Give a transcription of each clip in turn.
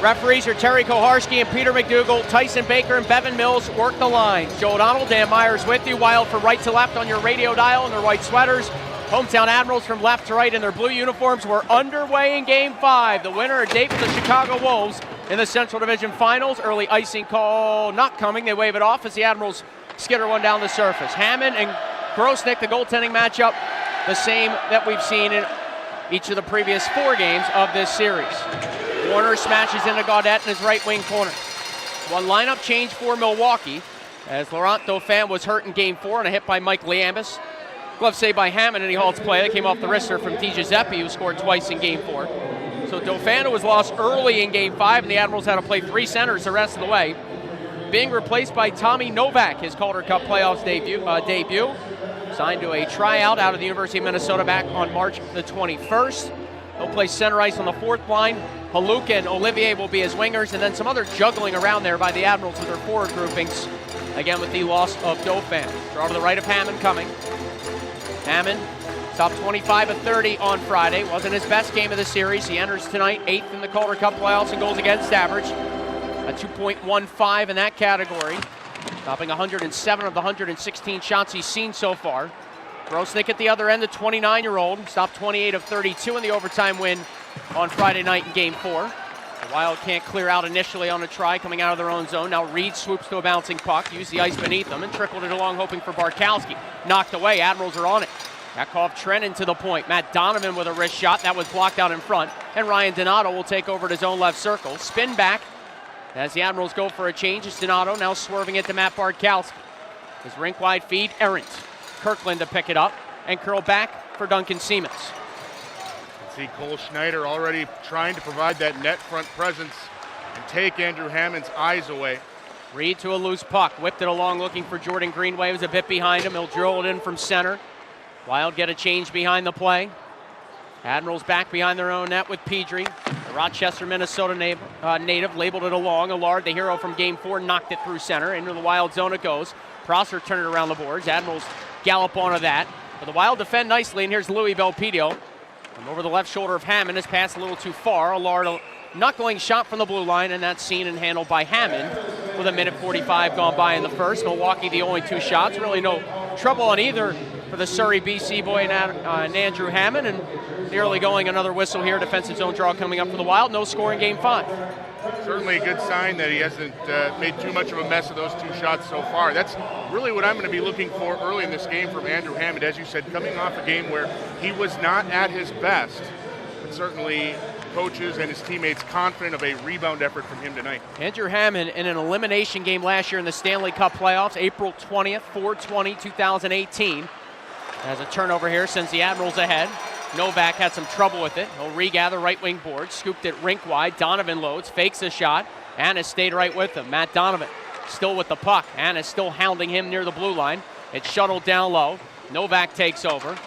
Referees are Terry Koharski and Peter McDougall. Tyson Baker and Bevan Mills work the lines. Joe O'Donnell, Dan Myers with you. Wild from right to left on your radio dial in their white sweaters. Hometown Admirals from left to right in their blue uniforms. We're underway in Game 5. The winner, a date with the Chicago Wolves in the Central Division Finals. Early icing call not coming. They wave it off as the Admirals skitter one down the surface. Hammond and Grosnick, the goaltending matchup, the same that we've seen in each of the previous 4 games of this series. Warner smashes into Gaudette in his right wing corner. One lineup change for Milwaukee as Laurent Dauphin was hurt in Game 4 and a hit by Mike Liambus. Glove save by Hammond, and he halts play. That came off the wrister from DiGiuseppe, who scored twice in Game 4. So Dauphin was lost early in Game 5, and the Admirals had to play 3 centers the rest of the way. Being replaced by Tommy Novak, his Calder Cup playoffs debut. Signed to a tryout out of the University of Minnesota back on March the 21st. He'll play center ice on the 4th line. Haluk and Olivier will be his wingers, and then some other juggling around there by the Admirals with their forward groupings. Again with the loss of Dauphin. Draw to the right of Hammond coming. Hammond stopped 25 of 30 on Friday. Wasn't his best game of the series. He enters tonight 8th in the Calder Cup playoffs in goals against average. A 2.15 in that category. Stopping 107 of the 116 shots he's seen so far. Grosnick at the other end, the 29-year-old. Stopped 28 of 32 in the overtime win on Friday night in Game 4. The Wild can't clear out initially on a try coming out of their own zone. Now Reed swoops to a bouncing puck, used the ice beneath them, and trickled it along hoping for Barkowski. Knocked away, Admirals are on it. Yakov Trenin to the point. Matt Donovan with a wrist shot. That was blocked out in front. And Ryan Donato will take over at his own left circle. Spin back as the Admirals go for a change. It's Donato now swerving it to Matt Barkowski. His rink-wide feed, errant. Kirkland to pick it up and curl back for Duncan Siemens. See Cole Schneider already trying to provide that net front presence and take Andrew Hammond's eyes away. Reed to a loose puck, whipped it along looking for Jordan Greenway. It was a bit behind him. He'll drill it in from center. Wild get a change behind the play. Admirals back behind their own net with Pedri. The Rochester, Minnesota native labeled it along. Allard, the hero from Game 4, knocked it through center. Into the Wild zone it goes. Prosser turned it around the boards. Admirals gallop onto that. But the Wild defend nicely, and here's Louis Belpedio. From over the left shoulder of Hammond, his pass a little too far. Allard, a knuckling shot from the blue line, and that's seen and handled by Hammond with a minute 45 gone by in the first. Milwaukee the only 2 shots. Really no trouble on either for the Surrey BC boy and Andrew Hammond. And the early going, another whistle here. Defensive zone draw coming up for the Wild. No score in Game 5. Certainly a good sign that he hasn't made too much of a mess of those 2 shots so far. That's really what I'm going to be looking for early in this game from Andrew Hammond. As you said, coming off a game where he was not at his best, but certainly coaches and his teammates confident of a rebound effort from him tonight. Andrew Hammond in an elimination game last year in the Stanley Cup playoffs, April 20th, 4/20/2018. Has a turnover here, sends the Admirals ahead. Novak had some trouble with it. He'll regather right wing board, scooped it rink wide. Donovan loads, fakes a shot. Annis stayed right with him. Matt Donovan still with the puck. Annis still hounding him near the blue line. It's shuttled down low. Novak takes over.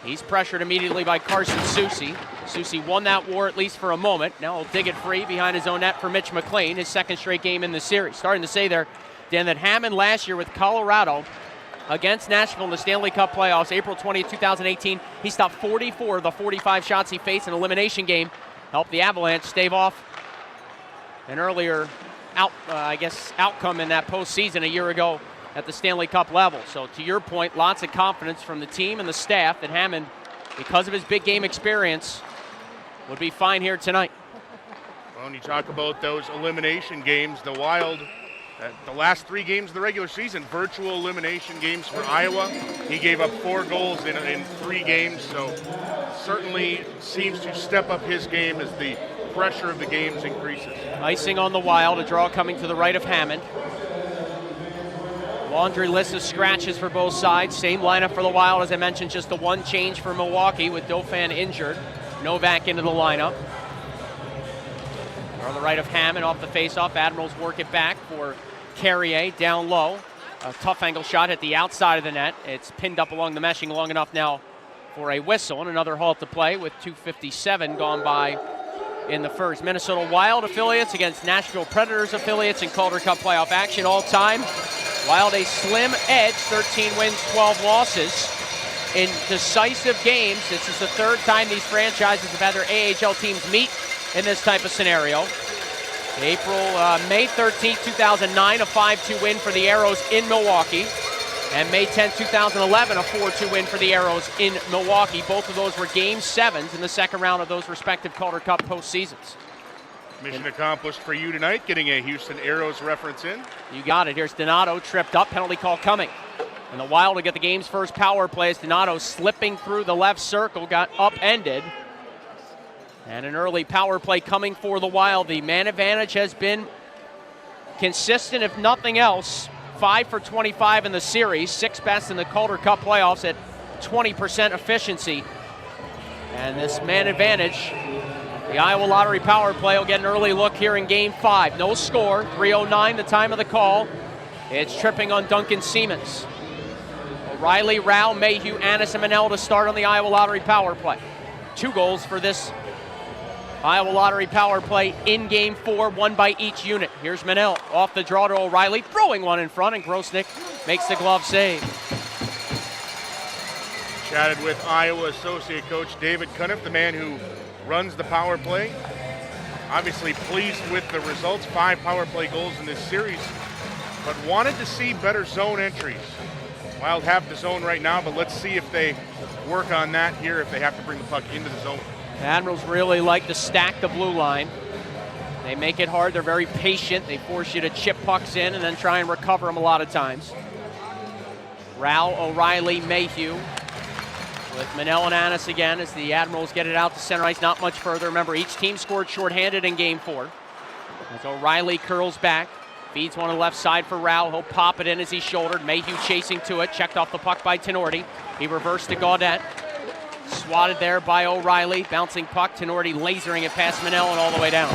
He's pressured immediately by Carson Soucy. Soucy won that war at least for a moment. Now he'll dig it free behind his own net for Mitch McLean, his 2nd straight game in the series. Starting to say there, Dan, that Hammond last year with Colorado against Nashville in the Stanley Cup playoffs, April 20th, 2018, he stopped 44 of the 45 shots he faced in an elimination game. Helped the Avalanche stave off an earlier outcome in that postseason a year ago at the Stanley Cup level. So to your point, lots of confidence from the team and the staff that Hammond, because of his big game experience, would be fine here tonight. Well, when you talk about those elimination games, the Wild, the last 3 games of the regular season, virtual elimination games for Iowa. He gave up 4 goals in 3 games, so certainly seems to step up his game as the pressure of the games increases. Icing on the Wild, a draw coming to the right of Hammond. Laundry list of scratches for both sides. Same lineup for the Wild, as I mentioned, just the 1 change for Milwaukee with Dauphin injured. Novak into the lineup. On the right of Hammond off the faceoff. Admirals work it back for Carrier down low. A tough angle shot at the outside of the net. It's pinned up along the meshing long enough now for a whistle, and another halt to play with 2:57 gone by in the first. Minnesota Wild affiliates against Nashville Predators affiliates in Calder Cup playoff action all time. Wild a slim edge, 13 wins, 12 losses. In decisive games, this is the 3rd time these franchises have had their AHL teams meet in this type of scenario. May 13, 2009, a 5-2 win for the Arrows in Milwaukee. And May 10, 2011, a 4-2 win for the Arrows in Milwaukee. Both of those were Game 7s in the second round of those respective Calder Cup postseasons. Mission accomplished for you tonight, getting a Houston Arrows reference in. You got it. Here's Donato, tripped up, penalty call coming. And the Wild will get the game's first power play as Donato slipping through the left circle, got upended. And an early power play coming for the Wild. The man advantage has been consistent, if nothing else. 5 for 25 in the series, 6th best in the Calder Cup playoffs at 20% efficiency. And this man advantage, the Iowa Lottery power play, will get an early look here in Game 5. No score, 3:09 the time of the call. It's tripping on Duncan Siemens. O'Reilly, Rao, Mayhew, Annis, and Manel to start on the Iowa Lottery power play. 2 goals for this Iowa Lottery power play in Game 4, 1 by each unit. Here's Manel off the draw to O'Reilly, throwing one in front, and Grosnick makes the glove save. Chatted with Iowa associate coach David Cuniff, the man who runs the power play. Obviously pleased with the results, 5 power play goals in this series, but wanted to see better zone entries. Wild have the zone right now, but let's see if they work on that here, if they have to bring the puck into the zone. The Admirals really like to stack the blue line. They make it hard. They're very patient. They force you to chip pucks in and then try and recover them a lot of times. Rao, O'Reilly, Mayhew with Manel and Annis again as the Admirals get it out to center ice, not much further. Remember, each team scored shorthanded in Game 4. As O'Reilly curls back, feeds one on the left side for Rao. He'll pop it in as he's shouldered. Mayhew chasing to it, checked off the puck by Tenorti. He reversed to Gaudette. Swatted there by O'Reilly, bouncing puck, Tenorti lasering it past Manel and all the way down.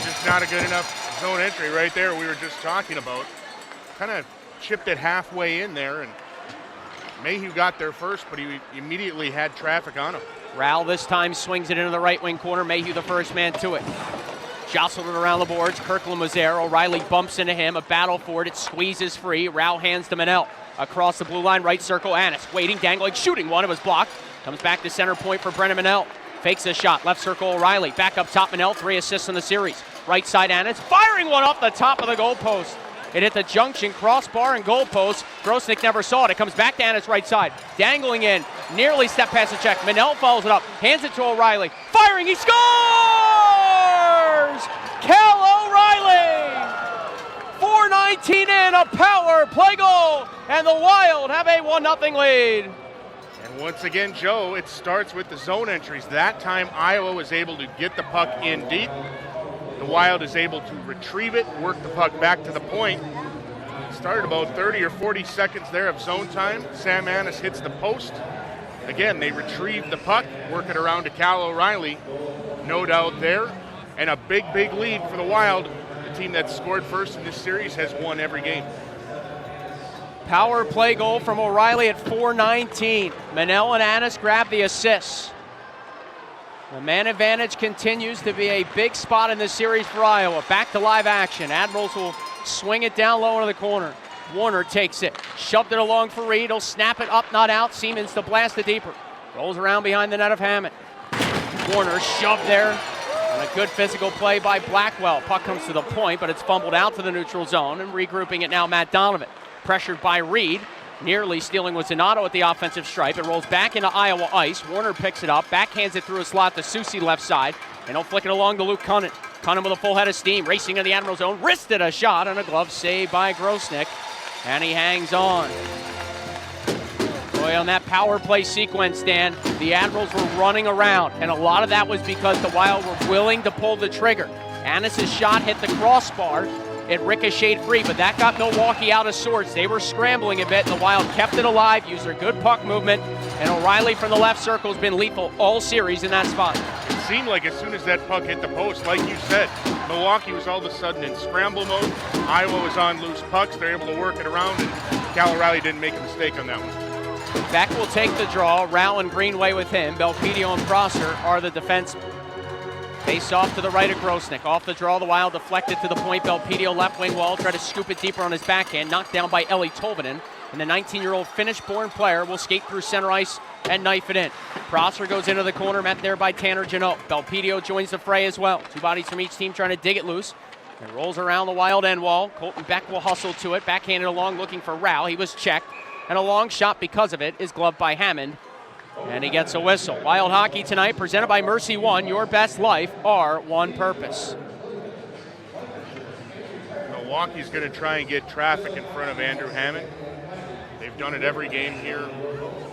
Just not a good enough zone entry right there we were just talking about. Kind of chipped it halfway in there, and Mayhew got there first, but he immediately had traffic on him. Rao this time swings it into the right wing corner, Mayhew the first man to it. Jostled it around the boards, Kirkland was there, O'Reilly bumps into him, a battle for it, it squeezes free, Rao hands to Manel. Across the blue line, right circle, Annis waiting, dangling, shooting one, it was blocked. Comes back to center point for Brennan Manel. Fakes a shot, left circle O'Reilly. Back up top Manel, 3 assists in the series. Right side Annis, firing one off the top of the goalpost. It hit the junction, crossbar and goalpost. Grosnick never saw it. It comes back to Annis right side. Dangling in, nearly stepped past the check. Manel follows it up, hands it to O'Reilly. Firing, he scores! Cal O'Reilly! 4:19 in, a power play goal, and the Wild have a 1-0 lead. And once again, Joe, it starts with the zone entries. That time, Iowa was able to get the puck in deep. The Wild is able to retrieve it, work the puck back to the point. Started about 30 or 40 seconds there of zone time. Sam Annis hits the post. Again, they retrieve the puck, work it around to Cal O'Reilly. No doubt there. And a big, big lead for the Wild. The team that scored first in this series has won every game. Power play goal from O'Reilly at 4:19. Manel and Annis grab the assists. The man advantage continues to be a big spot in this series for Iowa. Back to live action. Admirals will swing it down low into the corner. Warner takes it, shoved it along for Reed. He'll snap it up, not out. Siemens to blast it deeper. Rolls around behind the net of Hammond. Warner shoved there. And a good physical play by Blackwell. Puck comes to the point, but it's fumbled out to the neutral zone. And regrouping it now, Matt Donovan. Pressured by Reed, nearly stealing with Donato at the offensive stripe. It rolls back into Iowa ice. Warner picks it up, backhands it through a slot to Susi left side, and he'll flick it along to Luke Cunnin. Cunnin with a full head of steam, racing in the Admiral zone, wristed a shot, and a glove save by Grosnick, and he hangs on. Boy, on that power play sequence, Dan, the Admirals were running around, and a lot of that was because the Wild were willing to pull the trigger. Annis' shot hit the crossbar. It ricocheted free, but that got Milwaukee out of sorts. They were scrambling a bit, and the Wild kept it alive, used their good puck movement, and O'Reilly from the left circle has been lethal all series in that spot. It seemed like as soon as that puck hit the post, like you said, Milwaukee was all of a sudden in scramble mode. Iowa was on loose pucks. They're able to work it around, and Cal O'Reilly didn't make a mistake on that one. Beck will take the draw. Rao and Greenway with him. Belpedio and Prosser are the defensemen. Face off to the right of Grosnick. Off the draw, the Wild deflected to the point. Belpedio left wing wall, try to scoop it deeper on his backhand. Knocked down by Eli Tolvanen. And the 19-year-old Finnish-born player will skate through center ice and knife it in. Prosser goes into the corner, met there by Tanner Janot. Belpedio joins the fray as well. Two bodies from each team trying to dig it loose. It rolls around the Wild end wall. Colton Beck will hustle to it, backhanded along looking for Rao. He was checked, and a long shot because of it is gloved by Hammond, and he gets a whistle. Wild hockey tonight presented by Mercy One. Your best life, our one purpose. Milwaukee's going to try and get traffic in front of Andrew Hammond. They've done it every game here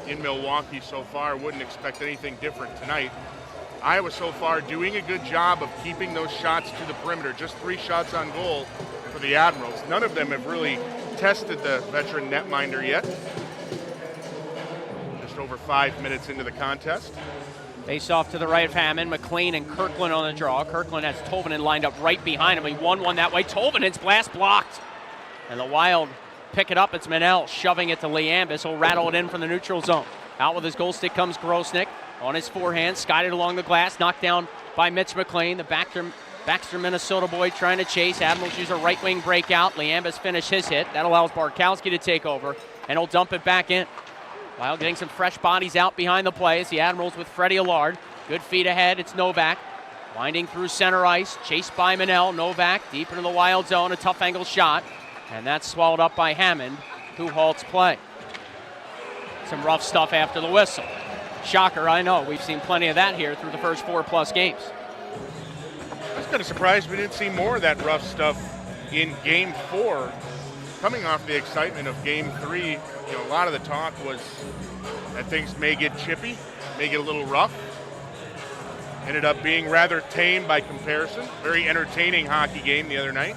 in Milwaukee so far. Wouldn't expect anything different tonight. Iowa so far doing a good job of keeping those shots to the perimeter. Just 3 shots on goal for the Admirals. None of them have really tested the veteran netminder yet. Just over 5 minutes into the contest. Face off to the right of Hammond. McLean and Kirkland on the draw. Kirkland has Tolvanen lined up right behind him. He won one that way. Tolvanen's blast blocked. And the Wild pick it up. It's Manel shoving it to Liambis. He'll rattle it in from the neutral zone. Out with his goal stick comes Grosnick. On his forehand, skied along the glass, knocked down by Mitch McLean. The Baxter, Minnesota boy trying to chase. Admirals use a right wing breakout. Liambis finished his hit. That allows Barkowski to take over, and he'll dump it back in. Wild getting some fresh bodies out behind the play. It's the Admirals with Freddie Allard. Good feet ahead. It's Novak. Winding through center ice. Chased by Manel. Novak deep into the Wild zone. A tough angle shot. And that's swallowed up by Hammond, who halts play. Some rough stuff after the whistle. Shocker, I know. We've seen plenty of that here through the first 4+ games. I was kind of surprised we didn't see more of that rough stuff in Game 4. Coming off the excitement of Game 3, a lot of the talk was that things may get chippy, may get a little rough. Ended up being rather tame by comparison. Very entertaining hockey game the other night.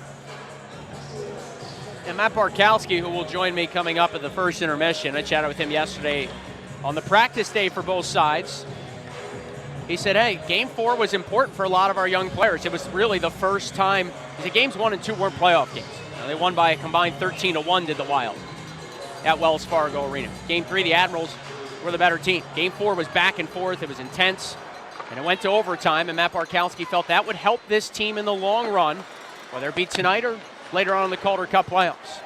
And Matt Barkowski, who will join me coming up at the first intermission, I chatted with him yesterday on the practice day for both sides. He said, hey, Game 4 was important for a lot of our young players. It was really the first time. The games 1 and 2 weren't playoff games. They won by a combined 13-1, did the Wild at Wells Fargo Arena. Game 3, the Admirals were the better team. Game 4 was back and forth. It was intense, and it went to overtime, and Matt Barkowski felt that would help this team in the long run, whether it be tonight or later on in the Calder Cup playoffs.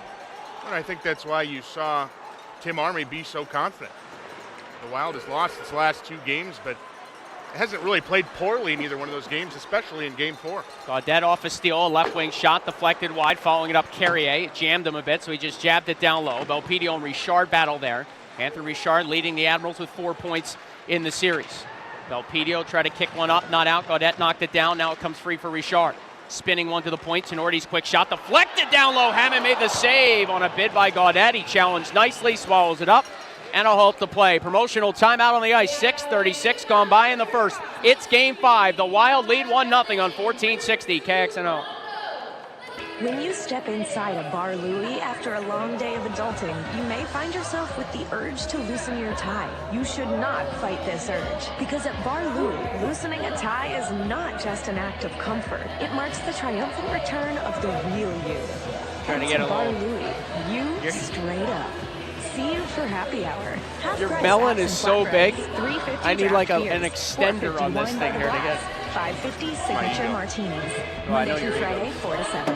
And I think that's why you saw Tim Army be so confident. The Wild has lost its last 2 games, but hasn't really played poorly in either one of those games, especially in Game 4. Gaudette off a steal, a left wing shot, deflected wide, following it up Carrier. It jammed him a bit, so he just jabbed it down low. Belpedio and Richard battle there. Anthony Richard leading the Admirals with 4 points in the series. Belpedio tried to kick one up, not out. Gaudette knocked it down. Now it comes free for Richard. Spinning one to the point. Tenorti's quick shot, deflected down low. Hammond made the save on a bid by Gaudette. He challenged nicely, swallows it up, and a halt to play. Promotional timeout on the ice. 6:36 gone by in the first. It's Game 5. The Wild lead 1-0 on 1460 KXNO. When you step inside a Bar Louie after a long day of adulting, you may find yourself with the urge to loosen your tie. You should not fight this urge, because at Bar Louie, loosening a tie is not just an act of comfort. It marks the triumphant return of the real you. Trying to get a Bar little. Louie, you straight up. See you for happy hour. Your melon is so big. I need like an extender on this thing here to get. 550 signature martinis. Oh, I know Monday through you're Friday, 4 to 7.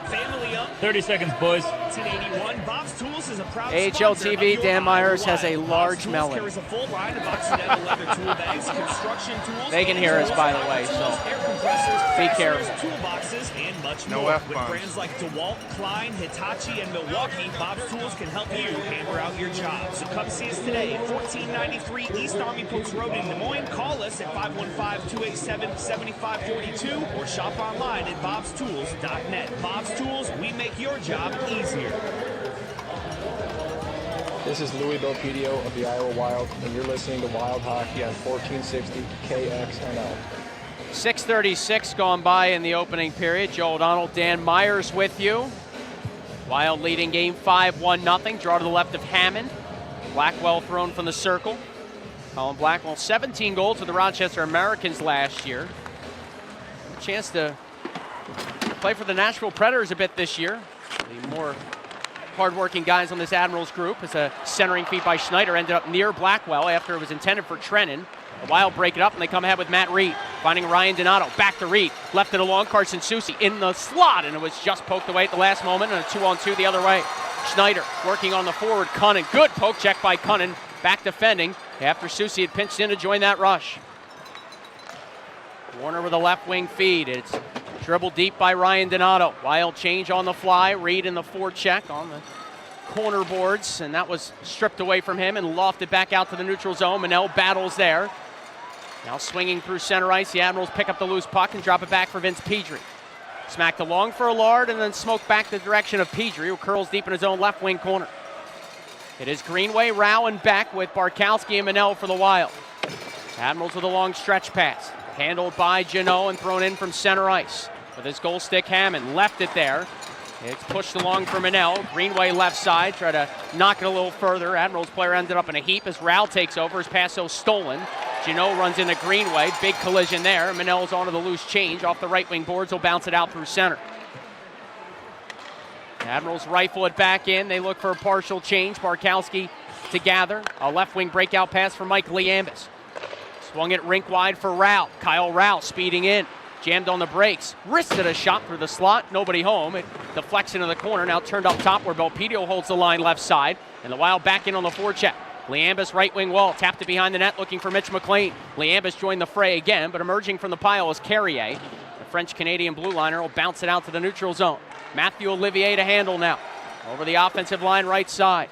Family up. 30 seconds, boys. 1981, Bob's Tools is a proud AHL sponsor of TV, your Dan Myers Iowa has a Wild. large Bob's Tools melon. carries a full line of Occidental leather tool bags, construction tools. They can hear us, by the way, so air compressors, be fasteners, careful. toolboxes, and much No more. F-bombs. With brands like DeWalt, Klein, Hitachi, and Milwaukee, Bob's Tools can help you hammer out your job. So come see us today at 1493 East Army Post Road in Des Moines. Call us at 515-287-7542 or shop online at bobstools.net. Bob's Tools, we make your job easier. This is Louis Belpedio of the Iowa Wild, and you're listening to Wild Hockey on 1460 KXNO. 6:36 gone by in the opening period. Joe O'Donnell, Dan Myers with you. Wild leading Game 5, 1-0. Draw to the left of Hammond. Blackwell thrown from the circle. Colin Blackwell, 17 goals for the Rochester Americans last year. A chance to play for the Nashville Predators a bit this year. The more hard-working guys on this Admirals group, as a centering feed by Schneider ended up near Blackwell after it was intended for Trennan. The Wild break it up, and they come ahead with Matt Reed, finding Ryan Donato. Back to Reed, left it along, Carson Soucy in the slot, and it was just poked away at the last moment, and a 2-on-2 the other way. Schneider working on the forward, Cunnin. Good poke check by Cunnin, back defending after Soucy had pinched in to join that rush. Warner with a left wing feed. It's Dribbled deep by Ryan Donato. Wild change on the fly. Reed in the forecheck on the corner boards, and that was stripped away from him and lofted back out to the neutral zone. Manel battles there. Now swinging through center ice. The Admirals pick up the loose puck and drop it back for Vince Pedri. Smacked along for Allard and then smoked back the direction of Pedri, who curls deep in his own left wing corner. It is Greenway, Rao, and Beck with Barkowski and Manel for the Wild. Admirals with a long stretch pass. Handled by Janot and thrown in from center ice. With his goal stick, Hammond left it there. It's pushed along for Manel. Greenway left side, try to knock it a little further. Admirals player ended up in a heap as Rao takes over. His pass so stolen. Janot runs into Greenway. Big collision there. Manel's onto the loose change. Off the right wing boards, he'll bounce it out through center. Admirals rifle it back in. They look for a partial change. Barkowski to gather. A left wing breakout pass for Mike Liambis. Swung it rink wide for Rao. Kyle Rao speeding in. Jammed on the brakes. Wristed a shot through the slot. Nobody home. It deflects into the corner. Now turned up top where Belpedio holds the line left side. And the Wild back in on the forecheck. Liambis right wing wall. Tapped it behind the net looking for Mitch McLean. Liambis joined the fray again, but emerging from the pile is Carrier. The French-Canadian blue liner will bounce it out to the neutral zone. Matthew Olivier to handle now. Over the offensive line right side.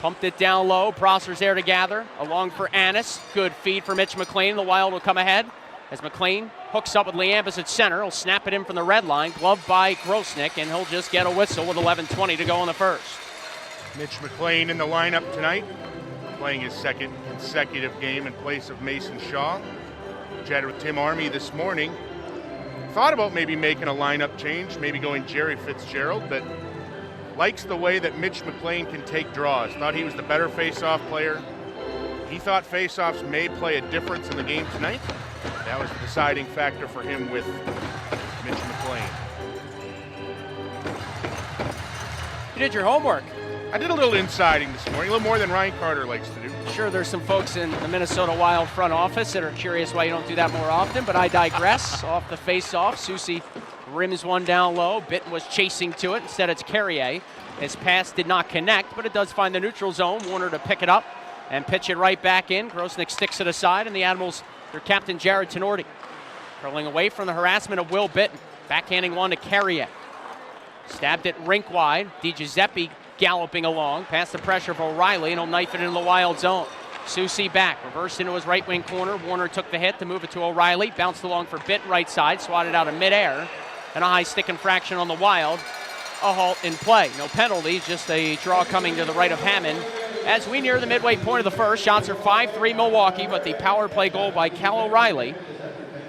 Pumped it down low. Prosser's there to gather. Along for Annis. Good feed for Mitch McLean. The Wild will come ahead as McLean hooks up with Liambis at center. He'll snap it in from the red line. Gloved by Grosnick, and he'll just get a whistle with 11:20 to go in the first. Mitch McLean in the lineup tonight, playing his second consecutive game in place of Mason Shaw. Chatted with Tim Army this morning. Thought about maybe making a lineup change, maybe going Jerry Fitzgerald, but likes the way that Mitch McLean can take draws. Thought he was the better face-off player. He thought face-offs may play a difference in the game tonight. That was the deciding factor for him with Mitch McLean. You did your homework. I did a little insiding this morning, a little more than Ryan Carter likes to do. Sure, there's some folks in the Minnesota Wild front office that are curious why you don't do that more often, but I digress. Off the face-off, Soucy rims one down low. Bitten was chasing to it. Instead, it's Carrier. His pass did not connect, but it does find the neutral zone. Warner to pick it up and pitch it right back in. Grosnick sticks it aside, and the Admirals, their captain Jared Tenorti, curling away from the harassment of Will Bitten. Backhanding one to Carrier. Stabbed it rink wide. DiGiuseppe galloping along past the pressure of O'Reilly, and he'll knife it into the Wild zone. Soucy back, reversed into his right wing corner. Warner took the hit to move it to O'Reilly. Bounced along for Bitten right side, swatted out of midair. And a high stick infraction on the Wild. A halt in play. No penalties, just a draw coming to the right of Hammond. As we near the midway point of the first, shots are 5-3 Milwaukee, but the power play goal by Cal O'Reilly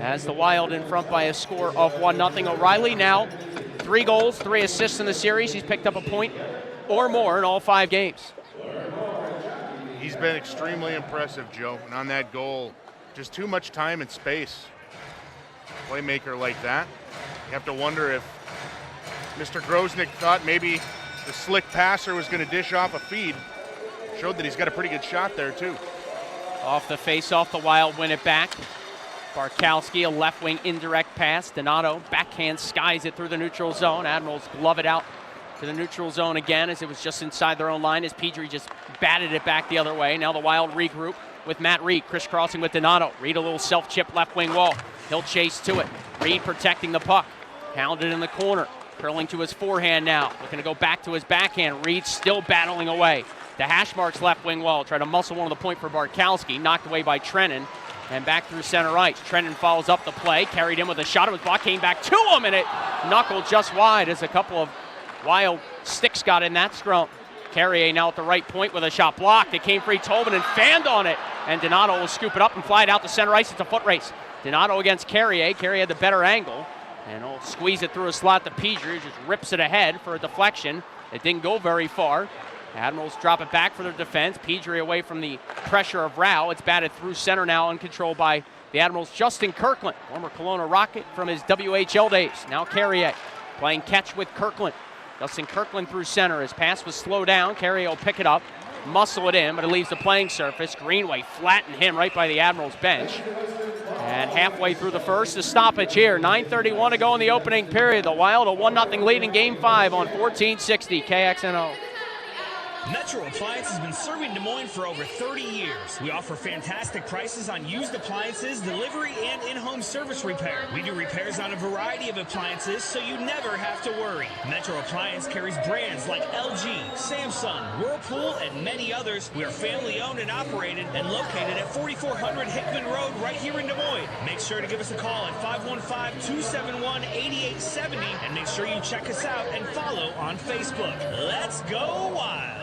as the Wild in front by a score of 1-0. O'Reilly now 3 goals, 3 assists in the series. He's picked up a point or more in all 5 games. He's been extremely impressive, Joe. And on that goal, just too much time and space. Playmaker like that. You have to wonder if Mr. Grosnick thought maybe the slick passer was going to dish off a feed. Showed that he's got a pretty good shot there, too. Off the face-off, the Wild win it back. Barkowski, a left wing indirect pass. Donato backhand skies it through the neutral zone. Admirals glove it out to the neutral zone again as it was just inside their own line as Pedri just batted it back the other way. Now the Wild regroup with Matt Reed crisscrossing with Donato. Reed a little self-chip left wing wall. He'll chase to it. Reed protecting the puck. Pounded in the corner. Curling to his forehand now. Looking to go back to his backhand. Reed still battling away. The hash marks left wing wall. Try to muscle one of the point for Barkowski. Knocked away by Trennan. And back through center ice. Trennan follows up the play. Carried in with a shot. It was blocked. Came back to him. And it knuckled just wide as a couple of Wild sticks got in that scrum. Carrier now at the right point with a shot blocked. It came free. Tobin and fanned on it. And Donato will scoop it up and fly it out to center ice. It's a foot race. Donato against Carrier. Carrier had the better angle. And he'll squeeze it through a slot to Pedri. Just rips it ahead for a deflection. It didn't go very far. Admirals drop it back for their defense. Pedri away from the pressure of Rao. It's batted through center now and controlled by the Admirals' Justin Kirkland, former Kelowna Rocket from his WHL days. Now Carrier playing catch with Kirkland. Justin Kirkland through center. His pass was slowed down. Carrier will pick it up, muscle it in, but it leaves the playing surface. Greenway flattened him right by the Admirals bench. And halfway through the first, the stoppage here. 9:31 to go in the opening period. The Wild a 1-0 lead in Game 5 on 1460 KXNO. Metro Appliance has been serving Des Moines for over 30 years. We offer fantastic prices on used appliances, delivery, and in-home service repair. We do repairs on a variety of appliances, so you never have to worry. Metro Appliance carries brands like LG, Samsung, Whirlpool, and many others. We are family-owned and operated and located at 4400 Hickman Road right here in Des Moines. Make sure to give us a call at 515-271-8870, and make sure you check us out and follow on Facebook. Let's go Wild!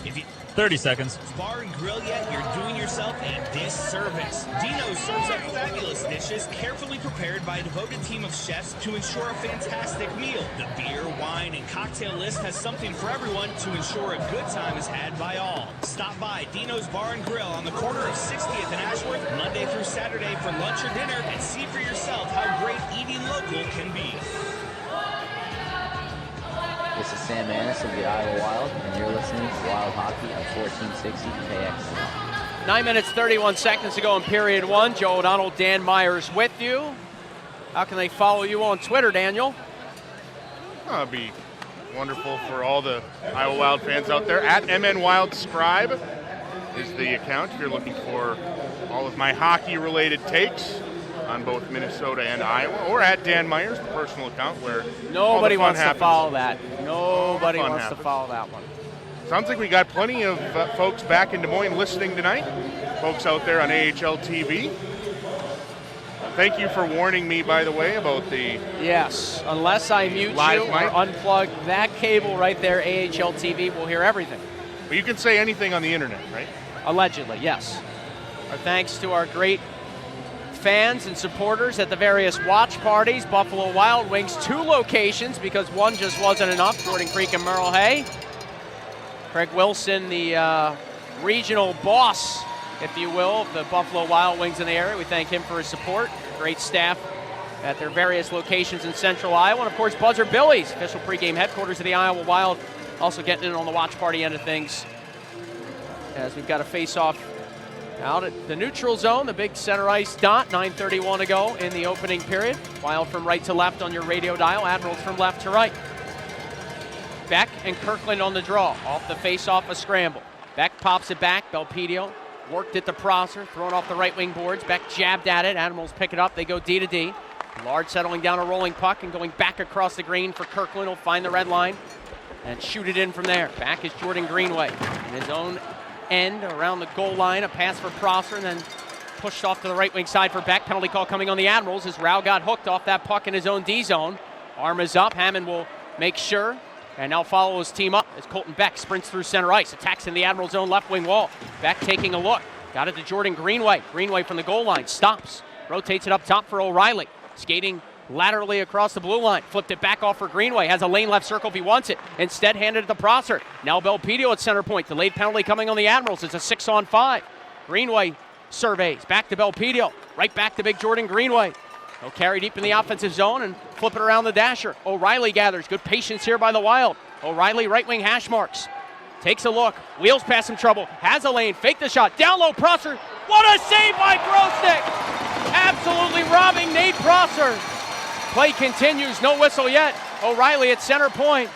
If you 30 seconds. bar and grill yet, you're doing yourself a disservice. Dino's serves up fabulous dishes carefully prepared by a devoted team of chefs to ensure a fantastic meal. The beer, wine, and cocktail list has something for everyone to ensure a good time is had by all. Stop by Dino's Bar and Grill on the corner of 60th and Ashworth Monday through Saturday for lunch or dinner, and see for yourself how great eating local can be. This is Sam Annis of the Iowa Wild, and you're listening to Wild Hockey on 1460 KXNL. 9 minutes, 31 seconds to go in period one. Joe O'Donnell, Dan Myers with you. How can they follow you on Twitter, Daniel? It'd be wonderful for all the Iowa Wild fans out there. At MN Wild Scribe is the account if you're looking for all of my hockey-related takes on both Minnesota and Iowa, or at Dan Myers, the personal account where nobody wants happens. to follow that. Nobody wants happens. to follow that one. Sounds like we got plenty of folks back in Des Moines listening tonight. Folks out there on AHL TV. Thank you for warning me, by the way, about the Yes, unless I mute you live or mic. unplug that cable right there, AHL TV will hear everything. But you can say anything on the internet, right? Allegedly, yes. Our thanks to our great fans and supporters at the various watch parties. Buffalo Wild Wings, 2 locations because one just wasn't enough. Jordan Creek and Merle Hay. Craig Wilson, the regional boss, if you will, of the Buffalo Wild Wings in the area. We thank him for his support. Great staff at their various locations in central Iowa. And of course, Buzzer Billy's, official pregame headquarters of the Iowa Wild, also getting in on the watch party end of things as we've got a face-off out at the neutral zone, the big center ice dot, 9:31 to go in the opening period. Wild from right to left on your radio dial, Admirals from left to right. Beck and Kirkland on the draw, off the face-off, a scramble. Beck pops it back, Belpedio worked it to Prosser, thrown off the right wing boards. Beck jabbed at it, Admirals pick it up, they go D to D. Lard settling down a rolling puck and going back across the green for Kirkland. He'll find the red line and shoot it in from there. Back is Jordan Greenway in his own end around the goal line, a pass for Prosser, and then pushed off to the right wing side for Beck. Penalty call coming on the Admirals as Rao got hooked off that puck in his own D zone. Arm is up, Hammond will make sure, and now follow his team up as Colton Beck sprints through center ice, attacks in the Admirals' own left wing wall. Beck taking a look, got it to Jordan Greenway. Greenway from the goal line, stops, rotates it up top for O'Reilly, skating laterally across the blue line, flipped it back off for Greenway, has a lane left circle if he wants it, instead handed it to Prosser. Now Belpedio at center point, delayed penalty coming on the Admirals, it's a 6-on-5. Greenway surveys, back to Belpedio, right back to big Jordan Greenway. He'll carry deep in the offensive zone and flip it around the dasher. O'Reilly gathers, good patience here by the Wild. O'Reilly right wing hash marks, takes a look, wheels past some trouble, has a lane, fake the shot, down low Prosser, what a save by Grosnick! Absolutely robbing Nate Prosser. Play continues, no whistle yet. O'Reilly at center point,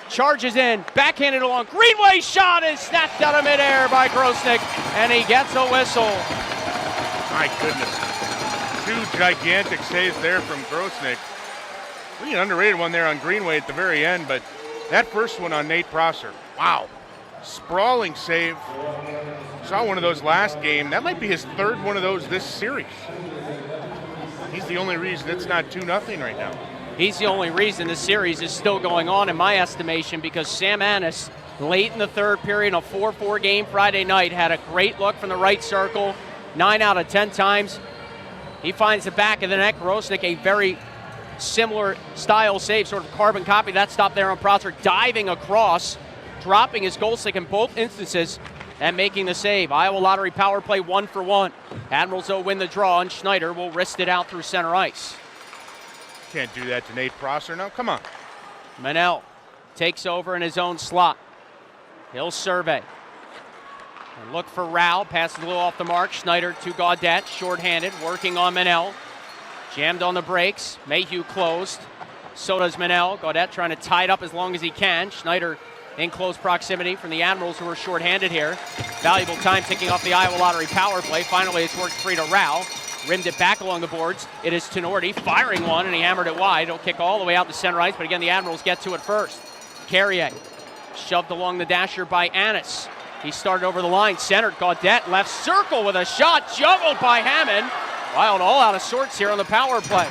charges in, backhanded along. Greenway shot is snatched out of midair by Grosnick, and he gets a whistle. My goodness. 2 gigantic saves there from Grosnick. Really an underrated one there on Greenway at the very end, but that first one on Nate Prosser, wow. Sprawling save. Saw one of those last game. That might be his 3rd one of those this series. He's the only reason it's not 2-0 right now. He's the only reason this series is still going on in my estimation, because Sam Annis, late in the 3rd period, a 4-4 game Friday night, had a great look from the right circle. 9 out of 10 times, he finds the back of the net. Grosnick, a very similar style save, sort of carbon copy. That stop there on Prosser, diving across, dropping his goal stick in both instances, and making the save. Iowa Lottery power play 1-for-1. Admirals, though, win the draw, and Schneider will wrist it out through center ice. Can't do that to Nate Prosser now, come on. Manel takes over in his own slot. He'll survey. And look for Rao, passes a little off the mark. Schneider to Gaudette, shorthanded, working on Manel. Jammed on the brakes, Mayhew closed. So does Manel. Gaudette trying to tie it up as long as he can. Schneider in close proximity from the Admirals, who are shorthanded here. Valuable time ticking off the Iowa Lottery power play. Finally, it's worked free to Rao. Rimmed it back along the boards. It is Tenorti firing one, and he hammered it wide. It'll kick all the way out to center ice, but again, the Admirals get to it first. Carrier shoved along the dasher by Annis. He started over the line, centered, Gaudette, left circle with a shot, juggled by Hammond. Wild all out of sorts here on the power play.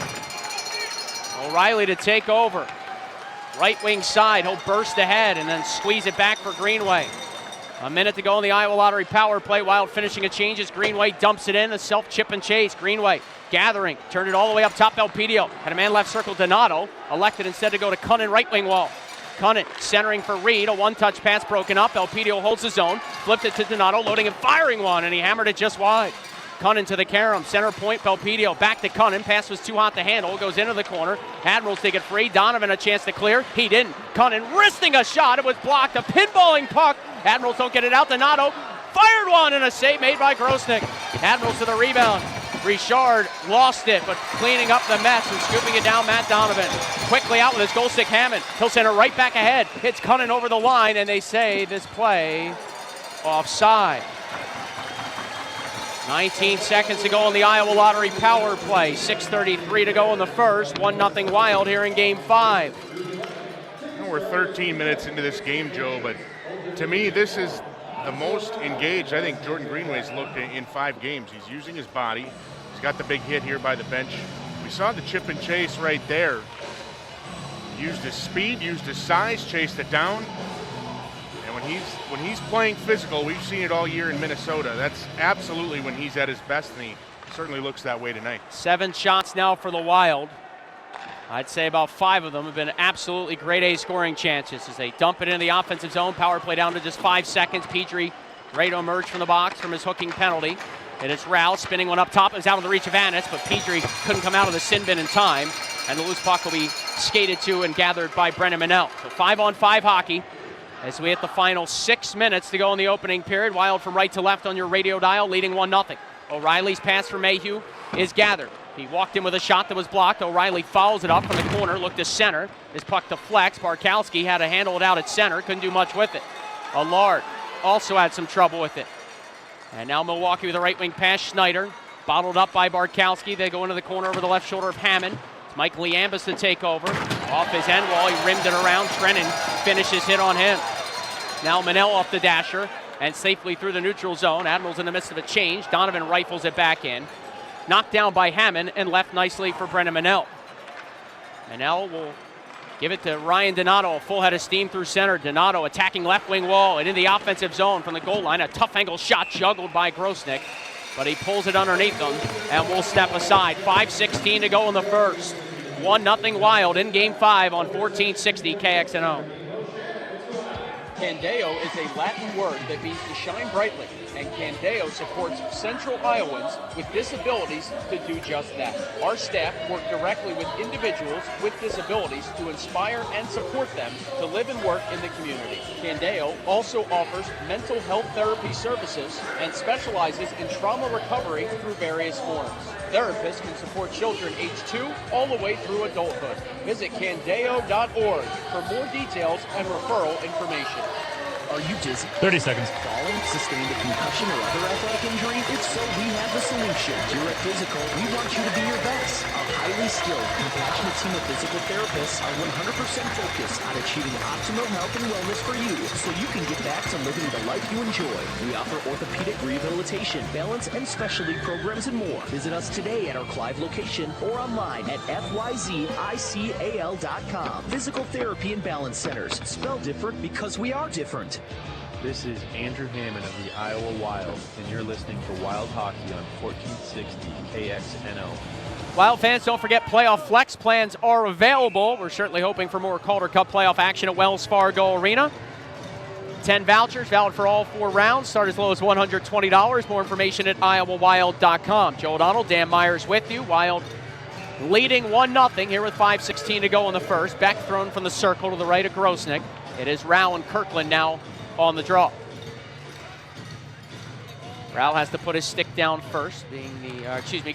O'Reilly to take over. Right wing side, he'll burst ahead and then squeeze it back for Greenway. A minute to go in the Iowa Lottery power play. Wild finishing a change as Greenway dumps it in, a self chip and chase. Greenway gathering, turned it all the way up top. Elpidio had a man left circle. Donato elected instead to go to Cunnin right wing wall. Cunnin centering for Reed, a one-touch pass broken up. Elpidio holds his own, flipped it to Donato, loading and firing one, and he hammered it just wide. Cunnin to the carom, center point, Belpedio back to Cunnin. Pass was too hot to handle, goes into the corner. Admirals take it free. Donovan a chance to clear. He didn't. Cunnin wristing a shot. It was blocked. A pinballing puck. Admirals don't get it out. Donato fired one, and a save made by Grosnick. Admirals to the rebound. Richard lost it, but cleaning up the mess and scooping it down, Matt Donovan. Quickly out with his goal stick, Hammond. He'll send it right back ahead. Hits Cunnin over the line, and they say this play offside. 19 seconds to go in the Iowa Lottery power play. 6:33 to go in the first. 1-0 Wild here in Game 5. We're 13 minutes into this game, Joe, but to me, this is the most engaged I think Jordan Greenway's looked in 5 games. He's using his body. He's got the big hit here by the bench. We saw the chip and chase right there. Used his speed, used his size, chased it down. When he's playing physical, we've seen it all year in Minnesota. That's absolutely when he's at his best, and he certainly looks that way tonight. 7 shots now for the Wild. I'd say about 5 of them have been absolutely grade A scoring chances as they dump it into the offensive zone. Power play down to just 5 seconds. Petrie ready to emerge from the box from his hooking penalty. And it's Rouse spinning one up top. It was out of the reach of Annis, but Petrie couldn't come out of the sin bin in time. And the loose puck will be skated to and gathered by Brennan Minnell. So 5-on-5 hockey. As we hit the final 6 minutes to go in the opening period. Wild from right to left on your radio dial, leading 1-0. O'Reilly's pass for Mayhew is gathered. He walked in with a shot that was blocked. O'Reilly follows it up from the corner, looked to center. His puck to flex. Barkowski had to handle it out at center, couldn't do much with it. Allard also had some trouble with it. And now Milwaukee with a right wing pass. Schneider bottled up by Barkowski. They go into the corner over the left shoulder of Hammond. It's Mike Liambus to take over. Off his end wall, he rimmed it around. Trennan finishes hit on him. Now Minnell off the dasher and safely through the neutral zone. Admirals in the midst of a change. Donovan rifles it back in. Knocked down by Hammond and left nicely for Brennan Minnell. Minnell will give it to Ryan Donato. A full head of steam through center. Donato attacking left wing wall and in the offensive zone from the goal line. A tough angle shot juggled by Grosnick, but he pulls it underneath them and will step aside. 5:16 to go in the first. 1-0 Wild in Game 5 on 1460 KXNO. Candeo is a Latin word that means to shine brightly, and Candeo supports Central Iowans with disabilities to do just that. Our staff work directly with individuals with disabilities to inspire and support them to live and work in the community. Candeo also offers mental health therapy services and specializes in trauma recovery through various forms. Therapists can support children age 2 all the way through adulthood. Visit candeo.org for more details and referral information. Are you dizzy? 30 seconds. Falling, sustained a concussion or other athletic injury? If so, we have the solution. Here at Physical, we want you to be your best. Our highly skilled, compassionate team of physical therapists are 100% focused on achieving optimal health and wellness for you, so you can get back to living the life you enjoy. We offer orthopedic rehabilitation, balance, and specialty programs and more. Visit us today at our Clive location or online at fyzical.com. Physical Therapy and Balance Centers. Spelled different because we are different. This is Andrew Hammond of the Iowa Wild, and you're listening to Wild Hockey on 1460 KXNO. Wild fans, don't forget playoff flex plans are available. We're certainly hoping for more Calder Cup playoff action at Wells Fargo Arena. 10 vouchers, valid for all 4 rounds. Start as low as $120. More information at iowawild.com. Joe O'Donnell, Dan Myers with you. Wild leading 1-0 here with 5:16 to go in the first. Beck thrown from the circle to the right of Grosnick. It is Rao and Kirkland now on the draw. Rao has to put his stick down first,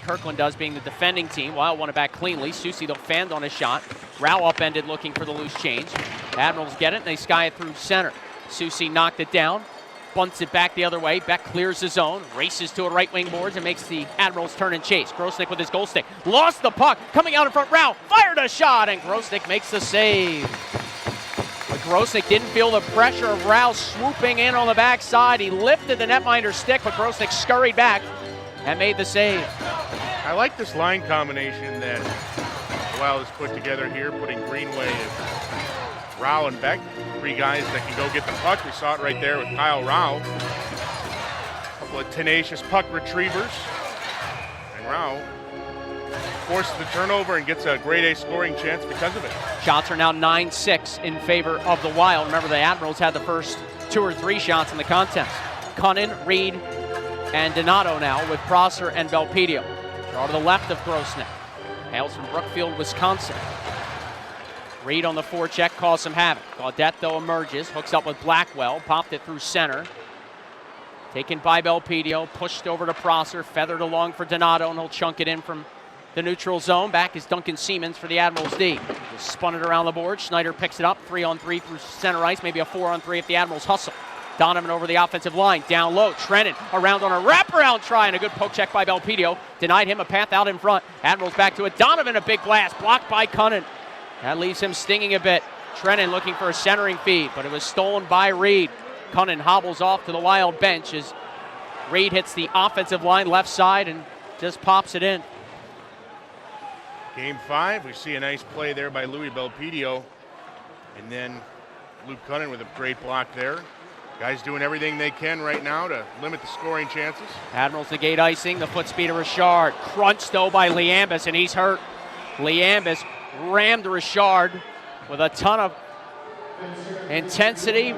Kirkland does, being the defending team. Wild won it back cleanly. Susi, though, fanned on his shot. Rao upended looking for the loose change. Admirals get it, and they sky it through center. Susie knocked it down, bunts it back the other way. Beck clears the zone, races to a right wing boards, and makes the Admirals turn and chase. Grosnick with his goal stick. Lost the puck, coming out in front. Rao fired a shot, and Grosnick makes the save. But Grosnick didn't feel the pressure of Rao swooping in on the backside. He lifted the netminder's stick, but Grosnick scurried back and made the save. I like this line combination that the Wild has put together here, putting Greenway and Rao and Beck, three guys that can go get the puck. We saw it right there with Kyle Rao. A couple of tenacious puck retrievers. And Rao forces the turnover and gets a grade A scoring chance because of it. Shots are now 9-6 in favor of the Wild. Remember, the Admirals had the first 2 or 3 shots in the contest. Cunnin, Reed, and Donato now with Prosser and Belpedio. Draw to the left of Grosnick. Hails from Brookfield, Wisconsin. Reed on the forecheck, cause some havoc. Gaudette, though, emerges, hooks up with Blackwell, popped it through center. Taken by Belpedio, pushed over to Prosser, feathered along for Donato, and he'll chunk it in from the neutral zone. Back is Duncan Siemens for the Admirals D. Just spun it around the board. Schneider picks it up, 3-on-3 through center ice, maybe a 4-on-3 if the Admirals hustle. Donovan over the offensive line, down low. Trennan around on a wraparound try, and a good poke check by Belpedio. Denied him a path out in front. Admirals back to it. Donovan, a big blast, blocked by Cunnin. That leaves him stinging a bit. Trennan looking for a centering feed, but it was stolen by Reed. Cunnin hobbles off to the Wild bench as Reed hits the offensive line left side and just pops it in. Game 5, we see a nice play there by Louis Belpedio. And then Luke Cunnin with a great block there. Guys doing everything they can right now to limit the scoring chances. Admirals negate icing, the foot speed of Richard. Crunched though by Liambus, and he's hurt. Liambus rammed Richard with a ton of intensity.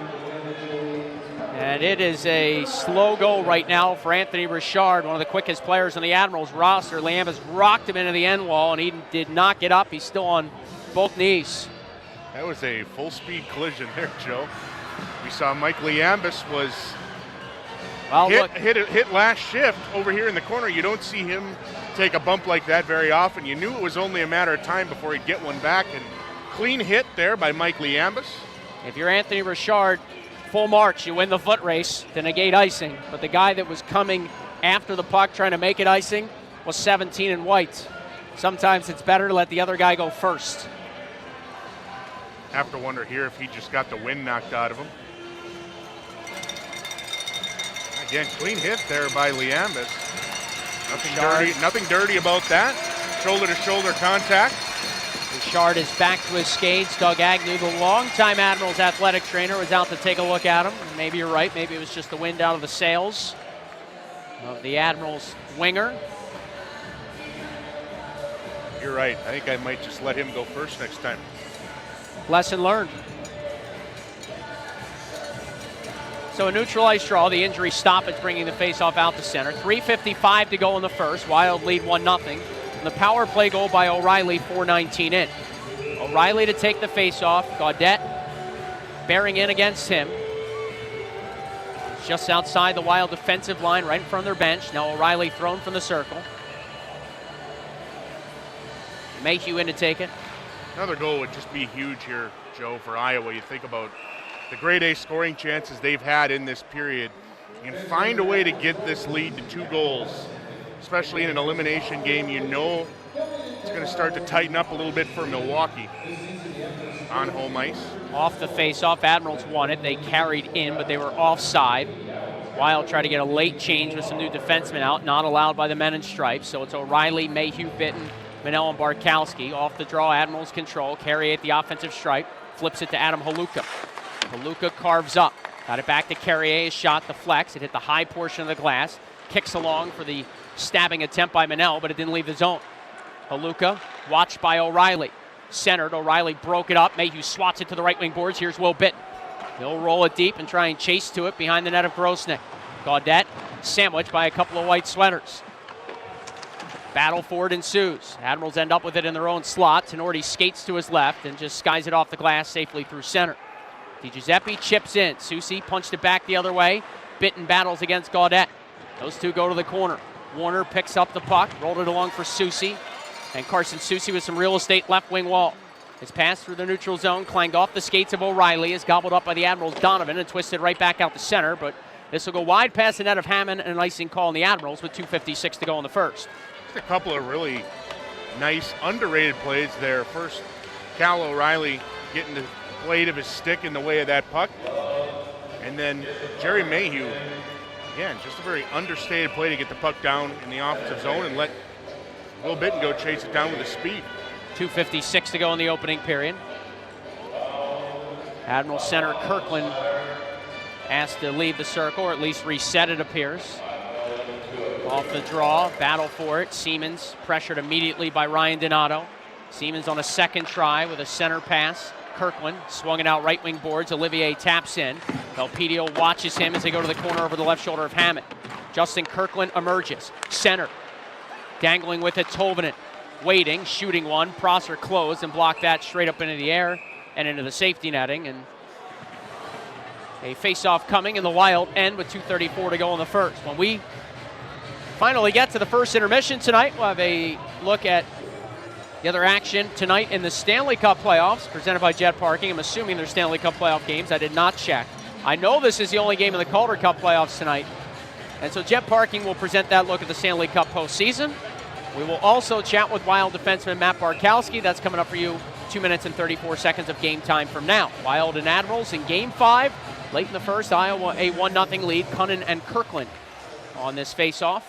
And it is a slow goal right now for Anthony Richard, one of the quickest players on the Admirals roster. Liambus rocked him into the end wall, and he did not get up. He's still on both knees. That was a full-speed collision there, Joe. We saw Mike Liambus was hit last shift over here in the corner. You don't see him take a bump like that very often. You knew it was only a matter of time before he'd get one back, and clean hit there by Mike Liambus. If you're Anthony Richard, full march, you win the foot race to negate icing. But the guy that was coming after the puck trying to make it icing was 17 in white. Sometimes it's better to let the other guy go first. Have to wonder here if he just got the wind knocked out of him. Again, clean hit there by Liambus. Nothing dirty about that. Shoulder-to-shoulder contact. Richard is back to his skates. Doug Agnew, the longtime Admirals athletic trainer, was out to take a look at him. Maybe you're right. Maybe it was just the wind out of the sails of the Admirals winger. You're right. I think I might just let him go first next time. Lesson learned. So a neutral ice draw, the injury stoppage bringing the faceoff out to center. 3:55 to go in the first. Wild lead 1-0. And the power play goal by O'Reilly, 4:19 in. O'Reilly to take the faceoff. Gaudette bearing in against him. Just outside the Wild defensive line, right in front of their bench. Now O'Reilly thrown from the circle. Mayhew in to take it. Another goal would just be huge here, Joe, for Iowa. You think about the grade A scoring chances they've had in this period. You can find a way to get this lead to 2 goals, especially in an elimination game. You know it's going to start to tighten up a little bit for Milwaukee on home ice. Off the face-off, Admirals won it. They carried in, but they were offside. Wild tried to get a late change with some new defensemen out, not allowed by the men in stripes. So it's O'Reilly, Mayhew, Bitton, Manel, and Barkowski. Off the draw, Admirals control. Carrier at the offensive stripe. Flips it to Adam Haluka. Haluka carves up. Got it back to Carrier. Shot the flex. It hit the high portion of the glass. Kicks along for the stabbing attempt by Manel, but it didn't leave the zone. Haluka watched by O'Reilly. Centered. O'Reilly broke it up. Mayhew swats it to the right wing boards. Here's Will Bitton. He'll roll it deep and try and chase to it behind the net of Grosnick. Gaudette sandwiched by a couple of white sweaters. Battle for it ensues. Admirals end up with it in their own slot. Tenorti skates to his left and just skies it off the glass safely through center. DiGiuseppe chips in. Susi punched it back the other way. Bitton battles against Gaudette. Those two go to the corner. Warner picks up the puck, rolled it along for Susi. And Carson Susi with some real estate left wing wall. His pass through the neutral zone, clanged off the skates of O'Reilly, is gobbled up by the Admirals' Donovan and twisted right back out to center, but this will go wide past the net of Hammond and an icing call on the Admirals with 2:56 to go in the first. Just a couple of really nice underrated plays there. First, Cal O'Reilly getting the blade of his stick in the way of that puck. And then Jerry Mayhew, again, just a very understated play to get the puck down in the offensive zone and let Will Bitten go chase it down with his speed. 2:56 to go in the opening period. Admiral center Kirkland asked to leave the circle, or at least reset, it appears. Off the draw, battle for it. Siemens pressured immediately by Ryan Donato. Siemens on a second try with a center pass. Kirkland swung it out right wing boards. Olivier taps in. Belpedio watches him as they go to the corner over the left shoulder of Hammond. Justin Kirkland emerges. Center. Dangling with it, Tolvanen. Waiting, shooting one. Prosser closed and blocked that straight up into the air and into the safety netting. And a face-off coming in the Wild end with 2:34 to go in the first. When we finally get to the first intermission tonight, we'll have a look at the other action tonight in the Stanley Cup playoffs, presented by Jet Parking. I'm assuming they're Stanley Cup playoff games. I did not check. I know this is the only game in the Calder Cup playoffs tonight. And so Jet Parking will present that look at the Stanley Cup postseason. We will also chat with Wild defenseman Matt Barkowski. That's coming up for you 2 minutes and 34 seconds of game time from now. Wild and Admirals in Game 5. Late in the first, Iowa a 1-0 lead. Cunnin and Kirkland on this face-off.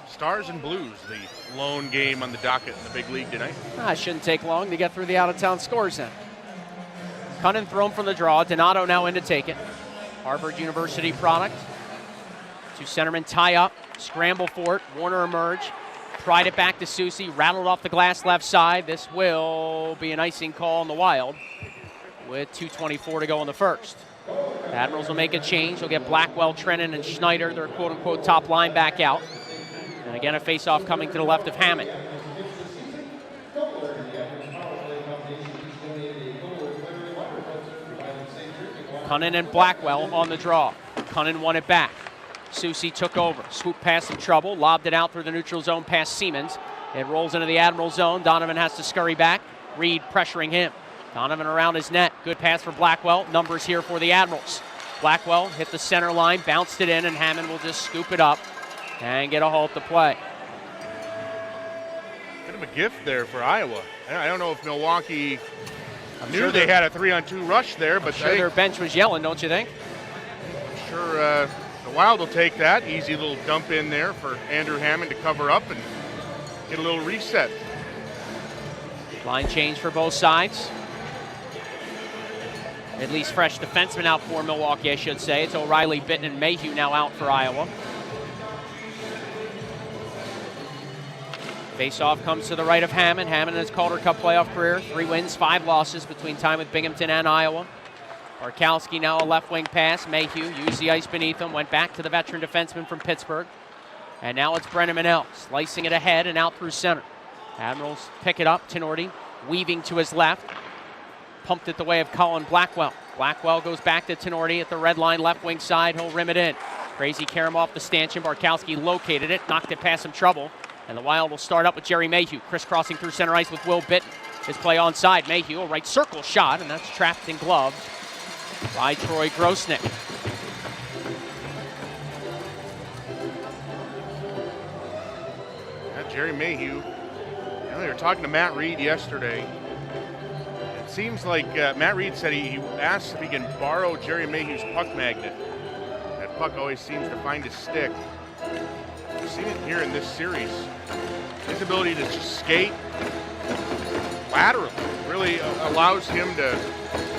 Stars and Blues, the lone game on the docket in the big league tonight. It shouldn't take long to get through the out-of-town scores then. Cunnin thrown from the draw. Donato now in to take it. Harvard University product. Two centermen tie up, scramble for it. Warner emerge, pried it back to Soucy, rattled off the glass left side. This will be an icing call on the Wild with 2:24 to go in the first. The Admirals will make a change. They'll get Blackwell, Trennan, and Schneider, their quote-unquote top line, back out. And again, a face-off coming to the left of Hammond. Cunnin and Blackwell on the draw. Cunnin won it back. Soucy took over. Swoop past some trouble. Lobbed it out through the neutral zone past Siemens. It rolls into the Admiral zone. Donovan has to scurry back. Reed pressuring him. Donovan around his net. Good pass for Blackwell. Numbers here for the Admirals. Blackwell hit the center line, bounced it in, and Hammond will just scoop it up and get a halt to play. Bit of a gift there for Iowa. I don't know if Milwaukee knew they had a 3-on-2 rush there, but sure their bench was yelling, don't you think? I'm sure the Wild will take that. Easy little dump in there for Andrew Hammond to cover up and get a little reset. Line change for both sides. At least fresh defenseman out for Milwaukee, I should say. It's O'Reilly, Bitten, and Mayhew now out for Iowa. Face-off comes to the right of Hammond. Hammond in his Calder Cup playoff career. 3 wins, 5 losses between time with Binghamton and Iowa. Barkowski now a left wing pass. Mayhew used the ice beneath him. Went back to the veteran defenseman from Pittsburgh. And now it's Brennan Manel slicing it ahead and out through center. Admirals pick it up. Tenorti weaving to his left. Pumped it the way of Colin Blackwell. Blackwell goes back to Tenorti at the red line left wing side. He'll rim it in. Crazy Karam off the stanchion. Barkowski located it, knocked it past some trouble. And the Wild will start up with Jerry Mayhew, crisscrossing through center ice with Will Bitten. His play onside. Mayhew, a right circle shot, and that's trapped in gloves by Troy Grosnick. Jerry Mayhew. They were talking to Matt Reed yesterday. It seems like Matt Reed said he asked if he can borrow Jerry Mayhew's puck magnet. That puck always seems to find his stick. We've seen it here in this series. His ability to just skate laterally really allows him to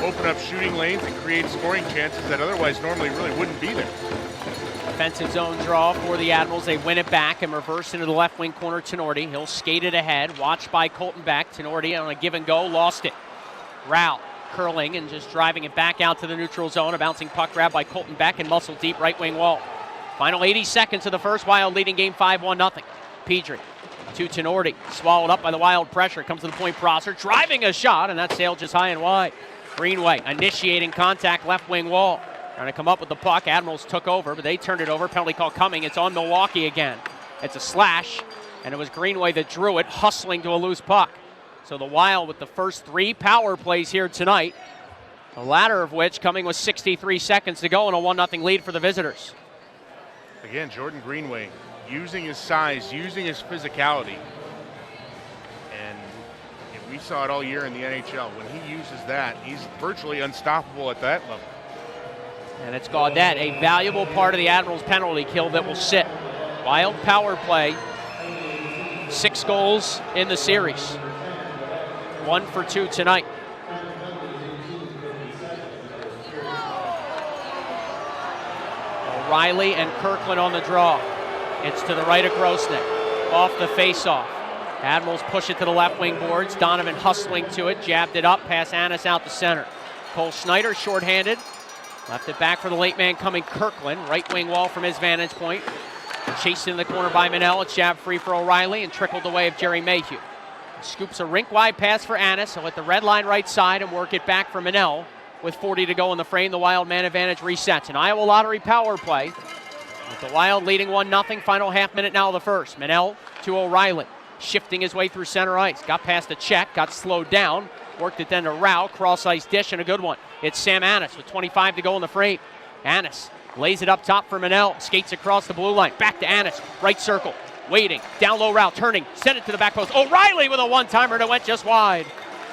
open up shooting lanes and create scoring chances that otherwise normally really wouldn't be there. Offensive zone draw for the Admirals. They win it back and reverse into the left wing corner. Tenorti, he'll skate it ahead. Watched by Colton Beck. Tenorti on a give and go, lost it. Rao curling and just driving it back out to the neutral zone. A bouncing puck grab by Colton Beck and muscle deep right wing wall. Final 80 seconds of the first. Wild leading game 5, 1-0. Pedri to Tenorti. Swallowed up by the Wild pressure. Comes to the point, Prosser driving a shot, and that sailed just high and wide. Greenway initiating contact left wing wall. Trying to come up with the puck. Admirals took over, but they turned it over. Penalty call coming. It's on Milwaukee again. It's a slash, and it was Greenway that drew it, hustling to a loose puck. So the Wild with the first 3 power plays here tonight, the latter of which coming with 63 seconds to go and a 1-0 lead for the visitors. Again, Jordan Greenway using his size, using his physicality. And we saw it all year in the NHL. When he uses that, he's virtually unstoppable at that level. And it's Gaudette, a valuable part of the Admirals penalty kill that will sit. Wild power play, 6 goals in the series. 1 for 2 tonight. O'Reilly and Kirkland on the draw. It's to the right of Grosnick. Off the faceoff. Admirals push it to the left wing boards. Donovan hustling to it, jabbed it up, past Annis out the center. Cole Schneider shorthanded. Left it back for the late man coming Kirkland. Right wing wall from his vantage point. Chased in the corner by Manel. It's jab free for O'Reilly and trickled away of Jerry Mayhew. Scoops a rink-wide pass for Annis. He'll hit the red line right side and work it back for Manel. With 40 to go in the frame, the Wild man advantage resets. An Iowa Lottery power play. With the Wild leading 1-0, final half minute now of the first. Manel to O'Reilly. Shifting his way through center ice. Got past a check, got slowed down. Worked it then to Rao. Cross-ice dish and a good one. It's Sam Annis with 25 to go in the frame. Annis lays it up top for Manel. Skates across the blue line. Back to Annis. Right circle. Waiting. Down low Rao. Turning. Sent it to the back post. O'Reilly with a one-timer that went just wide.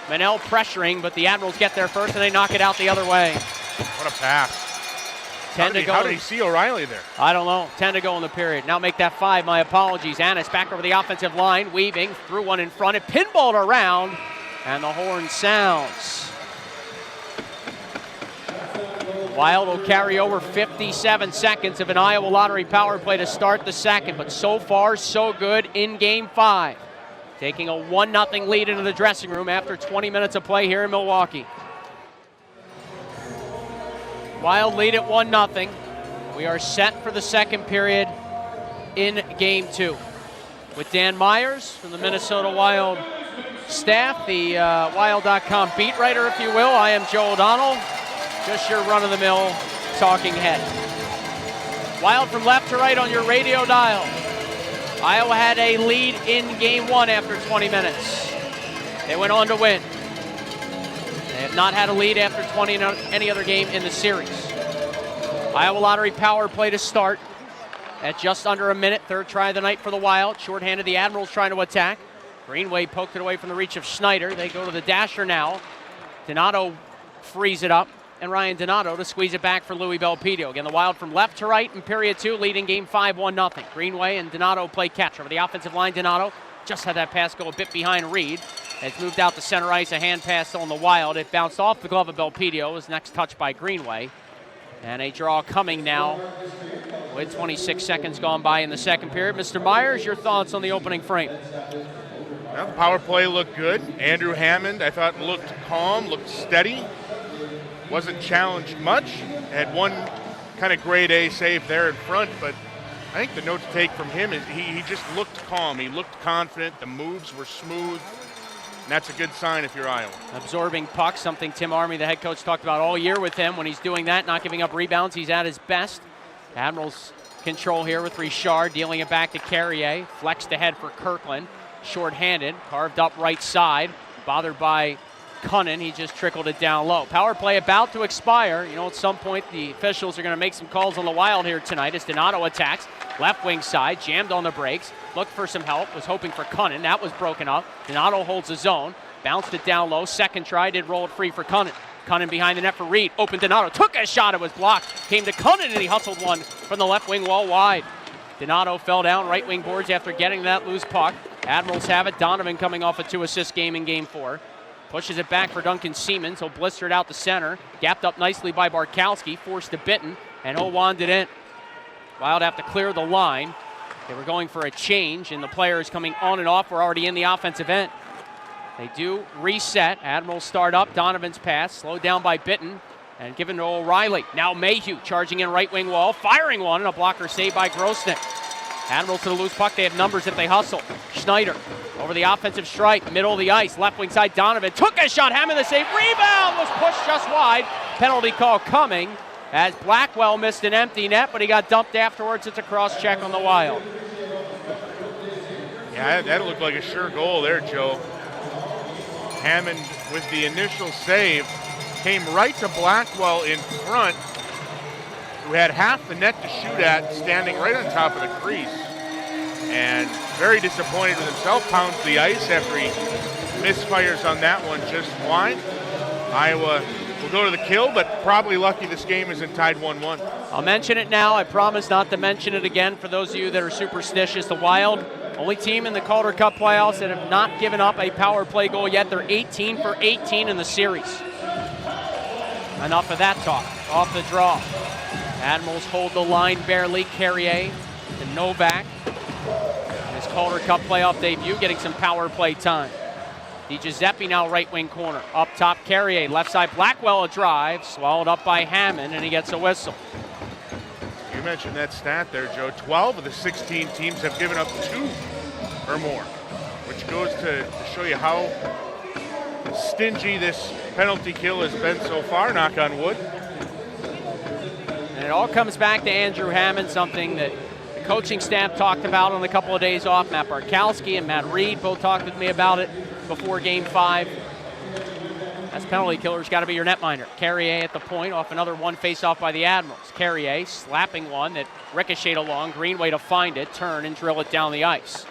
Manel pressuring, but the Admirals get there first and they knock it out the other way. What a pass. 10 to go. How did he see O'Reilly there? I don't know. 10 to go in the period. Now make that 5. My apologies. Annis back over the offensive line. Weaving. Threw one in front. It pinballed around. And the horn sounds. Wild will carry over 57 seconds of an Iowa Lottery power play to start the second. But so far, so good in Game 5. Taking a 1-0 lead into the dressing room after 20 minutes of play here in Milwaukee. Wild lead at 1-0. We are set for the second period in Game 2. With Dan Myers from the Minnesota Wild staff, the Wild.com beat writer, if you will. I am Joe O'Donnell, just your run-of-the-mill talking head. Wild from left to right on your radio dial. Iowa had a lead in Game 1 after 20 minutes. They went on to win. They have not had a lead after 20 in any other game in the series. Iowa Lottery power play to start at just under a minute. Third try of the night for the Wild. Shorthanded, the Admirals trying to attack. Greenway poked it away from the reach of Schneider. They go to the dasher now. Donato frees it up. And Ryan Donato to squeeze it back for Louis Belpedio. Again, the Wild from left to right in period 2, leading Game 5 1-0. Greenway and Donato play catch. Over the offensive line, Donato just had that pass go a bit behind Reed. It's moved out to center ice, a hand pass on the Wild. It bounced off the glove of Belpedio. It was next touched by Greenway. And a draw coming now with 26 seconds gone by in the second period. Mr. Myers, your thoughts on the opening frame? Well, the power play looked good. Andrew Hammond, I thought, looked calm, looked steady. Wasn't challenged much. Had one kind of grade A save there in front, but I think the note to take from him is he just looked calm. He looked confident. The moves were smooth. And that's a good sign if you're Iowa. Absorbing pucks, something Tim Army, the head coach, talked about all year with him. When he's doing that, not giving up rebounds, he's at his best. Admirals control here with Richard, dealing it back to Carrier. Flexed ahead for Kirkland. Short-handed, carved up right side. Bothered by Cunnin, he just trickled it down low. Power play about to expire. You know, at some point the officials are going to make some calls on the Wild here tonight as Donato attacks. Left wing side, jammed on the brakes. Looked for some help, was hoping for Cunnin. That was broken up. Donato holds his zone. Bounced it down low. Second try, did roll it free for Cunnin. Cunnin behind the net for Reed. Open Donato. Took a shot. It was blocked. Came to Cunnin and he hustled one from the left wing wall wide. Donato fell down right wing boards after getting that loose puck. Admirals have it. Donovan coming off a 2-assist game in Game 4. Pushes it back for Duncan Siemens. He'll blister it out the center. Gapped up nicely by Barkowski. Forced to Bitten. And he'll wand it in. Wild have to clear the line. They were going for a change, and the players coming on and off were already in the offensive end. They do reset. Admirals start up. Donovan's pass. Slowed down by Bitten. And given to O'Reilly. Now Mayhew charging in right wing wall. Firing one. And a blocker saved by Grosnick. Admirals to the loose puck. They have numbers if they hustle. Schneider over the offensive strike. Middle of the ice. Left wing side. Donovan took a shot. Hammond the save. Rebound was pushed just wide. Penalty call coming as Blackwell missed an empty net, but he got dumped afterwards. It's a cross check on the Wild. Yeah, that looked like a sure goal there, Joe. Hammond with the initial save came right to Blackwell in front, who had half the net to shoot at, standing right on top of the crease. And very disappointed with himself, pounds the ice after he misfires on that one just wide. Iowa will go to the kill, but probably lucky this game isn't tied 1-1. I'll mention it now. I promise not to mention it again for those of you that are superstitious. The Wild, only team in the Calder Cup playoffs that have not given up a power play goal yet. They're 18 for 18 in the series. Enough of that talk. Off the draw. Admirals hold the line barely. Carrier to Novak. His Calder Cup playoff debut, getting some power play time. DiGiuseppe now right wing corner. Up top, Carrier. Left side, Blackwell a drive. Swallowed up by Hammond, and he gets a whistle. You mentioned that stat there, Joe. 12 of the 16 teams have given up 2 or more, which goes to show you how stingy this penalty kill has been so far, knock on wood. And it all comes back to Andrew Hammond, something that the coaching staff talked about on a couple of days off. Matt Barkowski and Matt Reed both talked with me about it before Game 5. That's penalty killer's got to be your netminder. Carrier at the point off another one face-off by the Admirals. Carrier slapping one that ricocheted along. Greenway to find it, turn and drill it down the ice.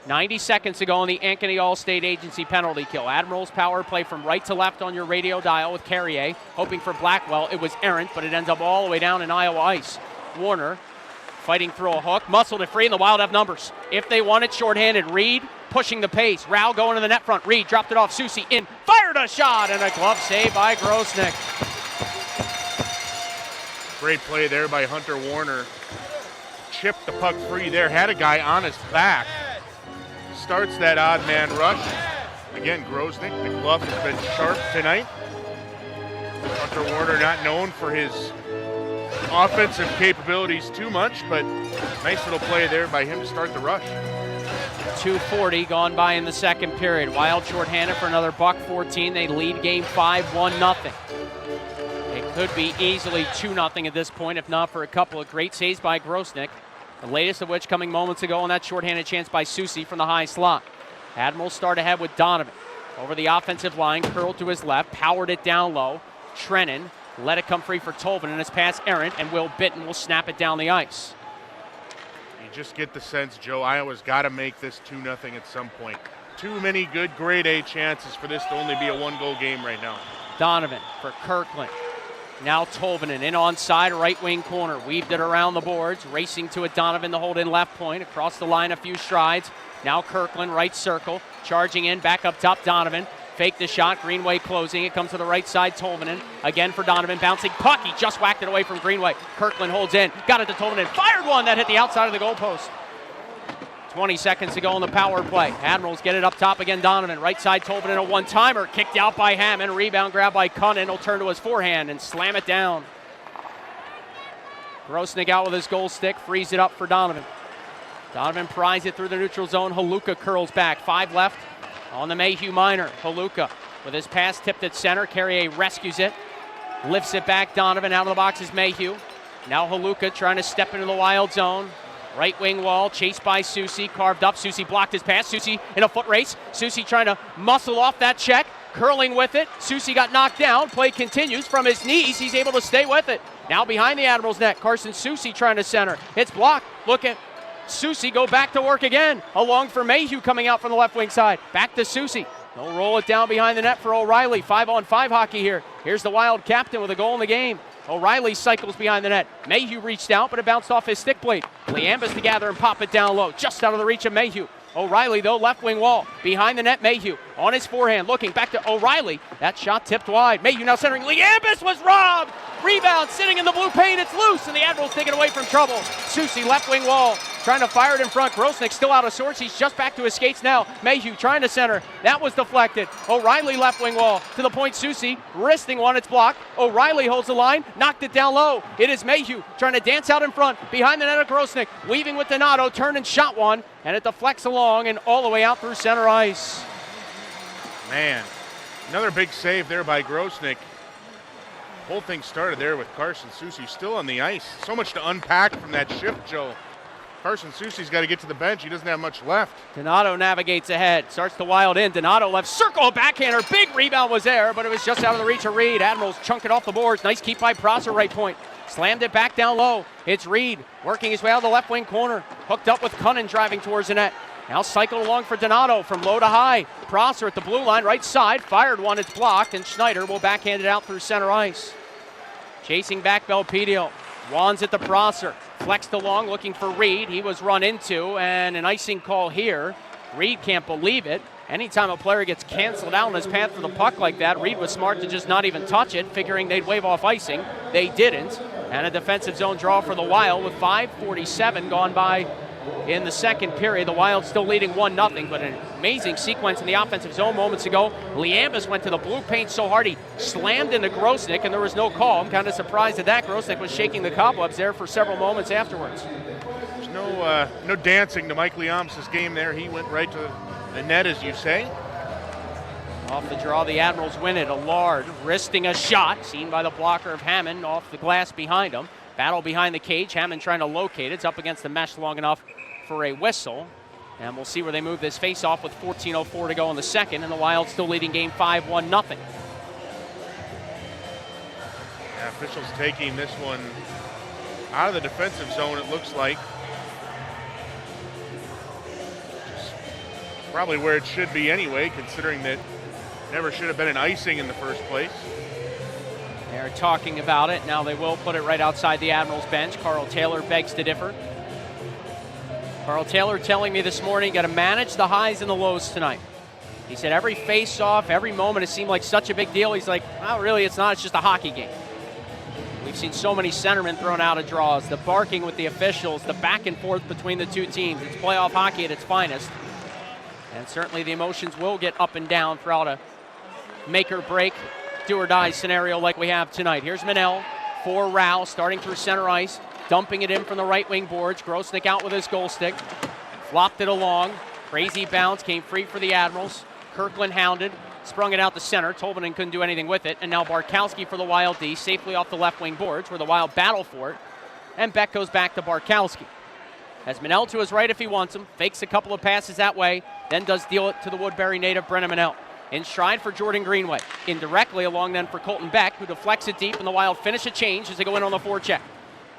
90 seconds to go on the Ankeny All-State Agency penalty kill. Admirals power play from right to left on your radio dial with Carrier, hoping for Blackwell. It was errant, but it ends up all the way down in Iowa ice. Warner fighting through a hook, muscled it free, and the Wild have numbers. If they want it, shorthanded. Reed pushing the pace. Rao going to the net front. Reed dropped it off. Susie in, fired a shot, and a glove save by Grosnick. Great play there by Hunter Warner. Chipped the puck free there, had a guy on his back. Starts that odd man rush. Again, Grosnick, the glove has been sharp tonight. Hunter Warner not known for his offensive capabilities too much, but nice little play there by him to start the rush. 2:40 gone by in the second period. Wild shorthanded for another $1.14. They lead Game 5 1-0. It could be easily 2-0 at this point, if not for a couple of great saves by Grosnick. The latest of which coming moments ago on that shorthanded chance by Susie from the high slot. Admirals start ahead with Donovan. Over the offensive line, curled to his left, powered it down low. Trennan let it come free for Tolvin, and it's past errant, and Will Bitton will snap it down the ice. You just get the sense, Joe, Iowa's got to make this 2-0 at some point. Too many good grade A chances for this to only be a 1-goal game right now. Donovan for Kirkland. Now Tolvanen in onside, right wing corner. Weaved it around the boards, racing to it. Donovan, the hold in left point. Across the line a few strides. Now Kirkland, right circle. Charging in, back up top, Donovan. Fake the shot, Greenway closing. It comes to the right side, Tolvanen. Again for Donovan, bouncing puck. He just whacked it away from Greenway. Kirkland holds in, got it to Tolvanen. Fired one that hit the outside of the goalpost. 20 seconds to go on the power play. Admirals get it up top again, Donovan. Right side, Tolvanen, a one-timer. Kicked out by Hammond. Rebound grab by Cunnin. He'll turn to his forehand and slam it down. Grosnick out with his goal stick. Frees it up for Donovan. Donovan pries it through the neutral zone. Haluka curls back. 5 left on the Mayhew minor. Haluka with his pass tipped at center. Carrier rescues it. Lifts it back. Donovan out of the box is Mayhew. Now Haluka trying to step into the Wild zone. Right wing wall, chased by Susie, carved up. Susie blocked his pass. Susie in a foot race. Susie trying to muscle off that check, curling with it. Susie got knocked down. Play continues from his knees. He's able to stay with it. Now behind the Admirals net, Carson Susie trying to center. It's blocked. Look at Susie go back to work again. Along for Mayhew coming out from the left wing side. Back to Susie. They'll roll it down behind the net for O'Reilly. 5-on-5 hockey here. Here's the Wild captain with a goal in the game. O'Reilly cycles behind the net. Mayhew reached out, but it bounced off his stick blade. Liambas to gather and pop it down low, just out of the reach of Mayhew. O'Reilly, though, left wing wall. Behind the net, Mayhew on his forehand, looking back to O'Reilly. That shot tipped wide. Mayhew now centering. Liambas was robbed. Rebound sitting in the blue paint. It's loose, and the Admirals take it away from trouble. Susie, left wing wall, trying to fire it in front. Grosnick still out of sorts. He's just back to his skates now. Mayhew trying to center. That was deflected. O'Reilly, left wing wall to the point. Susie wristing one. It's blocked. O'Reilly holds the line, knocked it down low. It is Mayhew trying to dance out in front. Behind the net of Grosnick, weaving with Donato, turned and shot one, and it deflects along and all the way out through center ice. Man, another big save there by Grosnick. Whole thing started there with Carson Susie still on the ice. So much to unpack from that shift, Joe. Carson Soucy's got to get to the bench. He doesn't have much left. Donato navigates ahead, starts to wild in. Donato left circle, backhander, big rebound was there, but it was just out of the reach of Reed. Admirals chunk it off the boards. Nice keep by Prosser, right point. Slammed it back down low. It's Reed working his way out of the left wing corner. Hooked up with Cunnin driving towards the net. Now cycled along for Donato from low to high. Prosser at the blue line, right side. Fired one, it's blocked, and Schneider will backhand it out through center ice. Chasing back Belpedio. Wands at the Prosser. Flexed along looking for Reed. He was run into, and an icing call here. Reed can't believe it. Anytime a player gets canceled out on his path for the puck like that, Reed was smart to just not even touch it, figuring they'd wave off icing. They didn't. And a defensive zone draw for the Wild with 5:47 gone by in the second period. The Wild still leading 1-0, but an amazing sequence in the offensive zone moments ago. Liambus went to the blue paint so hard he slammed into Grosnick, and there was no call. I'm kind of surprised at that. Grosnick was shaking the cobwebs there for several moments afterwards. There's no dancing to Mike Liambus' game there. He went right to the net, as you say. Off the draw, the Admirals win it. Allard wristing a shot, seen by the blocker of Hammond off the glass behind him. Battle behind the cage, Hammond trying to locate it. It's up against the mesh long enough for a whistle. And we'll see where they move this face-off with 14:04 to go in the second, and the Wild still leading game 5-1-0. Yeah, officials taking this one out of the defensive zone, it looks like. Just probably where it should be anyway, considering that never should have been an icing in the first place. They're talking about it. Now they will put it right outside the Admirals bench. Carl Taylor begs to differ. Carl Taylor telling me this morning, got to manage the highs and the lows tonight. He said every face-off, every moment, it seemed like such a big deal. He's like, well, really, it's not. It's just a hockey game. We've seen so many centermen thrown out of draws, the barking with the officials, the back and forth between the two teams. It's playoff hockey at its finest. And certainly the emotions will get up and down throughout a make or break, do or die scenario like we have tonight. Here's Manel for Rao, starting through center ice, dumping it in from the right wing boards. Grosnick out with his goal stick. Flopped it along. Crazy bounce, came free for the Admirals. Kirkland hounded, sprung it out the center. Tolvanen couldn't do anything with it. And now Barkowski for the Wild D, safely off the left wing boards where the Wild battle for it. And Beck goes back to Barkowski. Has Manel to his right if he wants him. Fakes a couple of passes that way, then does deal it to the Woodbury native Brennan Manel. In stride for Jordan Greenway. Indirectly along then for Colton Beck, who deflects it deep, and the Wild finish a change as they go in on the forecheck.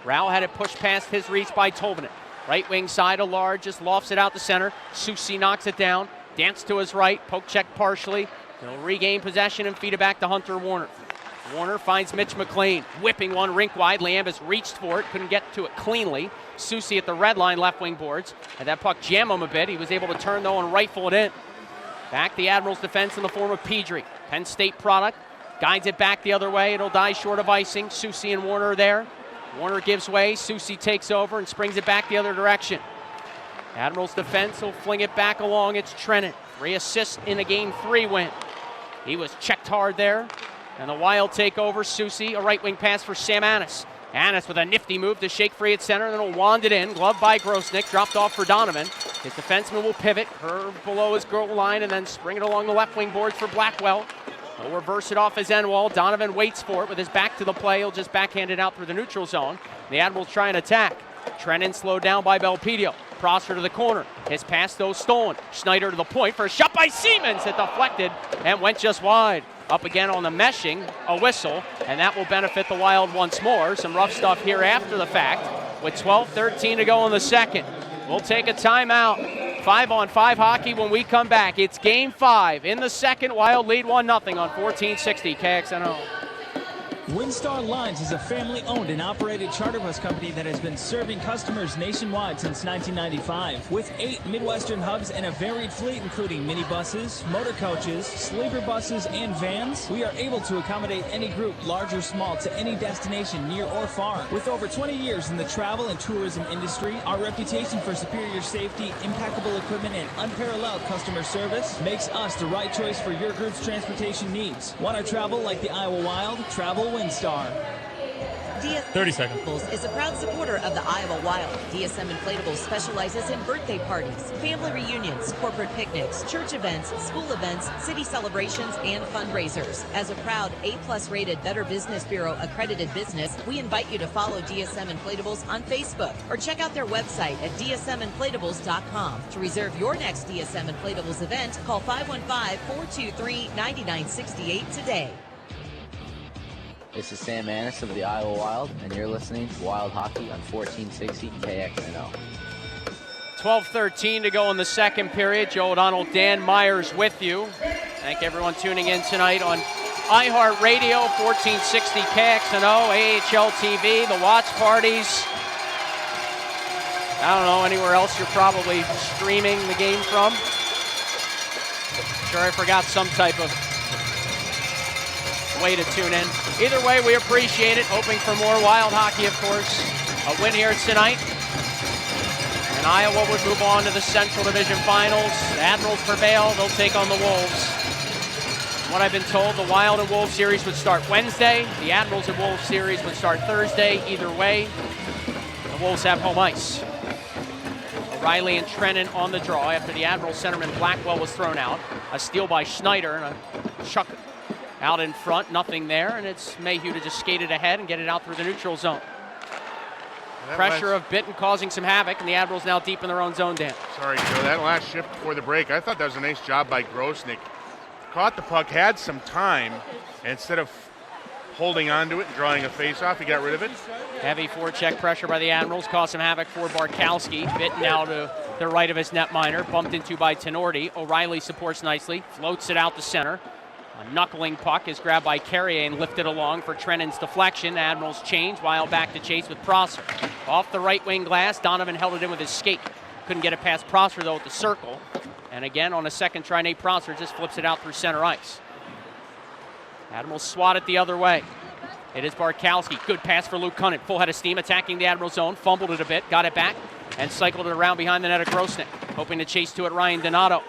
Rao had it pushed past his reach by Tolvanen. Right wing side, Allard just lofts it out the center. Soucy knocks it down. Dance to his right, poke check partially. He'll regain possession and feed it back to Hunter Warner. Warner finds Mitch McLean, whipping one rink wide. Liambus reached for it, couldn't get to it cleanly. Soucy at the red line, left wing boards. Had that puck jam him a bit. He was able to turn though and rifle it in. Back the Admirals defense in the form of Pedri. Penn State product. Guides it back the other way. It'll die short of icing. Soucy and Warner are there. Warner gives way. Soucy takes over and springs it back the other direction. Admirals defense will fling it back along. It's Trennan. 3 assists in a Game 3 win. He was checked hard there. And the Wild take over. Soucy, a right wing pass for Sam Annis. Annis with a nifty move to shake free at center, and then he'll wand it in. Gloved by Grosnick, dropped off for Donovan. His defenseman will pivot, curve below his goal line, and then spring it along the left wing boards for Blackwell. He'll reverse it off his end wall. Donovan waits for it with his back to the play. He'll just backhand it out through the neutral zone. The Admirals try and attack. Trennan slowed down by Belpedio. Prosser to the corner. His pass, though, stolen. Schneider to the point for a shot by Siemens. It deflected and went just wide. Up again on the meshing, a whistle, and that will benefit the Wild once more. Some rough stuff here after the fact with 12:13 to go in the second. We'll take a timeout. 5-on-5 hockey when we come back. It's Game 5 in the second. Wild lead 1-0 on 1460 KXNO. Windstar Lines is a family-owned and operated charter bus company that has been serving customers nationwide since 1995. With 8 Midwestern hubs and a varied fleet including minibuses, motor coaches, sleeper buses, and vans, we are able to accommodate any group, large or small, to any destination near or far. With over 20 years in the travel and tourism industry, our reputation for superior safety, impeccable equipment, and unparalleled customer service makes us the right choice for your group's transportation needs. Want to travel like the Iowa Wild? Travel Windstar. 30 seconds. Is a proud supporter of the Iowa Wild. DSM Inflatables specializes in birthday parties, family reunions, corporate picnics, church events, school events, city celebrations, and fundraisers. As a proud A+ rated Better Business Bureau accredited business, we invite you to follow DSM Inflatables on Facebook or check out their website at dsminflatables.com. To reserve your next DSM Inflatables event, call 515-423-9968 today. This is Sam Annis of the Iowa Wild, and you're listening to Wild Hockey on 1460 KXNO. 12:13 to go in the second period. Joe O'Donnell, Dan Myers with you. Thank everyone tuning in tonight on iHeartRadio, 1460 KXNO, AHL TV, the watch parties. I don't know, anywhere else you're probably streaming the game from. Sure, I forgot some type of way to tune in. Either way, we appreciate it. Hoping for more Wild hockey, of course. A win here tonight. And Iowa would move on to the Central Division Finals. The Admirals prevail. They'll take on the Wolves. What I've been told, the Wild and Wolves series would start Wednesday. The Admirals and Wolves series would start Thursday. Either way, the Wolves have home ice. O'Reilly and Trennan on the draw after the Admirals centerman Blackwell was thrown out. A steal by Schneider and a chuck out in front, nothing there, and it's Mayhew to just skate it ahead and get it out through the neutral zone. Pressure of Bitten causing some havoc, and the Admirals now deep in their own zone, Dan. Sorry, Joe, that last shift before the break, I thought that was a nice job by Grosnick. Caught the puck, had some time, and instead of holding on to it and drawing a face-off, he got rid of it. Heavy forecheck pressure by the Admirals, caused some havoc for Barkowski. Bitten now to the right of his netminder, bumped into by Tenorti. O'Reilly supports nicely, floats it out to center. A knuckling puck is grabbed by Carrier and lifted along for Trennan's deflection. Admirals change, Wild back to chase with Prosser. Off the right wing glass, Donovan held it in with his skate. Couldn't get it past Prosser though at the circle. And again on a second try, Nate Prosser just flips it out through center ice. Admirals swat it the other way. It is Barkowski, good pass for Luke Cunnin. Full head of steam attacking the Admiral zone, fumbled it a bit, got it back, and cycled it around behind the net of Grosnick. Hoping to chase to it Ryan Donato.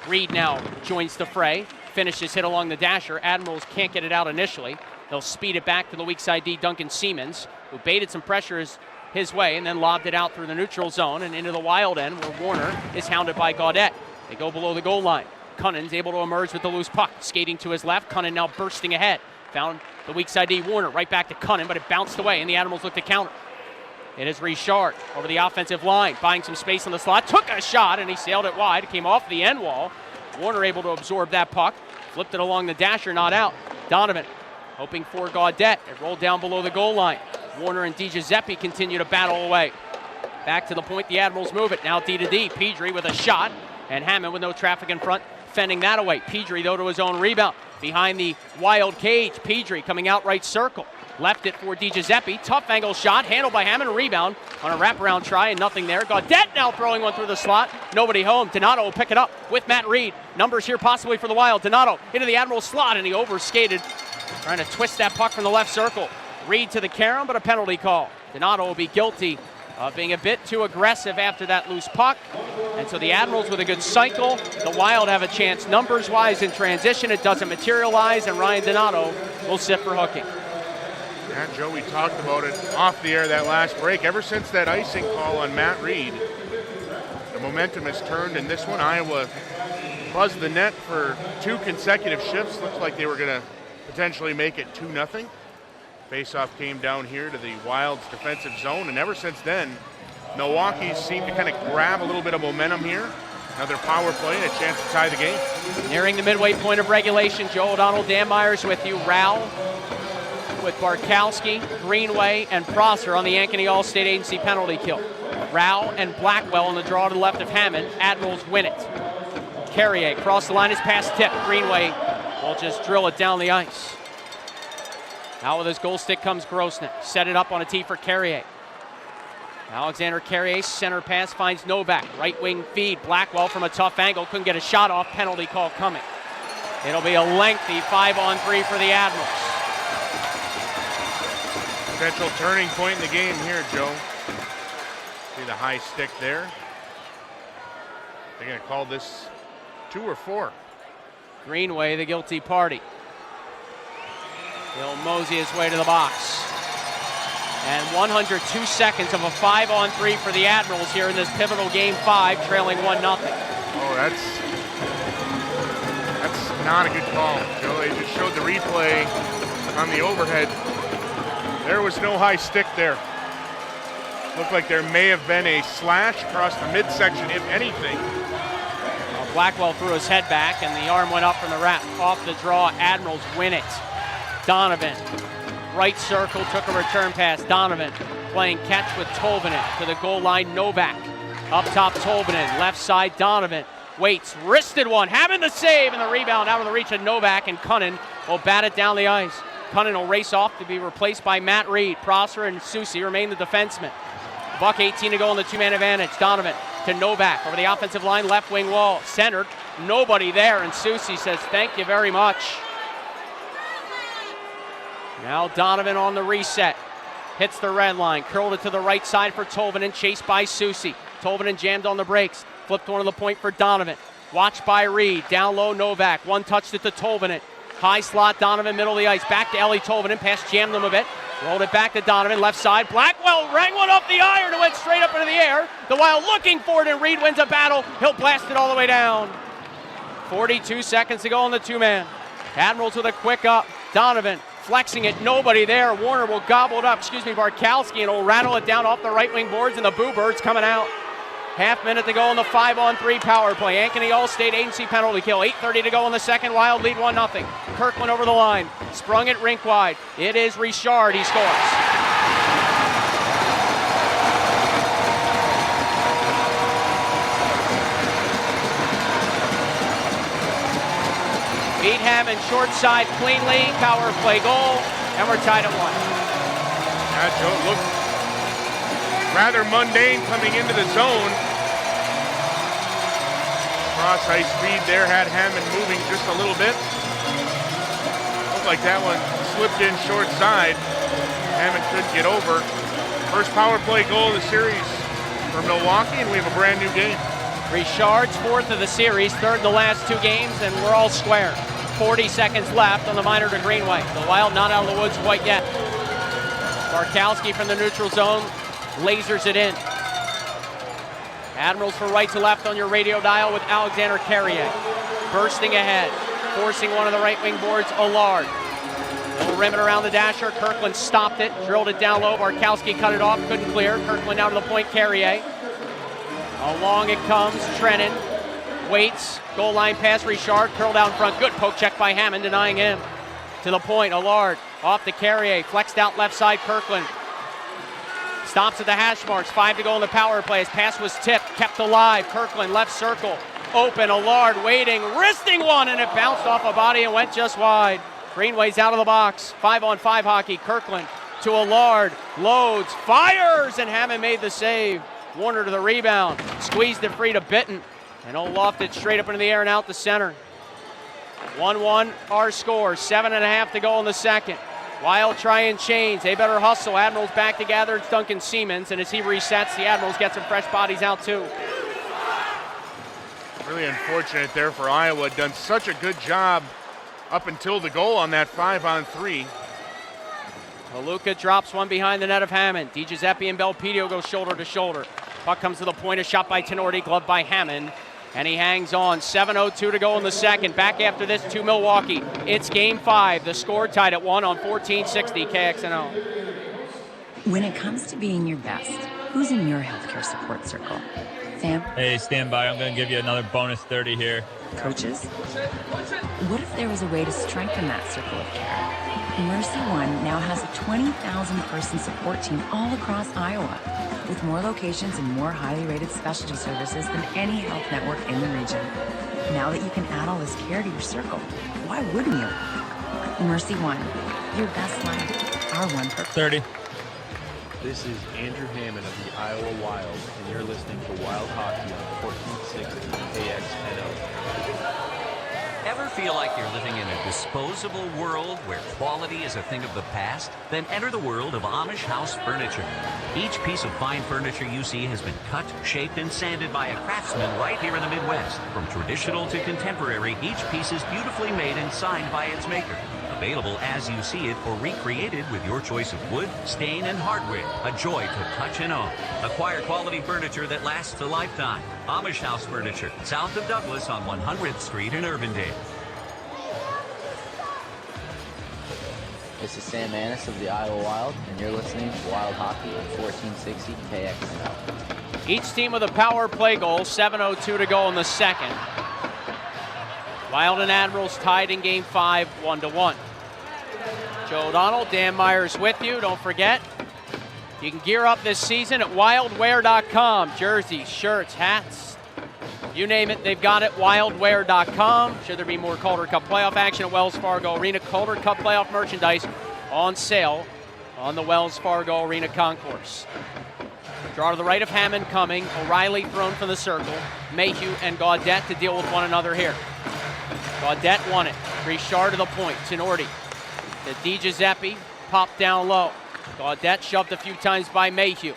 Reed now joins the fray. Finishes hit along the dasher. Admirals can't get it out initially. They'll speed it back to the weak side D, Duncan Siemens, who baited some pressure his way and then lobbed it out through the neutral zone and into the Wild end where Warner is hounded by Gaudette. They go below the goal line. Cunnin's able to emerge with the loose puck. Skating to his left, Cunnin now bursting ahead. Found the weak side D, Warner, right back to Cunnin, but it bounced away and the Admirals look to counter. It is Richard over the offensive line, buying some space on the slot, took a shot and he sailed it wide. It came off the end wall. Warner able to absorb that puck. Flipped it along the dasher, not out. Donovan hoping for Gaudette. It rolled down below the goal line. Warner and DiGiuseppe continue to battle away. Back to the point, the Admirals move it. Now D to D. Pedri with a shot, and Hammond with no traffic in front, fending that away. Pedri, though, to his own rebound. Behind the Wild cage, Pedri coming out right circle. Left it for DiGiuseppe. Tough angle shot, handled by Hammond. A rebound on a wraparound try, and nothing there. Gaudette now throwing one through the slot. Nobody home. Donato will pick it up with Matt Reed. Numbers here possibly for the Wild. Donato into the Admiral slot, and he overskated, trying to twist that puck from the left circle. Reed to the carom, but a penalty call. Donato will be guilty of being a bit too aggressive after that loose puck. And so the Admirals with a good cycle. The Wild have a chance numbers-wise in transition. It doesn't materialize, and Ryan Donato will sit for hooking. Yeah, Joe, we talked about it off the air that last break. Ever since that icing call on Matt Reed, the momentum has turned in this one. Iowa buzzed the net for 2 consecutive shifts. Looks like they were going to potentially make it 2-0. Faceoff came down here to the Wild's defensive zone, and ever since then, Milwaukee's seemed to kind of grab a little bit of momentum here. Another power play and a chance to tie the game. Nearing the midway point of regulation, Joe O'Donnell, Dan Myers with you. Rao with Barkowski, Greenway, and Prosser on the Ankeny All-State Agency penalty kill. Rao and Blackwell on the draw to the left of Hammond. Admirals win it. Carrier across the line, his pass tip. Greenway will just drill it down the ice. Now with his goal stick comes Grosnick. Set it up on a tee for Carrier. Alexander Carrier, center pass, finds Novak. Right wing feed. Blackwell from a tough angle. Couldn't get a shot off. Penalty call coming. It'll be a lengthy 5-on-3 for the Admirals. Potential turning point in the game here, Joe. See the high stick there. They're going to call this 2 or 4. Greenway, the guilty party. He'll mosey his way to the box. And 102 seconds of a 5-on-3 for the Admirals here in this pivotal Game 5, trailing 1-0. Oh, that's not a good call. Joe, they just showed the replay on the overhead. There was no high stick there. Looked like there may have been a slash across the midsection, if anything. Well, Blackwell threw his head back, and the arm went up from the wrap. Off the draw, Admirals win it. Donovan, right circle, took a return pass. Donovan playing catch with Tolvanen to the goal line. Novak up top, Tolvanen, left side, Donovan. Waits, wristed one, having the save, and the rebound out of the reach of Novak, and Cunnin will bat it down the ice. Cunnin will race off to be replaced by Matt Reed. Prosser and Soucy remain the defensemen. Buck 18 to go on the two-man advantage. Donovan to Novak over the offensive line, left wing wall, centered. Nobody there, and Soucy says thank you very much. Now Donovan on the reset. Hits the red line, curled it to the right side for Tolvanen, chased by Soucy. Tolvanen jammed on the brakes. Flipped one to the point for Donovan. Watched by Reed. Down low, Novak. One touched it to Tolvanen. High slot, Donovan, middle of the ice. Back to Ellie Tolvanen. Pass jammed him a bit. Rolled it back to Donovan. Left side. Blackwell rang one off the iron and went straight up into the air. The Wild looking for it, and Reed wins a battle. He'll blast it all the way down. 42 seconds to go on the two-man. Admirals with a quick up. Donovan flexing it. Nobody there. Warner will gobble it up. Barkowski, and will rattle it down off the right wing boards, and the Boo Birds coming out. Half minute to go on the 5-on-3 power play. Ankeny All-State agency penalty kill. 8:30 to go in the second. Wild lead 1-0. Kirkland over the line. Sprung it rink wide. It is Richard. He scores. Beat Hammond short side cleanly. Power play goal. And we're tied at 1. That Joe looked rather mundane coming into the zone. Cross ice speed there had Hammond moving just a little bit. Looked like that one slipped in short side. Hammond couldn't get over. First power play goal of the series for Milwaukee, and we have a brand new game. Richard's fourth of the series, third in the last two games, and we're all square. 40 seconds left on the minor to Greenway. The Wild not out of the woods quite yet. Barkowski from the neutral zone lasers it in. Admirals from right to left on your radio dial with Alexander Carrier. Bursting ahead, forcing one of the right wing boards, Allard. Little rim it around the dasher. Kirkland stopped it, drilled it down low. Barkowski cut it off, couldn't clear. Kirkland down to the point, Carrier. Along it comes, Trennan. Waits, goal line pass, Richard, curled out in front. Good poke check by Hammond, denying him. To the point, Allard, off to Carrier. Flexed out left side, Kirkland. Stops at the hash marks, 5 to go in the power play. His pass was tipped, kept alive. Kirkland, left circle, open, Allard waiting, wristing one, and it bounced off a body and went just wide. Greenway's out of the box. 5-on-5 hockey. Kirkland to Allard, loads, fires, and Hammond made the save. Warner to the rebound, squeezed it free to Bitton, and lofted straight up into the air and out the center. 1-1 our score, 7.5 to go in the second. Wild try and change. They better hustle. Admirals back together. It's Duncan Siemens, and as he resets, the Admirals get some fresh bodies out too. Really unfortunate there for Iowa. Done such a good job up until the goal on that 5-on-3. Maluka drops one behind the net of Hammond. DiGiuseppe and Belpedio go shoulder to shoulder. Puck comes to the point, a shot by Tenorti, gloved by Hammond. And he hangs on. 7:02 to go in the second. Back after this to Milwaukee. It's Game 5. The score tied at 1 on 1460 KXNO. When it comes to being your best, who's in your healthcare support circle? Sam? Hey, stand by. I'm going to give you another bonus 30 here. Coaches? What if there was a way to strengthen that circle of care? Mercy One now has a 20,000-person support team all across Iowa, with more locations and more highly rated specialty services than any health network in the region. Now that you can add all this care to your circle, why wouldn't you? Mercy One, your best life, our one purpose. 30. This is Andrew Hammond of the Iowa Wild, and you're listening to Wild Hockey on 1460 KXNO. Ever feel like you're living in a disposable world where quality is a thing of the past? Then enter the world of Amish House Furniture. Each piece of fine furniture you see has been cut, shaped, and sanded by a craftsman right here in the Midwest. From traditional to contemporary, each piece is beautifully made and signed by its maker. Available as you see it or recreated with your choice of wood, stain, and hardware. A joy to touch and own. Acquire quality furniture that lasts a lifetime. Amish House Furniture, south of Douglas on 100th Street in Urbandale. This is Sam Annis of the Iowa Wild, and you're listening to Wild Hockey on 1460 KXNO. Each team with a power play goal, 7:02 to go in the second. Wild and Admirals tied in Game 5, 1-1. Joe O'Donnell, Dan Myers with you. Don't forget, you can gear up this season at wildwear.com. Jerseys, shirts, hats, you name it, they've got it, wildwear.com. Should there be more Calder Cup playoff action at Wells Fargo Arena, Calder Cup playoff merchandise on sale on the Wells Fargo Arena concourse. Draw to the right of Hammond coming. O'Reilly thrown from the circle. Mayhew and Gaudette to deal with one another here. Gaudette won it. Richard to the point. Tenorti to Di Giuseppe. Popped down low. Gaudette shoved a few times by Mayhew.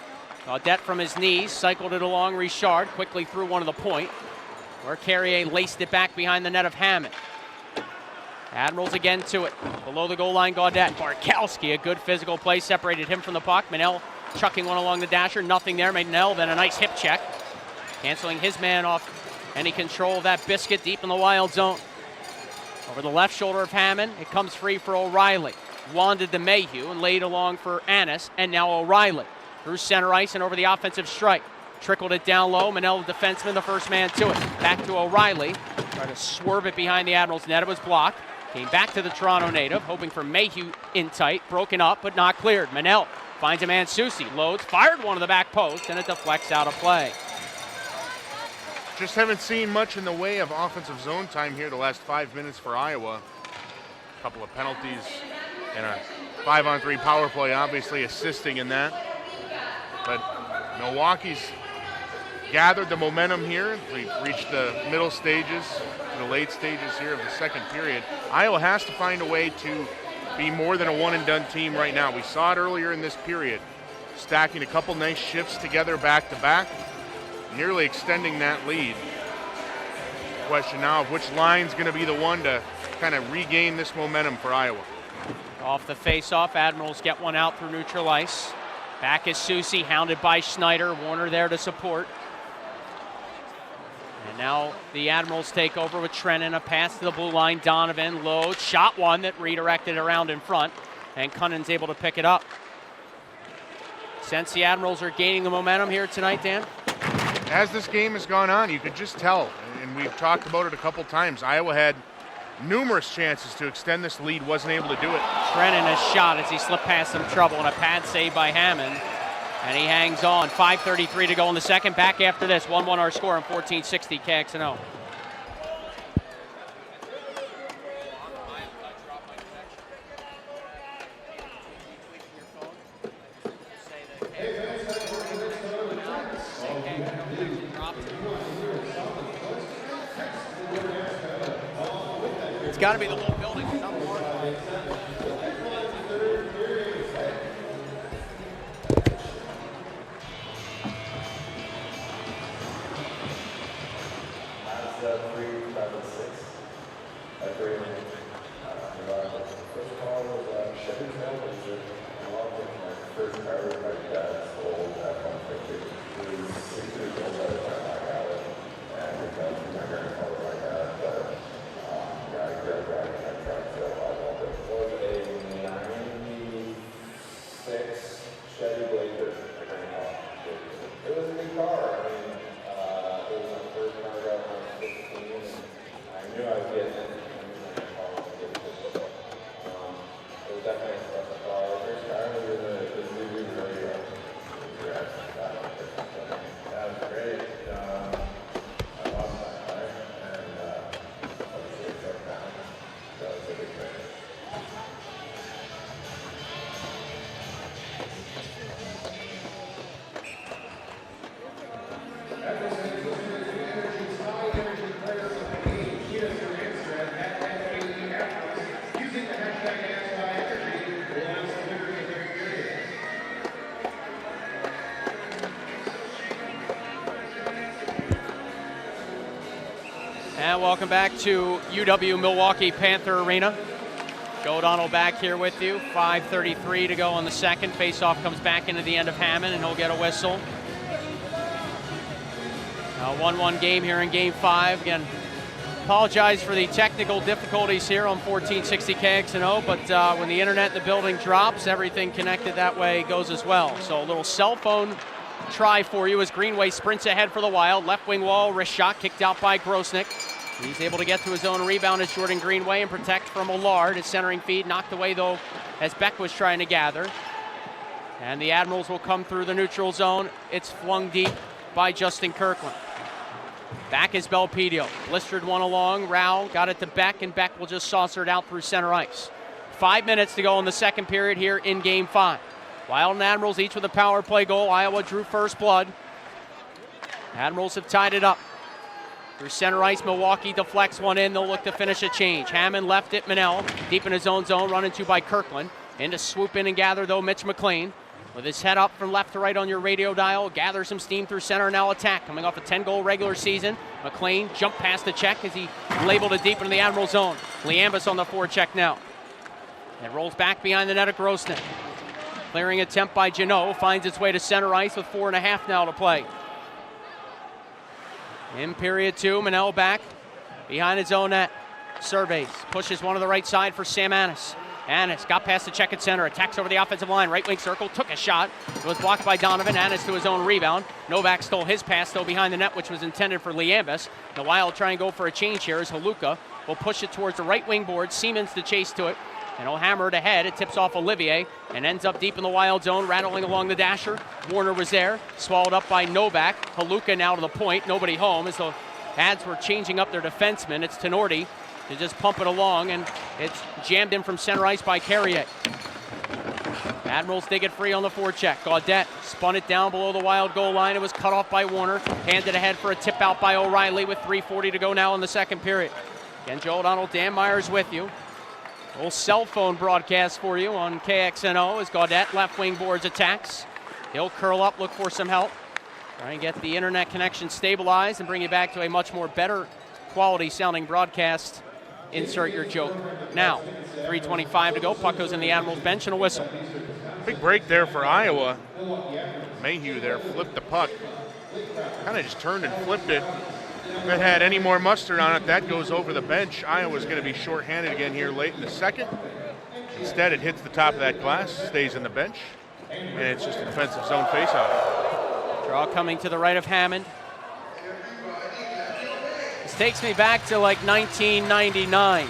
Gaudette from his knees cycled it along Richard. Quickly through one to the point, where Carrier laced it back behind the net of Hammond. Admirals again to it. Below the goal line, Gaudette. Barkowski, a good physical play, separated him from the puck. Manel chucking one along the dasher. Nothing there. Manel then a nice hip check, canceling his man off any control of that biscuit deep in the Wild zone. Over the left shoulder of Hammond, it comes free for O'Reilly. Wanted to Mayhew and laid along for Annis, and now O'Reilly. Through center ice and over the offensive strike. Trickled it down low. Manel, the defenseman, the first man to it. Back to O'Reilly. Tried to swerve it behind the Admirals net. It was blocked. Came back to the Toronto native, hoping for Mayhew in tight. Broken up, but not cleared. Manel finds a man, Susi. Loads, fired one to the back post, and it deflects out of play. Just haven't seen much in the way of offensive zone time here the last 5 minutes for Iowa. A couple of penalties and a 5-on-3 power play obviously assisting in that. But Milwaukee's gathered the momentum here. We've reached the middle stages, the late stages here of the second period. Iowa has to find a way to be more than a one-and-done team right now. We saw it earlier in this period, stacking a couple nice shifts together back-to-back, nearly extending that lead. Question now of which line's going to be the one to kind of regain this momentum for Iowa. Off the face-off, Admirals get one out through neutral ice. Back is Susi, hounded by Schneider. Warner there to support. And now the Admirals take over with Trennan. A pass to the blue line. Donovan loads. Shot one that redirected around in front. And Cunning's able to pick it up. Since the Admirals are gaining the momentum here tonight, Dan? As this game has gone on, you could just tell, and we've talked about it a couple times, Iowa had numerous chances to extend this lead, wasn't able to do it. Trennan has shot as he slipped past some trouble, and a pad save by Hammond. And he hangs on. 5:33 to go in the second. Back after this, 1-1 our score on 1460 KXNO. It's got to be the whole building. And welcome back to UW Milwaukee Panther Arena. Joe O'Donnell back here with you. 5:33 to go on the second. Face-off comes back into the end of Hammond, and he'll get a whistle. A 1-1 game here in Game 5. Again, apologize for the technical difficulties here on 1460 KXNO, but when the internet in the building drops, everything connected that way goes as well. So a little cell phone try for you as Greenway sprints ahead for the Wild. Left wing wall, wrist shot kicked out by Grosnick. He's able to get to his own rebound as Jordan Greenway and protect from Allard. His centering feed knocked away though as Beck was trying to gather. And the Admirals will come through the neutral zone. It's flung deep by Justin Kirkland. Back is Belpedio. Blistered one along. Rao got it to Beck, and Beck will just saucer it out through center ice. 5 minutes to go in the second period here in Game 5. Wild and Admirals each with a power play goal. Iowa drew first blood. Admirals have tied it up. Through center ice, Milwaukee deflects one in. They'll look to finish a change. Hammond left it. Manel deep in his own zone, run into by Kirkland. In to swoop in and gather, though, Mitch McLean. With his head up from left to right on your radio dial, gather some steam through center, now attack. Coming off a 10-goal regular season, McLean jumped past the check as he labeled it deep into the Admiral zone. Liambus on the forecheck now. It rolls back behind the net of Grosnick. Clearing attempt by Janot, finds its way to center ice with 4.5 now to play. In period 2, Manel back behind his own net. Surveys, pushes one to the right side for Sam Annis. Annis got past the check at center, attacks over the offensive line, right wing circle, took a shot. It was blocked by Donovan. Annis to his own rebound. Novak stole his pass, though, behind the net, which was intended for Liambus. The Wild try and go for a change here as Haluka will push it towards the right wing board. Siemens to chase to it, and he'll hammer it ahead. It tips off Olivier and ends up deep in the Wild zone, rattling along the dasher. Warner was there, swallowed up by Novak. Haluka now to the point, nobody home as the Ads were changing up their defensemen. It's Tenorti to just pump it along, and it's jammed in from center ice by Carrier. Admirals dig it free on the forecheck. Gaudette spun it down below the Wild goal line. It was cut off by Warner. Handed ahead for a tip out by O'Reilly with 3:40 to go now in the second period. Again, Joe O'Donnell, Dan Myers with you. A little cell phone broadcast for you on KXNO as Gaudette left wing boards attacks. He'll curl up, look for some help. Try and get the internet connection stabilized and bring you back to a much more better quality sounding broadcast. Insert your joke now. 3:25 to go. Puck goes in the Admirals bench and a whistle. Big break there for Iowa. Mayhew there flipped the puck. Kind of just turned and flipped it. If it had any more mustard on it, that goes over the bench. Iowa's going to be shorthanded again here late in the second. Instead, it hits the top of that glass, stays in the bench, and it's just a defensive zone faceoff. Draw coming to the right of Hammond. This takes me back to like 1999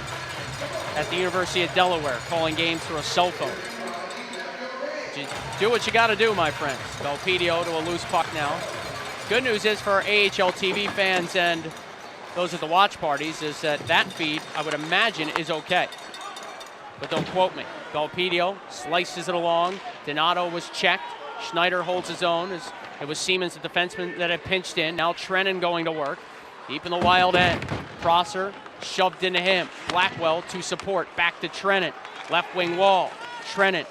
at the University of Delaware, calling games through a cell phone. Do what you got to do, my friends. Belpedio to a loose puck now. Good news is for our AHL TV fans and those at the watch parties is that that feed, I would imagine, is okay. But don't quote me. Belpedio slices it along. Donato was checked. Schneider holds his own. It was Siemens, the defenseman, that had pinched in. Now Trennan going to work. Deep in the Wild end. Prosser shoved into him. Blackwell to support. Back to Trennan. Left wing wall. Trennan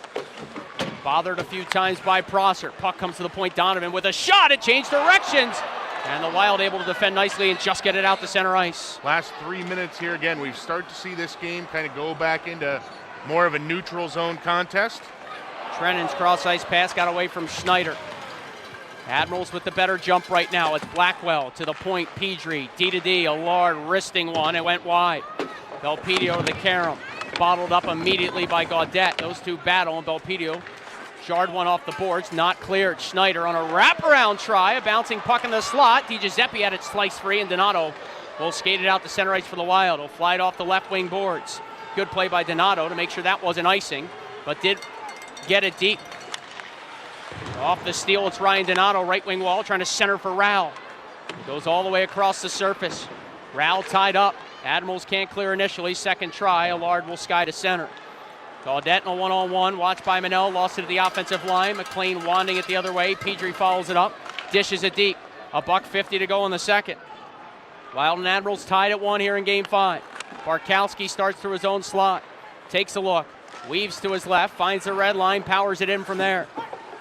bothered a few times by Prosser. Puck comes to the point. Donovan with a shot. It changed directions. And the Wild able to defend nicely and just get it out to center ice. Last 3 minutes here again. We've started to see this game kind of go back into more of a neutral zone contest. Trennan's cross ice pass got away from Schneider. Admirals with the better jump right now. It's Blackwell to the point. Pedri, D-to-D, Allard wristing one. It went wide. Belpedio to the carom. Bottled up immediately by Gaudette. Those two battle, and Belpedio jarred one off the boards. Not cleared. Schneider on a wraparound try. A bouncing puck in the slot. Di Giuseppe had it sliced free, and Donato will skate it out to center ice for the Wild. He'll fly it off the left wing boards. Good play by Donato to make sure that wasn't icing, but did get it deep. Off the steal, it's Ryan Donato, right wing wall, trying to center for Rao. Goes all the way across the surface. Rao tied up. Admirals can't clear initially. Second try, Allard will sky to center. Gaudette in a one-on-one, watched by Manel, lost it to the offensive line. McLean wanding it the other way. Pedri follows it up, dishes it deep. $1:50 to go in the second. Wild and Admirals tied at 1 here in Game 5. Barkowski starts through his own slot. Takes a look. Weaves to his left, finds the red line, powers it in from there.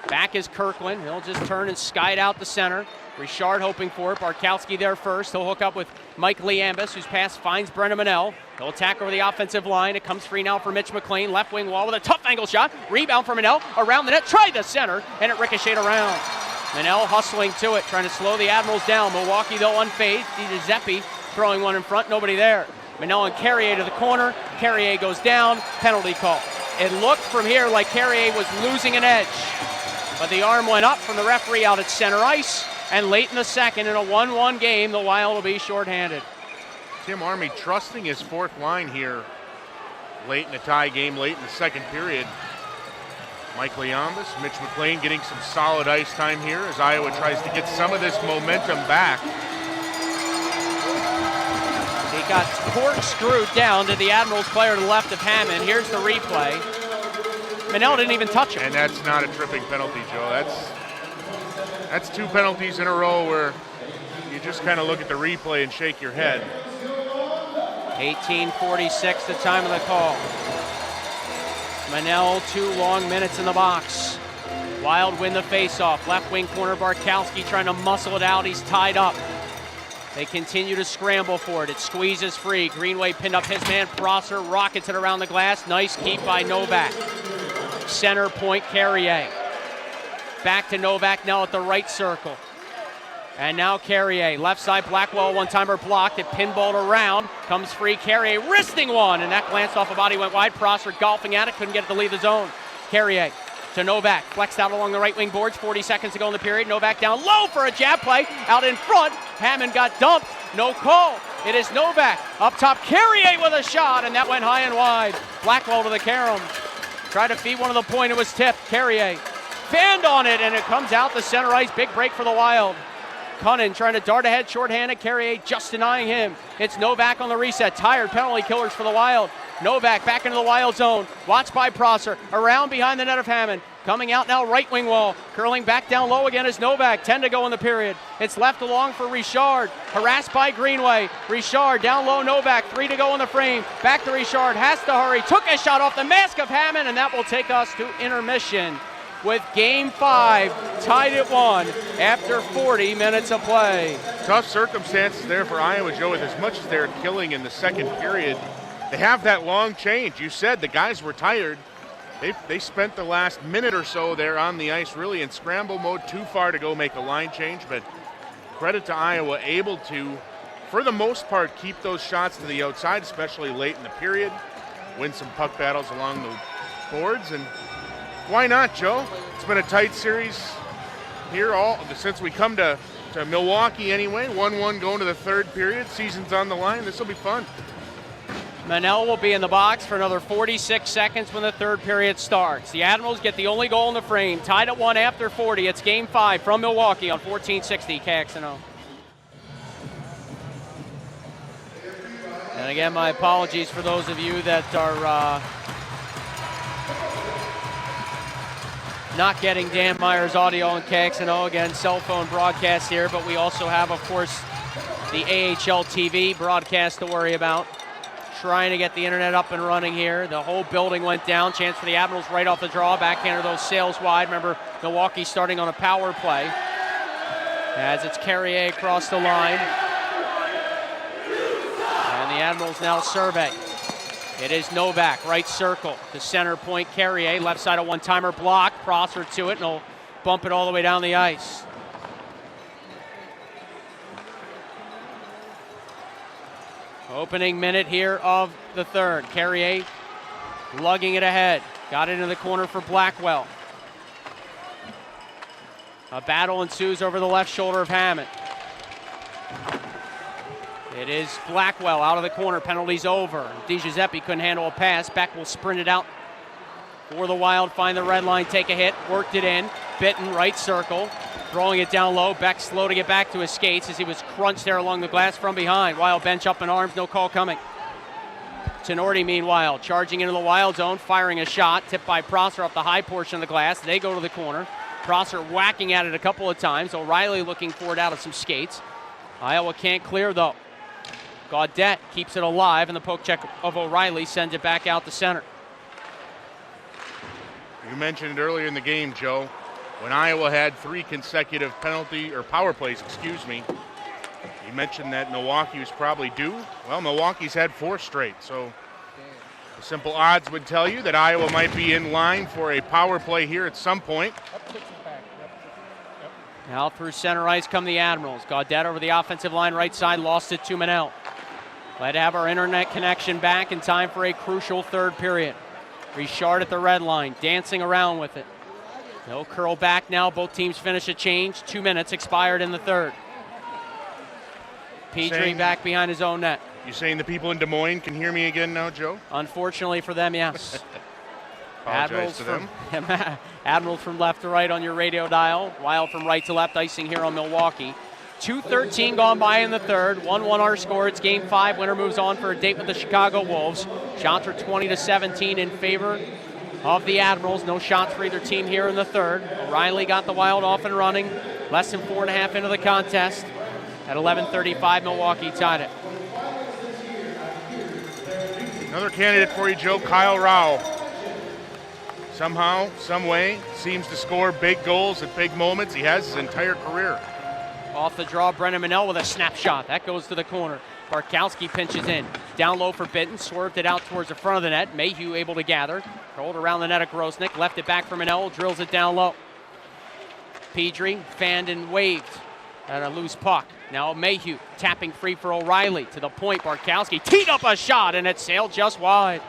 Back is Kirkland. He'll just turn and sky it out the center. Richard hoping for it. Barkowski there first. He'll hook up with Mike Liambus, whose pass finds Brennan Manel. He'll attack over the offensive line. It comes free now for Mitch McLean. Left wing wall with a tough angle shot. Rebound for Manel. Around the net. Tried the center, and it ricocheted around. Manel hustling to it, trying to slow the Admirals down. Milwaukee, though, unfazed. Giuseppe throwing one in front. Nobody there. Manel and Carrier to the corner. Carrier goes down. Penalty call. It looked from here like Carrier was losing an edge, but the arm went up from the referee out at center ice. And late in the second, in a 1-1 game, the Wild will be shorthanded. Tim Army trusting his fourth line here late in the tie game, late in the second period. Mike Liambus, Mitch McLean getting some solid ice time here as Iowa tries to get some of this momentum back. He got corkscrewed down to the Admirals player to the left of Hammond. Here's the replay. Manel didn't even touch him. And that's not a tripping penalty, Joe. That's two penalties in a row where you just kind of look at the replay and shake your head. 18:46, the time of the call. Manel, 2 long minutes in the box. Wild win the faceoff. Left wing corner Barkowski trying to muscle it out. He's tied up. They continue to scramble for it. It squeezes free. Greenway pinned up his man. Prosser rockets it around the glass. Nice keep by Novak. Center point Carrier. Back to Novak now at the right circle. And now Carrier. Left side Blackwell one-timer blocked. It pinballed around. Comes free. Carrier wristing one. And that glanced off a body, went wide. Prosser golfing at it. Couldn't get it to leave the zone. Carrier to Novak. Flexed out along the right wing boards. 40 seconds to go in the period. Novak down low for a jab play. Out in front. Hammond got dumped. No call. It is Novak. Up top. Carrier with a shot. And that went high and wide. Blackwell to the carom. Tried to feed one of the point. It was tipped. Carrier fanned on it, and it comes out the center ice. Big break for the Wild. Cunnin trying to dart ahead, shorthanded. Carrier just denying him. It's Novak on the reset. Tired penalty killers for the Wild. Novak back into the Wild zone. Watched by Prosser. Around behind the net of Hammond. Coming out now, right wing wall. Curling back down low again is Novak. 10 to go in the period. It's left along for Richard. Harassed by Greenway. Richard down low, Novak. 3 to go in the frame. Back to Richard. Has to hurry. Took a shot off the mask of Hammond, and that will take us to intermission, with Game 5 tied at 1 after 40 minutes of play. Tough circumstances there for Iowa, Joe, with as much as they're killing in the second period. They have that long change. You said the guys were tired. They spent the last minute or so there on the ice really in scramble mode, too far to go make a line change, but credit to Iowa, able to, for the most part, keep those shots to the outside, especially late in the period, win some puck battles along the boards, and why not, Joe? It's been a tight series here since we come to Milwaukee anyway. 1-1 going to the third period. Season's on the line. This will be fun. Manel will be in the box for another 46 seconds when the third period starts. The Admirals get the only goal in the frame. Tied at 1 after 40. It's Game 5 from Milwaukee on 1460 KXNO. And again, my apologies for those of you that are not getting Dan Meyer's audio on KXNO. Again, cell phone broadcast here, but we also have, of course, the AHL TV broadcast to worry about. Trying to get the internet up and running here. The whole building went down. Chance for the Admirals right off the draw. Backhander those sails wide. Remember, Milwaukee starting on a power play. As it's Carrier across the line. And the Admirals now survey. It is Novak, right circle to center point. Carrier, left side, a one-timer block. Prosser to it, and he'll bump it all the way down the ice. Opening minute here of the third. Carrier lugging it ahead. Got it into the corner for Blackwell. A battle ensues over the left shoulder of Hammond. It is Blackwell out of the corner. Penalty's over. DiGiuseppe couldn't handle a pass. Beck will sprint it out for the Wild. Find the red line, take a hit. Worked it in. Bitten, right circle. Throwing it down low. Beck slow to get back to his skates as he was crunched there along the glass from behind. Wild bench up in arms, no call coming. Tenorti, meanwhile, charging into the Wild zone, firing a shot. Tipped by Prosser off the high portion of the glass. They go to the corner. Prosser whacking at it a couple of times. O'Reilly looking for it out of some skates. Iowa can't clear, though. Gaudette keeps it alive, and the poke check of O'Reilly sends it back out to center. You mentioned it earlier in the game, Joe. when Iowa had 3 consecutive penalty or power plays, excuse me. You mentioned that Milwaukee was probably due. Well, Milwaukee's had 4 straight, so the simple odds would tell you that Iowa might be in line for a power play here at some point. Now through center ice come the Admirals. Gaudet over the offensive line, right side, lost it to Manel. Glad to have our internet connection back in time for a crucial third period. Richard at the red line, dancing around with it. They'll curl back now. Both teams finish a change. 2 minutes expired in the third. Petrie back behind his own net. You saying the people in Des Moines can hear me again now, Joe? Unfortunately for them, yes. Apologize to them. Admirals from left to right on your radio dial. Wild from right to left, icing here on Milwaukee. 2:13 gone by in the third. 1-1 our score. It's game 5. Winner moves on for a date with the Chicago Wolves. Shots are 20-17 in favor of the Admirals. No shots for either team here in the third. O'Reilly got the Wild off and running. Less than 4.5 into the contest. At 11:35, Milwaukee tied it. Another candidate for you, Joe, Kyle Rao. Somehow, some way, seems to score big goals at big moments. He has his entire career. Off the draw, Brennan Manel with a snapshot. That goes to the corner. Barkowski pinches in. Down low for Bitten, swerved it out towards the front of the net. Mayhew able to gather. Rolled around the net of Grosnick, left it back for Manel, drills it down low. Petrie fanned and waved at a loose puck. Now Mayhew tapping free for O'Reilly. To the point, Barkowski teed up a shot and it sailed just wide.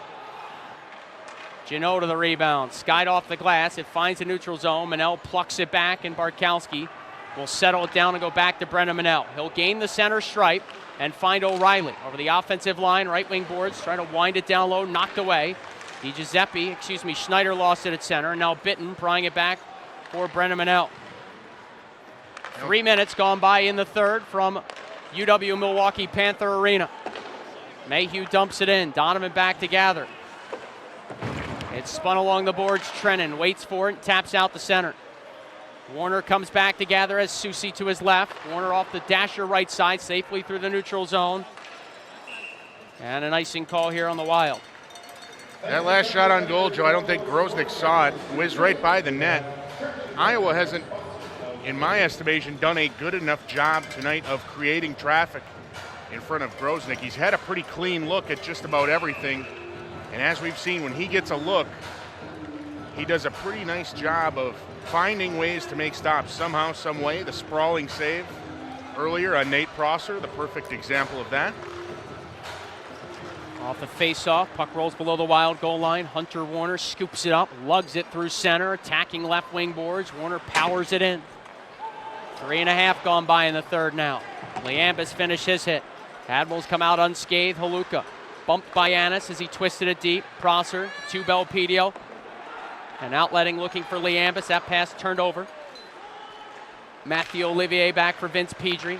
Jeannot to the rebound. Skied off the glass. It finds the neutral zone. Manel plucks it back and Barkowski will settle it down and go back to Brennan Manel. He'll gain the center stripe and find O'Reilly over the offensive line, right wing boards, trying to wind it down low, knocked away. Schneider lost it at center, and now Bitten prying it back for Brennan Manel. 3 minutes gone by in the third from UW Milwaukee Panther Arena. Mayhew dumps it in, Donovan back to gather. It's spun along the boards, Trennan waits for it, taps out the center. Warner comes back to gather as Susi to his left. Warner off the dasher right side, safely through the neutral zone. And an icing call here on the Wild. That last shot on goal, Joe, I don't think Grosnick saw it. Whizzed right by the net. Iowa hasn't, in my estimation, done a good enough job tonight of creating traffic in front of Grosnick. He's had a pretty clean look at just about everything. And as we've seen, when he gets a look, he does a pretty nice job of finding ways to make stops somehow, some way. The sprawling save earlier on Nate Prosser, the perfect example of that. Off the face-off, puck rolls below the Wild goal line. Hunter Warner scoops it up, lugs it through center, attacking left wing boards. Warner powers it in. 3.5 gone by in the third now. Liambus finished his hit. Admirals come out unscathed. Haluka bumped by Annis as he twisted it deep. Prosser to Belpedio. And outletting looking for Liambus. That pass turned over. Matthew Olivier back for Vince Petrie.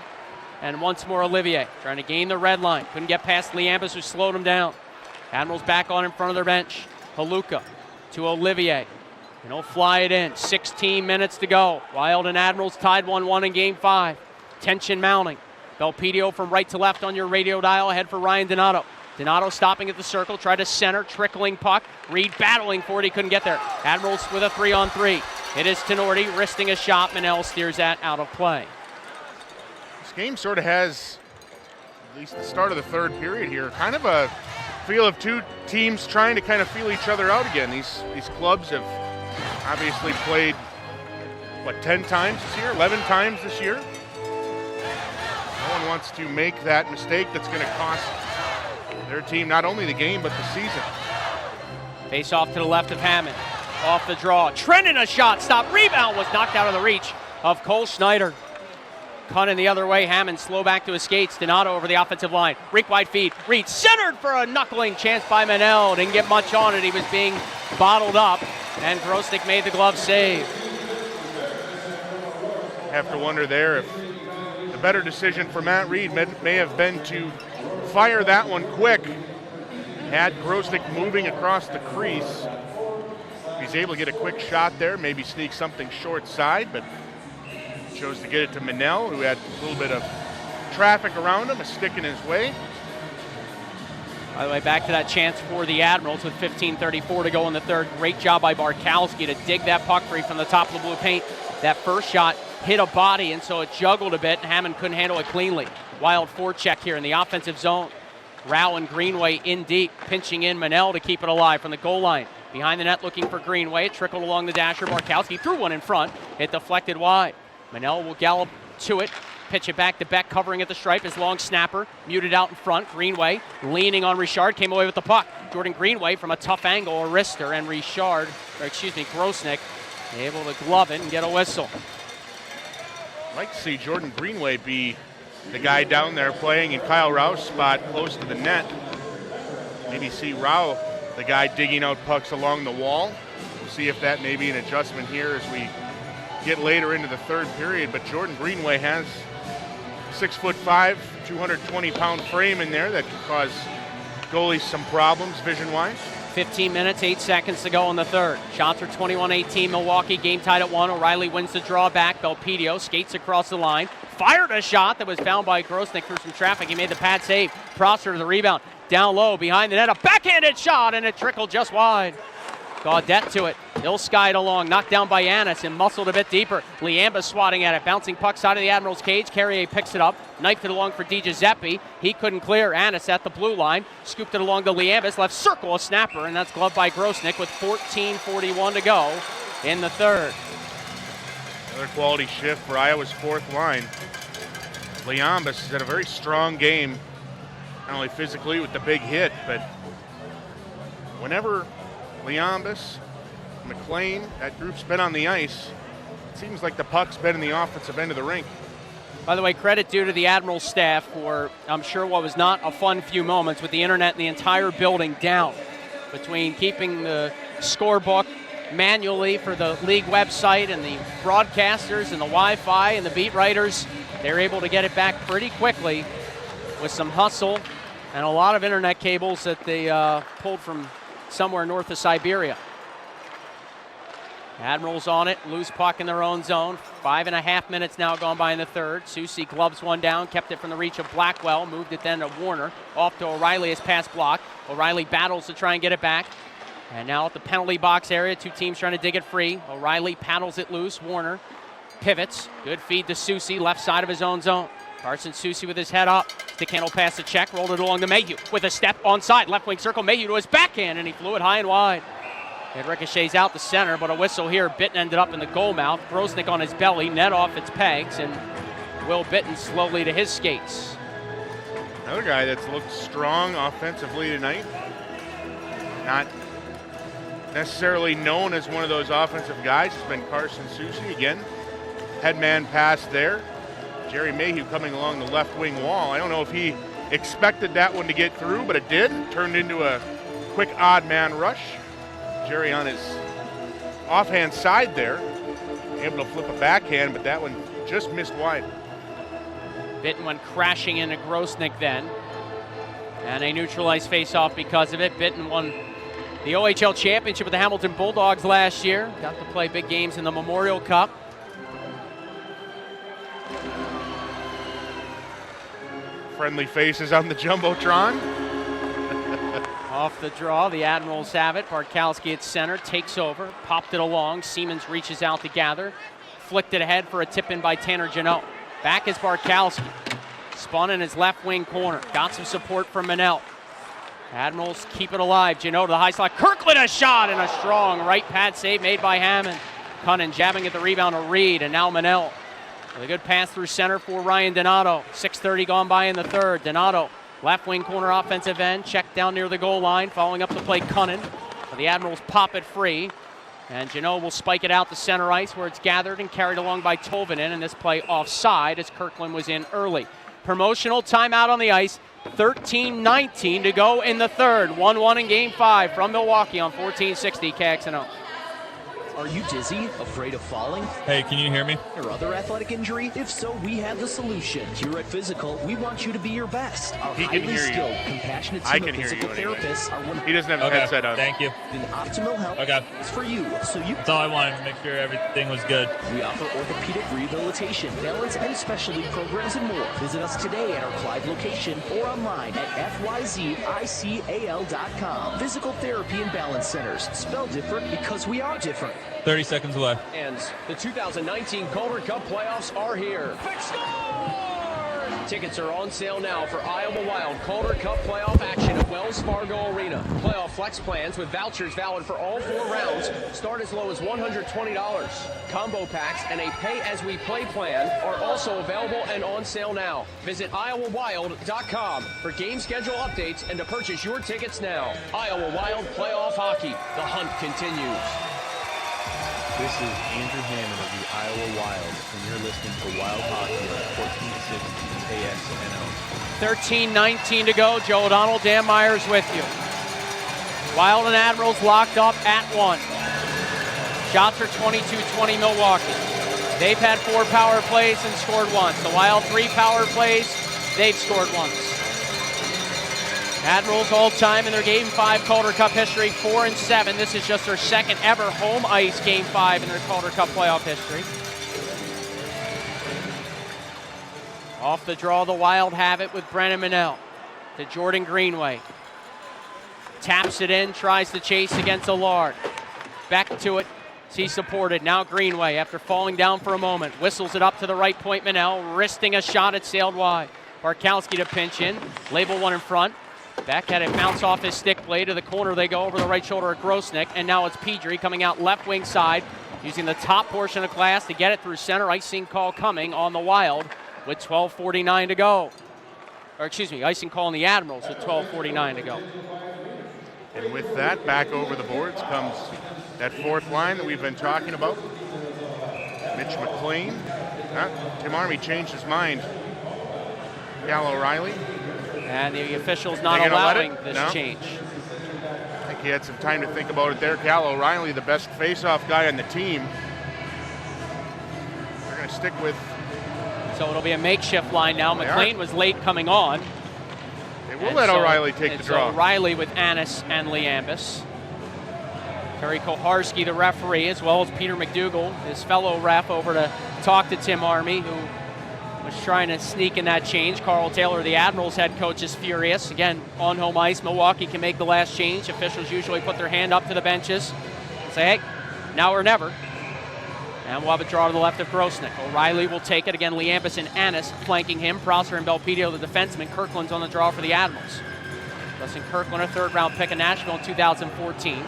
And once more Olivier trying to gain the red line. Couldn't get past Liambus, who slowed him down. Admirals back on in front of their bench. Haluka to Olivier. And he'll fly it in. 16 minutes to go. Wild and Admirals tied 1-1 in game 5. Tension mounting. Belpedio from right to left on your radio dial. Ahead for Ryan Donato. Donato stopping at the circle. Tried to center. Trickling puck. Reed battling for it. He couldn't get there. Admirals with a 3-on-3. It is Tenorti wristing a shot. Manel steers that out of play. This game sort of has, at least the start of the third period here, kind of a feel of two teams trying to kind of feel each other out again. These clubs have obviously played, 10 times this year, 11 times this year? No one wants to make that mistake that's going to cost their team not only the game, but the season. Face off to the left of Hammond. Off the draw. Trennan a shot. Stop. Rebound was knocked out of the reach of Cole Schneider. Cunnin the other way. Hammond slow back to his skates. Donato over the offensive line. Rink wide feed. Reed centered for a knuckling chance by Manel. Didn't get much on it. He was being bottled up. And Grosnick made the glove save. Have to wonder there if the better decision for Matt Reed may have been to fire that one quick. Had Grosnick moving across the crease. He's able to get a quick shot there, maybe sneak something short side, but chose to get it to Manel, who had a little bit of traffic around him, a stick in his way. By the way, back to that chance for the Admirals with 15:34 to go in the third. Great job by Barkowski to dig that puck free from the top of the blue paint. That first shot hit a body, and so it juggled a bit, and Hammond couldn't handle it cleanly. Wild forecheck here in the offensive zone. Rao and Greenway in deep, pinching in Manel to keep it alive from the goal line. Behind the net looking for Greenway. It trickled along the dasher. Barkowski threw one in front. It deflected wide. Manel will gallop to it. Pitch it back to Beck, covering at the stripe. His long snapper muted out in front. Greenway leaning on Richard, came away with the puck. Jordan Greenway from a tough angle, a wrister, and Grosnick able to glove it and get a whistle. I'd like to see Jordan Greenway be the guy down there playing in Kyle Rao's spot close to the net. Maybe see Rao, the guy digging out pucks along the wall. We'll see if that may be an adjustment here as we get later into the third period. But Jordan Greenway has 6'5", 220-pound frame in there that can cause goalies some problems vision-wise. 15 minutes, 8 seconds to go in the third. Shots are 21-18, Milwaukee, game tied at 1. O'Reilly wins the draw back. Belpedio skates across the line. Fired a shot that was found by Grosnick through some traffic. He made the pad save. Prosser to the rebound. Down low, behind the net, a backhanded shot, and it trickled just wide. Gaudette to it. He'll sky it along, knocked down by Annis and muscled a bit deeper. Liamba swatting at it, bouncing puck side of the Admirals' cage. Carrier picks it up, knifed it along for DiGiuseppe. He couldn't clear. Annis at the blue line, scooped it along to Liambis, left circle, a snapper, and that's gloved by Grosnick with 14:41 to go in the third. Another quality shift for Iowa's fourth line. Liambis has had a very strong game, not only physically with the big hit, but whenever Liambis, McLean, that group's been on the ice, it seems like the puck's been in the offensive end of the rink. By the way, credit due to the Admirals staff for, I'm sure, what was not a fun few moments with the internet and the entire building down. Between keeping the scorebook manually for the league website and the broadcasters and the Wi-Fi and the beat writers, they were able to get it back pretty quickly with some hustle and a lot of internet cables that they pulled from somewhere north of Siberia. Admirals on it, loose puck in their own zone. 5.5 minutes now gone by in the third. Susie gloves one down, kept it from the reach of Blackwell, moved it then to Warner. Off to O'Reilly as pass blocked. O'Reilly battles to try and get it back. And now at the penalty box area, two teams trying to dig it free. O'Reilly paddles it loose. Warner pivots. Good feed to Susie, left side of his own zone. Carson Susie with his head up. Stick handle pass to check, rolled it along to Mayhew with a step onside. Left wing circle, Mayhew to his backhand, and he flew it high and wide. It ricochets out the center, but a whistle here. Bitten ended up in the goal mouth. Grosnick on his belly, net off its pegs, and Will Bitten slowly to his skates. Another guy that's looked strong offensively tonight. Not necessarily known as one of those offensive guys. It's been Carson Susie again. Headman pass there. Jerry Mayhew coming along the left wing wall. I don't know if he expected that one to get through, but it did. Turned into a quick odd man rush. Jerry on his offhand side there, able to flip a backhand, but that one just missed wide. Bitten went crashing into Grosnick then, and a neutralized face-off because of it. Bitten won the OHL championship with the Hamilton Bulldogs last year. Got to play big games in the Memorial Cup. Friendly faces on the Jumbotron. Off the draw, the Admirals have it. Barkowski at center, takes over, popped it along. Siemens reaches out to gather. Flicked it ahead for a tip-in by Tanner Janot. Back is Barkowski. Spun in his left wing corner. Got some support from Manel. Admirals keep it alive. Janot to the high slot. Kirkland a shot and a strong right pad save made by Hammond. Cunnin jabbing at the rebound to Reed, and now Manel. With a good pass through center for Ryan Donato. 6:30 gone by in the third. Donato, left wing corner offensive end, checked down near the goal line, following up the play Cunnin. The Admirals pop it free, and Janot will spike it out to center ice where it's gathered and carried along by Tolvanen, and this play offside as Kirkland was in early. Promotional timeout on the ice, 13:19 to go in the third. 1-1 in Game 5 from Milwaukee on 1460 KXNO. Are you dizzy? Afraid of falling? Hey, can you hear me? Or other athletic injury? If so, we have the solution. Here at Physical, we want you to be your best. Our He can highly hear you. skilled, compassionate I team can of hear physical you anyway. therapists are He doesn't have a headset on. Thank you. in optimal health Okay. is for you. So you That's all I wanted to make sure everything was good. We offer orthopedic rehabilitation, balance, and specialty programs and more. Visit us today at our Clyde location or online at fyzical.com. Physical Therapy and Balance Centers. Spelled different because we are different. 30 seconds left. And the 2019 Calder Cup playoffs are here. Tickets are on sale now for Iowa Wild Calder Cup playoff action at Wells Fargo Arena. Playoff flex plans with vouchers valid for all 4 rounds start as low as $120. Combo packs and a pay-as-we-play plan are also available and on sale now. Visit iowawild.com for game schedule updates and to purchase your tickets now. Iowa Wild playoff hockey. The hunt continues. This is Andrew Hammond of the Iowa Wild, and you're listening to Wild Hockey on 1460 KXNO. 13:19 to go. Joe O'Donnell, Dan Myers with you. Wild and Admirals locked up at 1. Shots are 22-20 Milwaukee. They've had 4 power plays and scored once. The Wild 3 power plays, they've scored once. Admirals all time in their Game 5 Calder Cup history, 4-7. This is just their second ever home ice Game 5 in their Calder Cup playoff history. Off the draw, the Wild have it with Brennan Minnell to Jordan Greenway. Taps it in, tries to chase against Allard. Back to it, he's supported. Now Greenway, after falling down for a moment, whistles it up to the right point. Minnell wristing a shot, it sailed wide. Barkowski to pinch in, label one in front. Beck had it bounce off his stick blade to the corner. They go over the right shoulder of Grosnick, and now it's Pedri coming out left wing side, using the top portion of glass to get it through center. Icing call coming on the Wild with 12:49 to go. Or excuse me, icing call on the Admirals with 12:49 to go. And with that, back over the boards comes that 4th line that we've been talking about. Mitch McLean. Tim Army changed his mind. Cal O'Reilly. And the official's not allowing this change. I think he had some time to think about it there. Cal O'Reilly, the best face-off guy on the team. They're going to stick with... So it'll be a makeshift line now. McLean was late coming on. They will let O'Reilly take the draw. So O'Reilly with Annis and Liambus. Terry Koharski, the referee, as well as Peter McDougall, his fellow ref, over to talk to Tim Army, who was trying to sneak in that change. Carl Taylor, the Admirals head coach, is furious. Again, on home ice, Milwaukee can make the last change. Officials usually put their hand up to the benches and say, hey, now or never. And we'll have a draw to the left of Grosnick. O'Reilly will take it. Again, Liambus and Annis flanking him. Prosser and Belpedio, the defenseman. Kirkland's on the draw for the Admirals. Justin Kirkland, a 3rd-round pick of Nashville in 2014.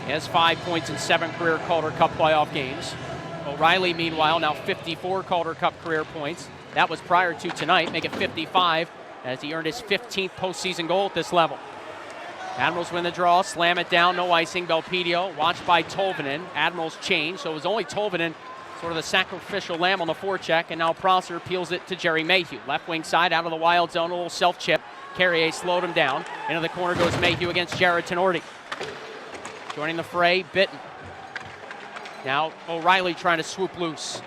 He has 5 points in 7 career Calder Cup playoff games. O'Reilly, meanwhile, now 54 Calder Cup career points. That was prior to tonight, make it 55 as he earned his 15th postseason goal at this level. Admirals win the draw, slam it down, no icing. Belpedio, watched by Tolvanen. Admirals change, so it was only Tolvanen, sort of the sacrificial lamb on the forecheck, and now Prosser peels it to Jerry Mayhew. Left wing side, out of the Wild zone, a little self-chip. Carrier slowed him down. Into the corner goes Mayhew against Jared Tenorti. Joining the fray, Bitten. Now O'Reilly trying to swoop loose.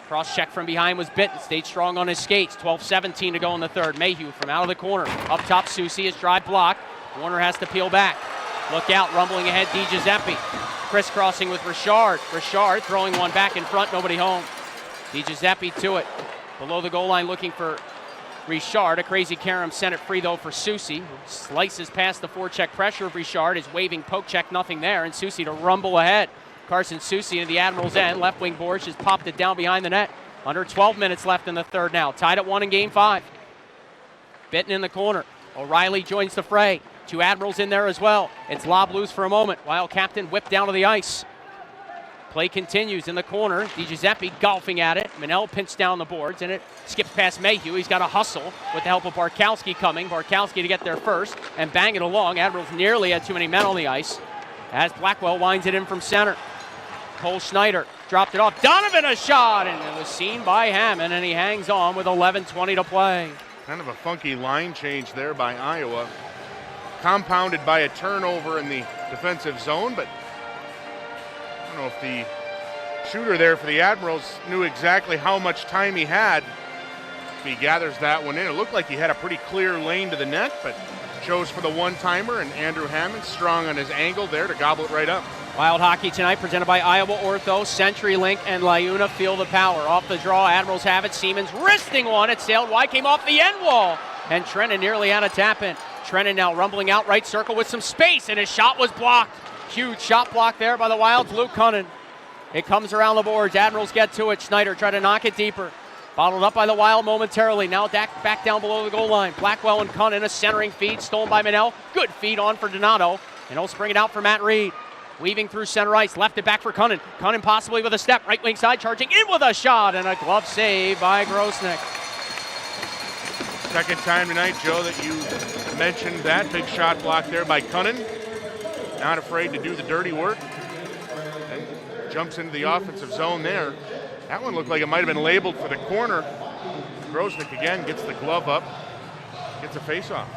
Cross check from behind was Bitten. Stayed strong on his skates. 12:17 to go in the 3rd. Mayhew from out of the corner. Up top, Soucy, his drive block. Warner has to peel back. Look out, rumbling ahead, Di Giuseppe. Crisscrossing with Richard. Richard throwing one back in front, nobody home. Di Giuseppe to it. Below the goal line looking for Richard. A crazy Karam sent it free though for Soucy. Slices past the forecheck pressure of Richard. Is waving poke check, nothing there. And Soucy to rumble ahead. Carson Soucy into the Admirals' end. Left wing boards just popped it down behind the net. Under 12 minutes left in the 3rd now. Tied at 1 in Game 5. Bitten in the corner. O'Reilly joins the fray. 2 Admirals in there as well. It's lob loose for a moment. Wild captain whipped down to the ice. Play continues in the corner. Di Giuseppe golfing at it. Minnell pinched down the boards, and it skips past Mayhew. He's got to hustle with the help of Barkowski coming. Barkowski to get there first and bang it along. Admirals nearly had too many men on the ice as Blackwell winds it in from center. Cole Schneider dropped it off. Donovan a shot, and it was seen by Hammond, and he hangs on with 11:20 to play. Kind of a funky line change there by Iowa. compounded by a turnover in the defensive zone, but I don't know if the shooter there for the Admirals knew exactly how much time he had. If he gathers that one in, it looked like he had a pretty clear lane to the net, but chose for the one-timer, and Andrew Hammond strong on his angle there to gobble it right up. Wild Hockey tonight presented by Iowa Ortho, CenturyLink, and Liuna. Feel the power. Off the draw, Admirals have it. Siemens wristing one. It sailed wide, came off the end wall, and Trennan nearly had a tap in. Trennan now rumbling out right circle with some space, and his shot was blocked. Huge shot block there by the Wild's Luke Cunnan. It comes around the boards. Admirals get to it. Schneider tried to knock it deeper. Bottled up by the Wild momentarily. Now back down below the goal line. Blackwell and Cunnan, a centering feed stolen by Manel. Good feed on for Donato. And he'll spring it out for Matt Reed. Weaving through center ice. Left it back for Cunnan. Cunnan possibly with a step. Right wing side charging in with a shot. And a glove save by Grosnick. Second time tonight, Joe, that you mentioned that big shot block there by Cunnan. Not afraid to do the dirty work. And jumps into the offensive zone there. That one looked like it might have been labeled for the corner. Grosnick again gets the glove up, gets a face-off.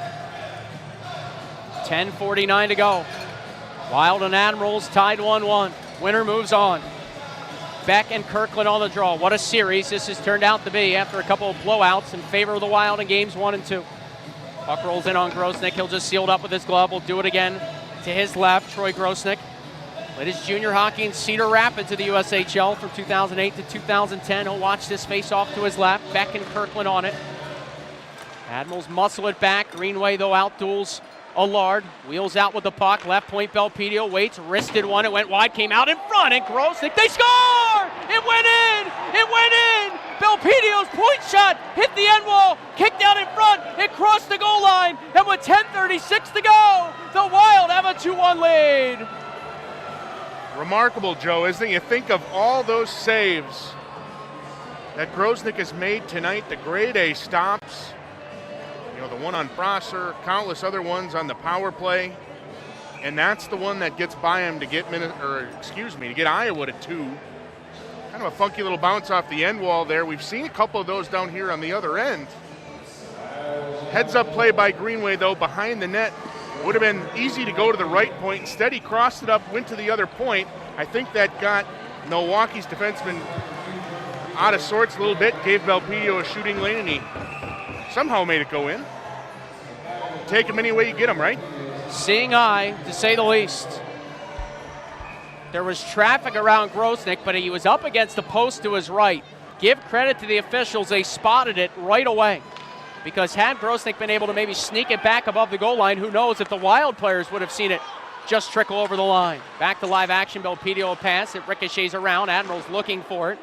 10:49 to go. Wild and Admirals tied 1-1. Winner moves on. Beck and Kirkland on the draw. What a series this has turned out to be after a couple of blowouts in favor of the Wild in games 1 and 2. Puck rolls in on Grosnick. He'll just seal it up with his glove. We'll do it again to his left, Troy Grosnick. Led his junior hockey in Cedar Rapids to the USHL from 2008 to 2010. He'll watch this face off to his left. Beck and Kirkland on it. Admirals muscle it back. Greenway, though, outduels Allard. Wheels out with the puck. Left point, Belpedio waits. Wristed one. It went wide. Came out in front. And Grosnick, they score! It went in! It went in! Belpedio's point shot hit the end wall. Kicked out in front. It crossed the goal line. And with 10:36 to go, the Wild have a 2-1 lead. Remarkable, Joe, isn't it? You think of all those saves that Grosnick has made tonight, the grade A stops, you know, the one on Prosser, countless other ones on the power play, and that's the one that gets by him to get to get Iowa to 2. Kind of a funky little bounce off the end wall there. We've seen a couple of those down here on the other end. Heads up play by Greenway, though, behind the net. Would have been easy to go to the right point. Instead, he crossed it up, went to the other point. I think that got Milwaukee's defenseman out of sorts a little bit, gave Belpedio a shooting lane, and he somehow made it go in. Take him any way you get him, right? Seeing eye, to say the least. There was traffic around Grosnick, but he was up against the post to his right. Give credit to the officials, they spotted it right away. Because had Grosnick been able to maybe sneak it back above the goal line, who knows if the Wild players would have seen it just trickle over the line. Back to live action, Belpedio pass, it ricochets around, Admirals looking for it.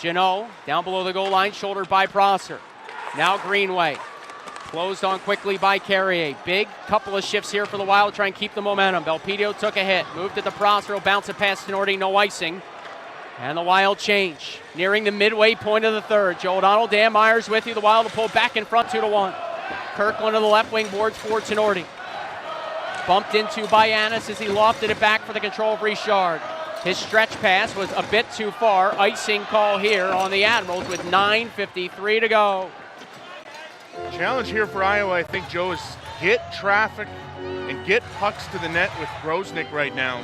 Janot down below the goal line, shouldered by Prosser. Now Greenway, closed on quickly by Carrier. Big couple of shifts here for the Wild, try and keep the momentum. Belpedio took a hit, moved it to Prosser, will bounce it past Tenorti, no icing. And the Wild change, nearing the midway point of the third. Joe O'Donnell, Dan Myers with you. The Wild will pull back in front 2-1. Kirkland on the left wing boards for Tenorti. Bumped into by Annis as he lofted it back for the control of Richard. His stretch pass was a bit too far. Icing call here on the Admirals with 9:53 to go. Challenge here for Iowa, I think, Joe, is get traffic and get pucks to the net with Grosnick right now.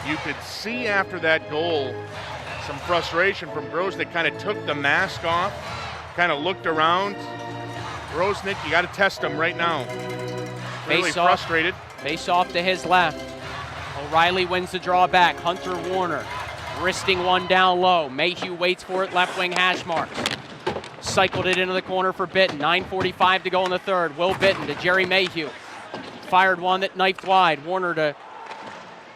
You could see after that goal some frustration from Grosnick. Kind of took the mask off, kind of looked around. Grosnick, you got to test him right now. Really frustrated. Face off to his left. O'Reilly wins the draw back. Hunter Warner wristing one down low. Mayhew waits for it, left wing hash marks. Cycled it into the corner for Bitton. 9:45 to go in the third. Will Bitton to Jerry Mayhew. Fired one that knifed wide. Warner to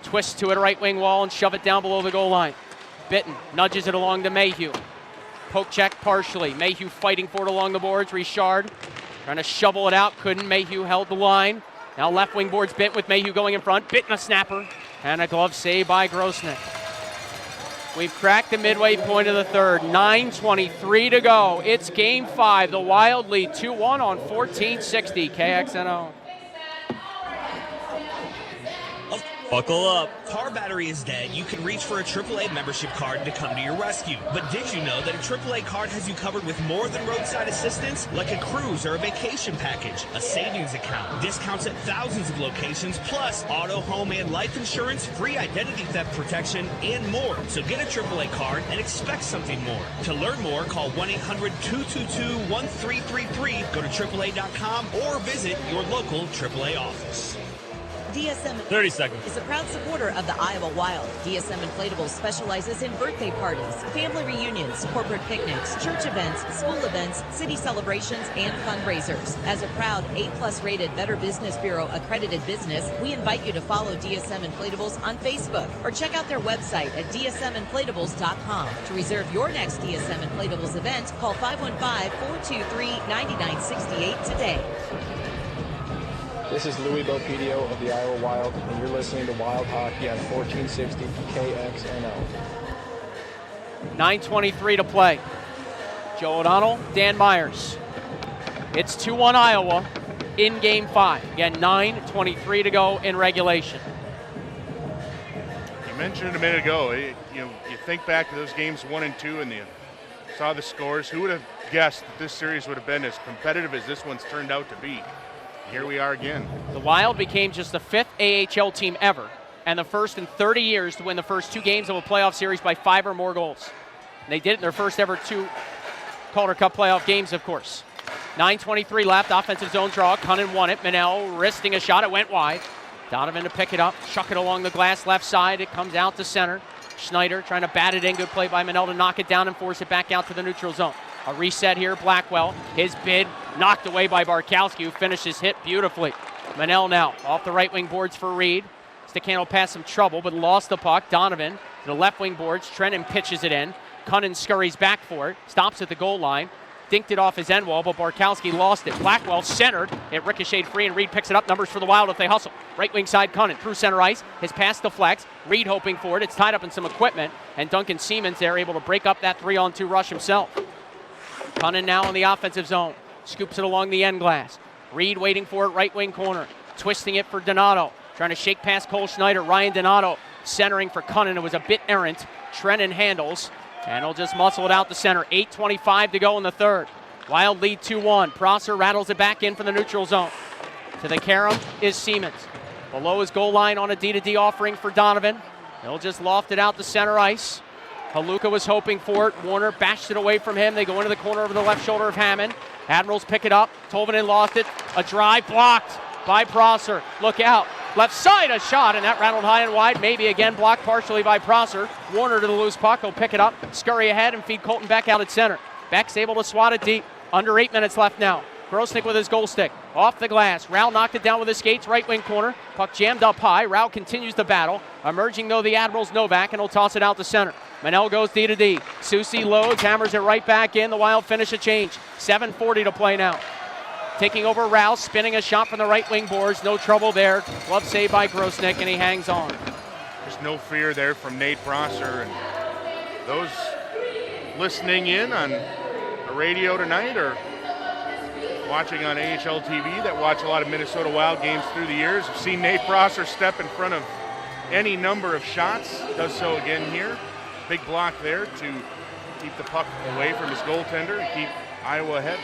twist to it, right wing wall, and shove it down below the goal line. Bitton nudges it along to Mayhew. Poke check partially. Mayhew fighting for it along the boards. Richard trying to shovel it out. Couldn't. Mayhew held the line. Now left wing boards Bitton with Mayhew going in front. Bitton a snapper. And a glove save by Grosnick. We've cracked the midway point of the third. 9:23 to go. It's game 5. The Wild lead 2-1 on 1460 KXNO. Buckle up. Car battery is dead. You can reach for a AAA membership card to come to your rescue. But did you know that a AAA card has you covered with more than roadside assistance? Like a cruise or a vacation package, a savings account, discounts at thousands of locations, plus auto, home, and life insurance, free identity theft protection, and more. So get a AAA card and expect something more. To learn more, call 1-800-222-1333, go to AAA.com, or visit your local AAA office. DSM 30 seconds. is a proud supporter of the Iowa Wild. DSM Inflatables specializes in birthday parties, family reunions, corporate picnics, church events, school events, city celebrations, and fundraisers. As a proud A+ rated Better Business Bureau accredited business, we invite you to follow DSM Inflatables on Facebook or check out their website at dsminflatables.com. To reserve your next DSM Inflatables event, call 515-423-9968 today. This is Louis Bopedio of the Iowa Wild, and you're listening to Wild Hockey on 1460 KXNO. 9:23 to play. Joe O'Donnell, Dan Myers. It's 2-1 Iowa in Game 5. Again, 9:23 to go in regulation. You mentioned it a minute ago. You think back to those games 1 and 2, and you saw the scores. Who would have guessed that this series would have been as competitive as this one's turned out to be? Here we are again. The Wild became just the 5th AHL team ever and the first in 30 years to win the first 2 games of a playoff series by 5 or more goals. And they did it in their first ever 2 Calder Cup playoff games, of course. 9:23 left, offensive zone draw. Cunnin won it. Manel wristing a shot. It went wide. Donovan to pick it up, chuck it along the glass left side. It comes out to center. Schneider trying to bat it in. Good play by Manel to knock it down and force it back out to the neutral zone. A reset here, Blackwell. His bid knocked away by Barkowski, who finishes hit beautifully. Manel now off the right wing boards for Reed. Staccato passed some trouble, but lost the puck. Donovan to the left wing boards. Trennan pitches it in. Cunnin scurries back for it. Stops at the goal line. Dinked it off his end wall, but Barkowski lost it. Blackwell centered. It ricocheted free, and Reed picks it up. Numbers for the Wild if they hustle. Right wing side, Cunnin through center ice. His pass deflects. Reed hoping for it. It's tied up in some equipment, and Duncan Siemens there able to break up that 3-on-2 rush himself. Cunnin now in the offensive zone. Scoops it along the end glass. Reed waiting for it, right wing corner. Twisting it for Donato. Trying to shake past Cole Schneider. Ryan Donato centering for Cunnin. It was a bit errant. Trennan handles, and he'll just muscle it out to center. 8:25 to go in the third. Wild lead 2-1. Prosser rattles it back in from the neutral zone. To the carom is Siemens. Below his goal line on a D-to-D offering for Donovan. He'll just loft it out to center ice. Haluka was hoping for it. Warner bashed it away from him. They go into the corner over the left shoulder of Hammond. Admirals pick it up. Tolvanen lost it. A drive blocked by Prosser. Look out. Left side, a shot, and that rattled high and wide. Maybe again blocked partially by Prosser. Warner to the loose puck. He'll pick it up, scurry ahead, and feed Colton Beck out at center. Beck's able to swat it deep. Under 8 minutes left now. Grosnick with his goal stick. Off the glass. Rao knocked it down with his skates. Right wing corner. Puck jammed up high. Rao continues the battle. Emerging though the Admirals, Novak, and he'll toss it out to center. Manel goes D-to-D. Susi loads, hammers it right back in. The Wild finish a change. 7:40 to play now. Taking over Rao, spinning a shot from the right wing boards. No trouble there. Glove save by Grosnick, and he hangs on. There's no fear there from Nate Prosser. And those listening in on the radio tonight or watching on AHL TV that watch a lot of Minnesota Wild games through the years have seen Nate Prosser step in front of any number of shots. Does so again here. Big block there to keep the puck away from his goaltender and keep Iowa ahead.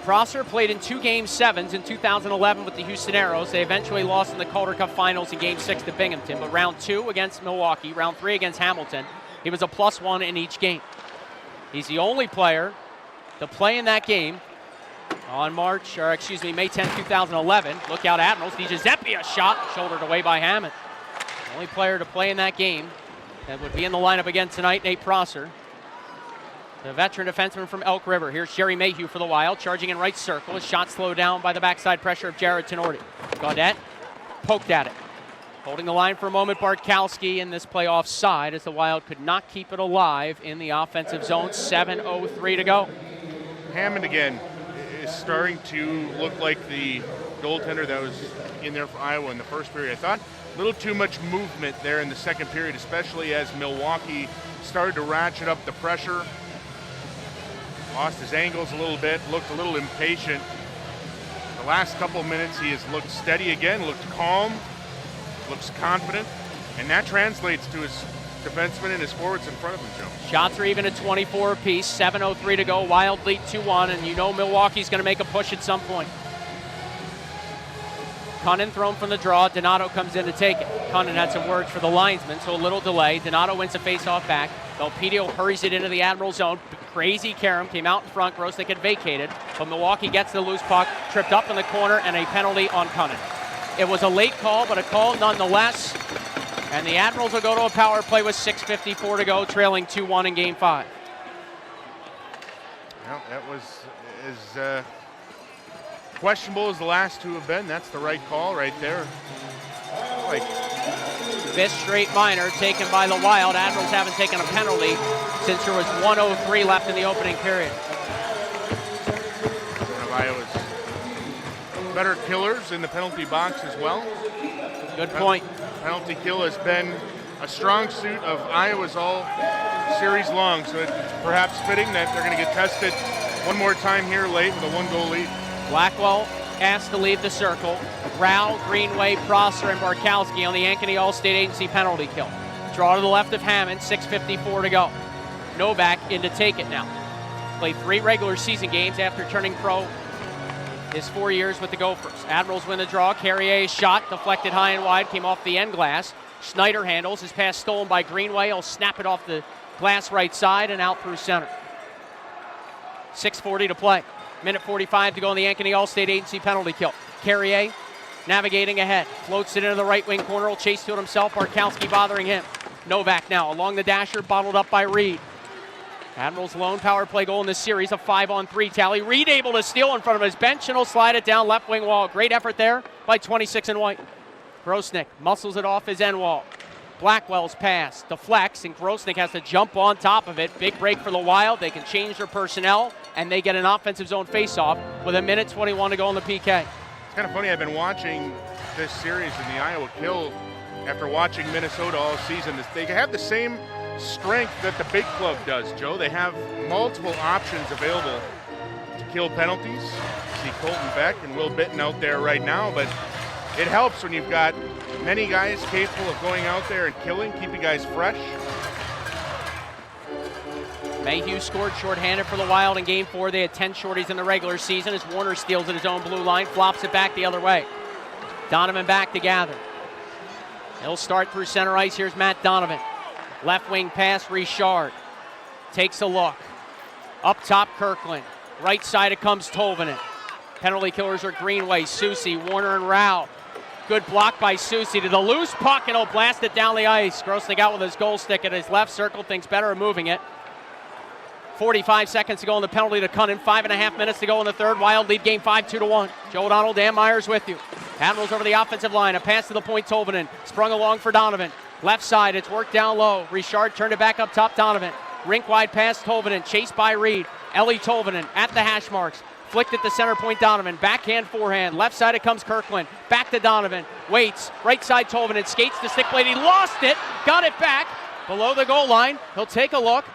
Prosser played in 2 Game 7s in 2011 with the Houston Aeros. They eventually lost in the Calder Cup Finals in Game 6 to Binghamton, but round 2 against Milwaukee, round 3 against Hamilton, he was a +1 in each game. He's the only player to play in that game on May 10, 2011. Look out, Admirals. DiGiuseppe, a shot, shouldered away by Hammond. Only player to play in that game that would be in the lineup again tonight, Nate Prosser. The veteran defenseman from Elk River. Here's Jerry Mayhew for the Wild, charging in right circle. His shot slowed down by the backside pressure of Jared Tenorti. Gaudette poked at it. Holding the line for a moment, Barkowski in this play offside as the Wild could not keep it alive in the offensive zone. 7:03 to go. Hammond again is starting to look like the goaltender that was in there for Iowa in the first period. I thought a little too much movement there in the second period, especially as Milwaukee started to ratchet up the pressure. Lost his angles a little bit, looked a little impatient. The last couple of minutes, he has looked steady again, looked calm, looks confident, and that translates to his defensemen and his forwards in front of him, Joe. Shots are even at 24 apiece, 7:03 to go, Wild lead 2-1, and you know Milwaukee's going to make a push at some point. Cunnin thrown from the draw, Donato comes in to take it. Cunnin had some words for the linesman, so a little delay. Donato wins a face-off back. Belpedio hurries it into the Admiral zone. Crazy Karam came out in front, Grosnick had vacated, but Milwaukee gets the loose puck, tripped up in the corner, and a penalty on Cunnin. It was a late call, but a call nonetheless. And the Admirals will go to a power play with 6:54 to go, trailing 2-1 in Game 5. Well, that was as questionable as the last two have been. That's the right call right there. Like, fifth straight minor taken by the Wild. Admirals haven't taken a penalty since there was 1:03 left in the opening period. One of Iowa's better killers in the penalty box as well. Good point. Penalty kill has been a strong suit of Iowa's all series long, so it's perhaps fitting that they're going to get tested one more time here late with a 1-goal lead. Blackwell asked to leave the circle. Rao, Greenway, Prosser, and Barkowski on the Ankeny All-State Agency penalty kill. Draw to the left of Hammond, 6:54 to go. Novak in to take it now. Played 3 regular season games after turning pro his 4 years with the Gophers. Admirals win the draw. Carrier's shot deflected high and wide, came off the end glass. Schneider handles. His pass stolen by Greenway. He'll snap it off the glass right side and out through center. 6:40 to play. Minute 45 to go in the Ankeny All-State Agency penalty kill. Carrier navigating ahead. Floats it into the right wing corner. Will chase to it himself. Barkowski bothering him. Novak now along the dasher, bottled up by Reed. Admirals' lone power play goal in this series, a 5-on-3 tally. Reed able to steal in front of his bench, and he'll slide it down left wing wall. Great effort there by 26 in white. Grosnick muscles it off his end wall. Blackwell's pass deflects, and Grosnick has to jump on top of it. Big break for the Wild. They can change their personnel, and they get an offensive zone faceoff with a minute 21 to go on the PK. It's kind of funny. I've been watching this series in the Iowa kill after watching Minnesota all season. They have the same strength that the big club does, Joe. They have multiple options available to kill penalties. See Colton Beck and Will Bitten out there right now, but it helps when you've got many guys capable of going out there and killing, keeping guys fresh. Mayhew scored shorthanded for the Wild in Game 4. They had 10 shorties in the regular season as Warner steals at his own blue line, flops it back the other way. Donovan back to gather. He'll start through center ice. Here's Matt Donovan. Left wing pass, Richard. Takes a look. Up top, Kirkland. Right side it comes, Tolvanen. Penalty killers are Greenway, Susie, Warner, and Rao. Good block by Susie to the loose puck, and he'll blast it down the ice. Grosnick out with his goal stick at his left circle, thinks better of moving it. 45 seconds to go in the penalty to Cunnin. 5.5 minutes to go in the third. Wild lead Game 5, 2-1. Joe O'Donnell, Dan Myers with you. Admirals over the offensive line. A pass to the point, Tolvanen. Sprung along for Donovan. Left side, it's worked down low. Richard turned it back up top, Donovan. Rink wide pass, Tolvanen. Chased by Reed. Ellie Tolvanen at the hash marks. Flicked at the center point, Donovan. Backhand, forehand. Left side it comes, Kirkland. Back to Donovan. Waits. Right side, Tolvanen. Skates the stick blade. He lost it. Got it back. Below the goal line. He'll take a look.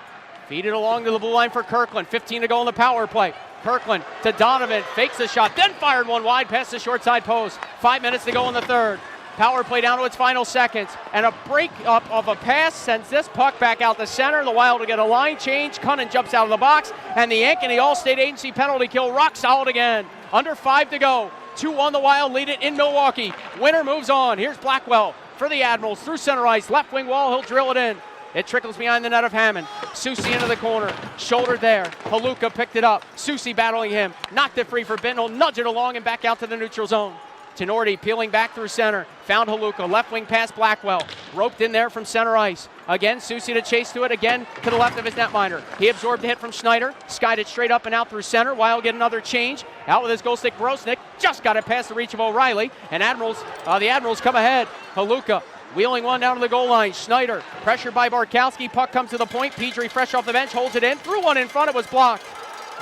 Feed it along to the blue line for Kirkland. 15 to go in the power play. Kirkland to Donovan. Fakes the shot. Then fired one wide past the short side post. 5 minutes to go in the third. Power play down to its final seconds. And a break up of a pass sends this puck back out the center. The Wild will get a line change. Cunnin jumps out of the box. And the Ankeny All-State Agency penalty kill rock solid again. Under 5 to go. 2-1 the Wild lead it in Milwaukee. Winner moves on. Here's Blackwell for the Admirals through center ice. Left wing wall. He'll drill it in. It trickles behind the net of Hammond. Susie into the corner. Shoulder there. Haluka picked it up. Susie battling him. Knocked it free for Benton. He'll nudge it along and back out to the neutral zone. Tenorti peeling back through center. Found Haluka. Left wing pass Blackwell. Roped in there from center ice. Again, Susie to chase to it. Again to the left of his netminder. He absorbed the hit from Schneider. Skied it straight up and out through center. Wild get another change. Out with his goal stick, Grosnick. Just got it past the reach of O'Reilly. And the Admirals come ahead. Haluka wheeling one down to the goal line. Schneider pressured by Barkowski. Puck comes to the point. Petrie fresh off the bench. Holds it in. Threw one in front. It was blocked.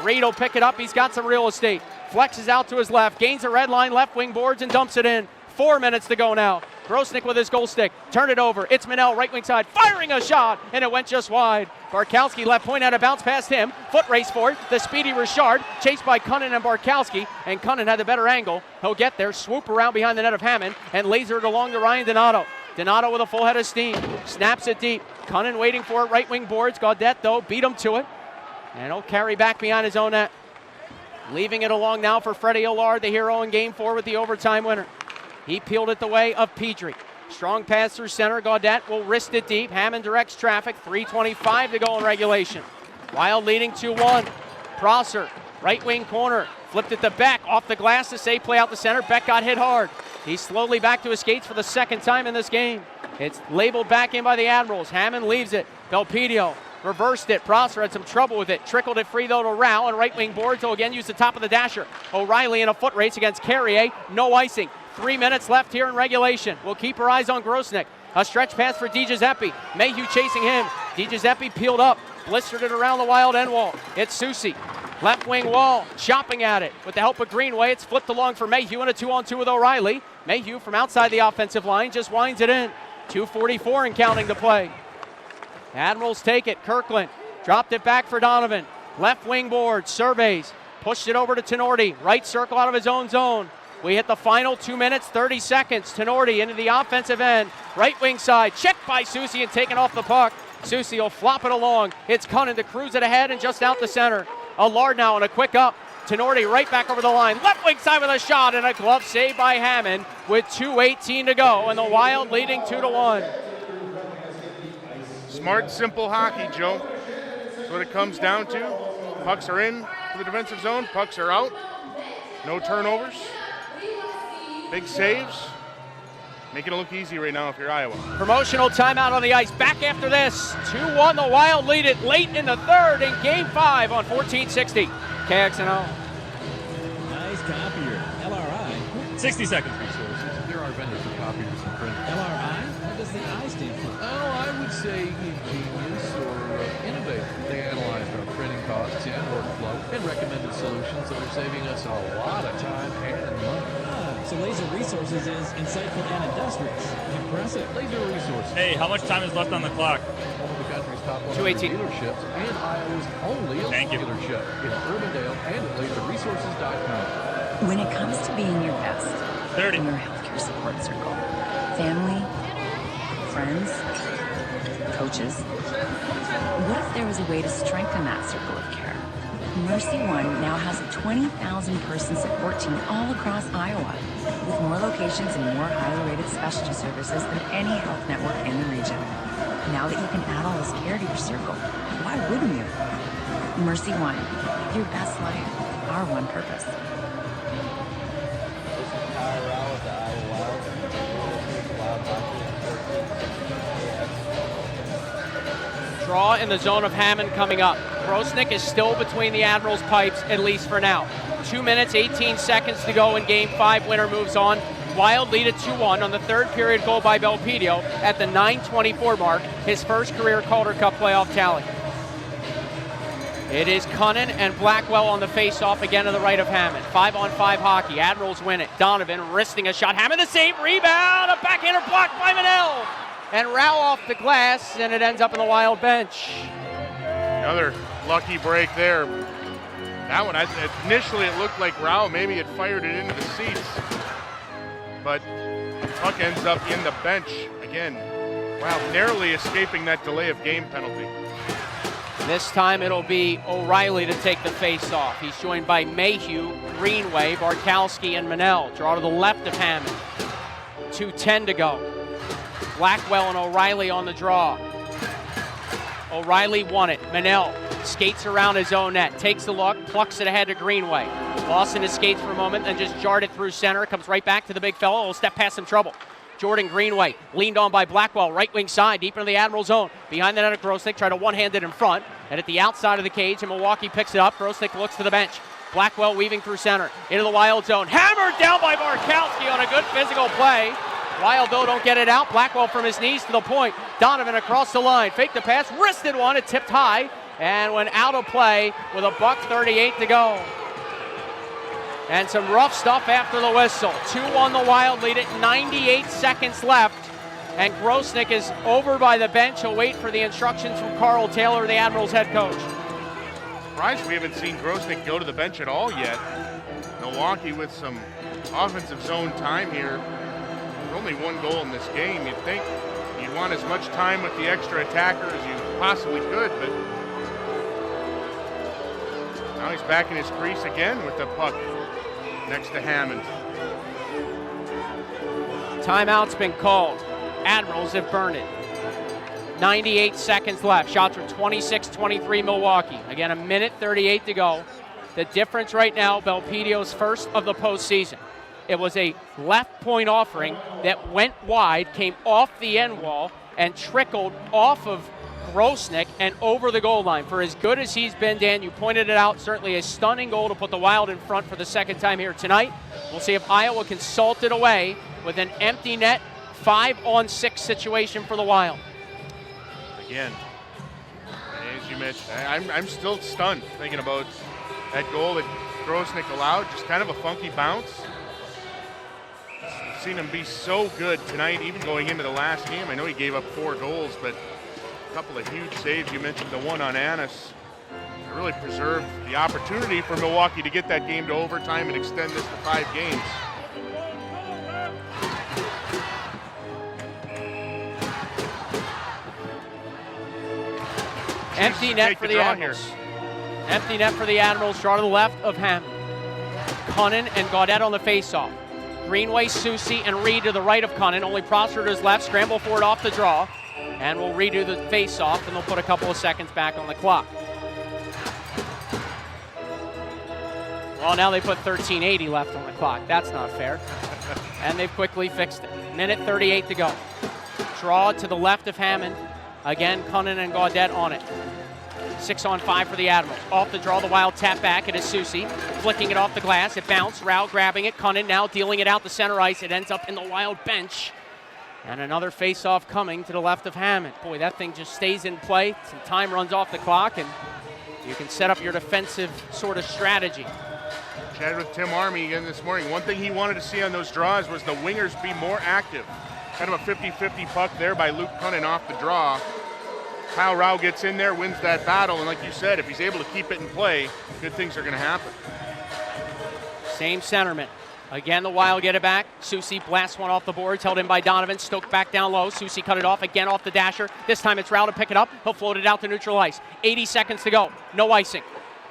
Reed will pick it up. He's got some real estate. Flexes out to his left, gains a red line, left wing boards, and dumps it in. 4 minutes to go now. Grosnick with his goal stick. Turn it over. It's Manel, right wing side, firing a shot, and it went just wide. Barkowski left point had a bounce past him. Foot race for it. The speedy Richard, chased by Cunnin and Barkowski, and Cunnin had the better angle. He'll get there, swoop around behind the net of Hammond, and laser it along to Ryan Donato. Donato with a full head of steam. Snaps it deep. Cunnin waiting for it. Right wing boards. Gaudette, though, beat him to it. And he'll carry back behind his own net. Leaving it along now for Freddie Allard, the hero in Game 4 with the overtime winner. He peeled it the way of Petrie. Strong pass through center. Gaudette will wrist it deep. Hammond directs traffic. 3:25 to go in regulation. Wild leading 2-1. Prosser, right wing corner. Flipped it to Beck. Off the glass to save play out the center. Beck got hit hard. He's slowly back to his skates for the second time in this game. It's labeled back in by the Admirals. Hammond leaves it. Belpedio reversed it. Prosser had some trouble with it. Trickled it free though to Rao, and right wing boards will again use the top of the dasher. O'Reilly in a foot race against Carrier. No icing. 3 minutes left here in regulation. We'll keep our eyes on Grosnick. A stretch pass for DiGiuseppe. Mayhew chasing him. DiGiuseppe peeled up. Blistered it around the Wild end wall. It's Susi. Left wing wall. Chopping at it. With the help of Greenway, it's flipped along for Mayhew and a 2-on-2 with O'Reilly. Mayhew from outside the offensive line just winds it in. 2:44 and counting to play. Admirals take it. Kirkland dropped it back for Donovan. Left wing board. Surveys. Pushed it over to Tenorti. Right circle out of his own zone. We hit the final 2 minutes, 30 seconds. Tenorti into the offensive end. Right wing side. Checked by Susi and taken off the puck. Susi will flop it along. It's Cunnin to cruise it ahead and just out the center. Allard now on a quick up. Tenorti right back over the line. Left wing side with a shot and a glove save by Hammond with 2:18 to go. And the Wild leading 2-1. Smart, simple hockey, Joe. That's what it comes down to. Pucks are in to the defensive zone. Pucks are out. No turnovers. Big saves. Making it look easy right now if you're Iowa. Promotional timeout on the ice. Back after this. 2-1. The Wild lead it late in the third in Game 5 on 1460 KXNO. Nice copier. LRI. 60 seconds. Resources. There are vendors for copiers and printers. LRI? What does the I stand for? Oh, I would say ingenious or innovative. They analyzed our printing costs and workflow and recommended solutions that are saving us a lot of time and money. So Laser Resources is insightful and industrious. Impressive. Laser Resources. Hey, how much time is left on the clock? One of the country's top 100 2:18. dealerships and Iowa's only Thank you. dealership in Urbandale and at laserresources.com. When it comes to being your best 30. in your healthcare support circle, family, friends, coaches, what if there was a way to strengthen that circle of care? Mercy One now has a 20,000-person support team all across Iowa, with more locations and more highly rated specialty services than any health network in the region. Now that you can add all this care to your circle, why wouldn't you? Mercy One, your best life, our one purpose. Draw in the zone of Hammond coming up. Grosnick is still between the Admirals' pipes, at least for now. 2 minutes, 18 seconds to go in Game 5. Winner moves on. Wild lead at 2-1 on the third period goal by Belpedio at the 9:24 mark, his first career Calder Cup playoff tally. It is Cunnin and Blackwell on the face-off again to the right of Hammond. 5-on-5 hockey. Admirals win it. Donovan wristing a shot. Hammond the save. Rebound. A backhander blocked by Manel. And Rao off the glass, and it ends up in the Wild bench. Another lucky break there. That one, initially it looked like Rao maybe had fired it into the seats. But puck ends up in the bench again. Wow, narrowly escaping that delay of game penalty. This time it'll be O'Reilly to take the face-off. He's joined by Mayhew, Greenway, Barkowski, and Manel. Draw to the left of Hammond. 2:10 to go. Blackwell and O'Reilly on the draw. O'Reilly won it. Manel skates around his own net, takes the look, plucks it ahead to Greenway. Lost in his skates for a moment, then just jarred it through center. Comes right back to the big fellow. Will step past some trouble. Jordan Greenway leaned on by Blackwell, right wing side, deep into the Admiral zone. Behind the net of Grosnick, tried to one-hand it in front. And at the outside of the cage, and Milwaukee picks it up. Grosnick looks to the bench. Blackwell weaving through center, into the Wild zone. Hammered down by Barkowski on a good physical play. Wild, though, don't get it out. Blackwell from his knees to the point. Donovan across the line. Faked the pass, wristed one. It tipped high and went out of play with $1:38 to go. And some rough stuff after the whistle. 2-1 the Wild lead it, 98 seconds left. And Grosnick is over by the bench. He'll wait for the instructions from Carl Taylor, the Admirals head coach. Surprised we haven't seen Grosnick go to the bench at all yet. Milwaukee with some offensive zone time here. Only one goal in this game. You'd think you'd want as much time with the extra attacker as you possibly could, but now he's back in his crease again with the puck next to Hammond. Timeout's been called. Admirals have burned it. 98 seconds left. Shots are 26-23 Milwaukee. Again, 1:38 to go. The difference right now, Belpedio's first of the postseason. It was a left point offering that went wide, came off the end wall, and trickled off of Grosnick and over the goal line. For as good as he's been, Dan, you pointed it out, certainly a stunning goal to put the Wild in front for the second time here tonight. We'll see if Iowa can salt it away with an empty net 5-on-6 situation for the Wild. Again, as you mentioned, I'm still stunned thinking about that goal that Grosnick allowed. Just kind of a funky bounce. I've seen him be so good tonight, even going into the last game. I know he gave up 4 goals, but a couple of huge saves. You mentioned the one on Annis. It really preserved the opportunity for Milwaukee to get that game to overtime and extend this to 5 games. Empty net for the Admirals. Empty net for the Admirals. Draw to the left of Hammond. Cunnin and Gaudette on the faceoff. Greenway, Soucy, and Reed to the right of Cunnin. Only Prosser to his left. Scramble for it off the draw. And we'll redo the faceoff, and they'll put a couple of seconds back on the clock. Well, now they put 13:80 left on the clock. That's not fair. And they've quickly fixed it. 1:38 to go. Draw to the left of Hammond. Again, Cunnin and Gaudette on it. 6-on-5 for the Admirals. Off the draw, the Wild tap back. It is Soucy. Flicking it off the glass. It bounced. Rao grabbing it. Cunnin now dealing it out to center ice. It ends up in the Wild bench. And another face-off coming to the left of Hammond. Boy, that thing just stays in play. Some time runs off the clock, and you can set up your defensive sort of strategy. Chatted with Tim Army again this morning. One thing he wanted to see on those draws was the wingers be more active. Kind of a 50-50 puck there by Luke Cunnin off the draw. Kyle Rao gets in there, wins that battle, and like you said, if he's able to keep it in play, good things are going to happen. Same centerman. Again, the Wild get it back. Soucy blasts one off the boards, held in by Donovan. Stoked back down low. Soucy cut it off, again off the dasher. This time it's Rao to pick it up. He'll float it out to neutral ice. 80 seconds to go. No icing.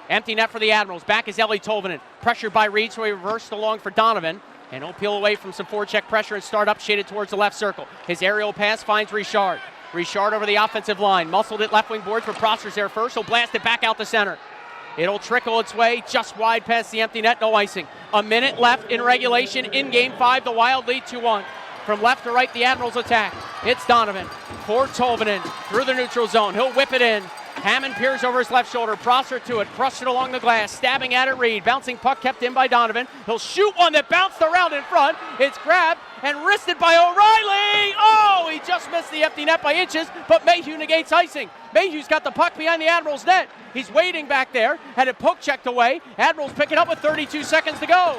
Empty net for the Admirals. Back is Ellie Tolvanen. Pressured by Reed, so he reversed along for Donovan. And he'll peel away from some forecheck pressure and start up, shaded towards the left circle. His aerial pass finds Richard. Richard over the offensive line. Muscled it left wing boards, but Prosser's there first. He'll blast it back out the center. It'll trickle its way just wide past the empty net. No icing. A minute left in regulation in Game 5. The Wild lead 2-1. From left to right, the Admirals attack. It's Donovan for Tolvanen through the neutral zone. He'll whip it in. Hammond peers over his left shoulder. Prosser to it. Crushed it along the glass. Stabbing at it, Reed. Bouncing puck kept in by Donovan. He'll shoot one that bounced around in front. It's grabbed and wristed by O'Reilly. Oh, he just missed the empty net by inches, but Mayhew negates icing. Mayhew's got the puck behind the Admirals' net. He's waiting back there. Had it poke checked away. Admirals pick it up with 32 seconds to go.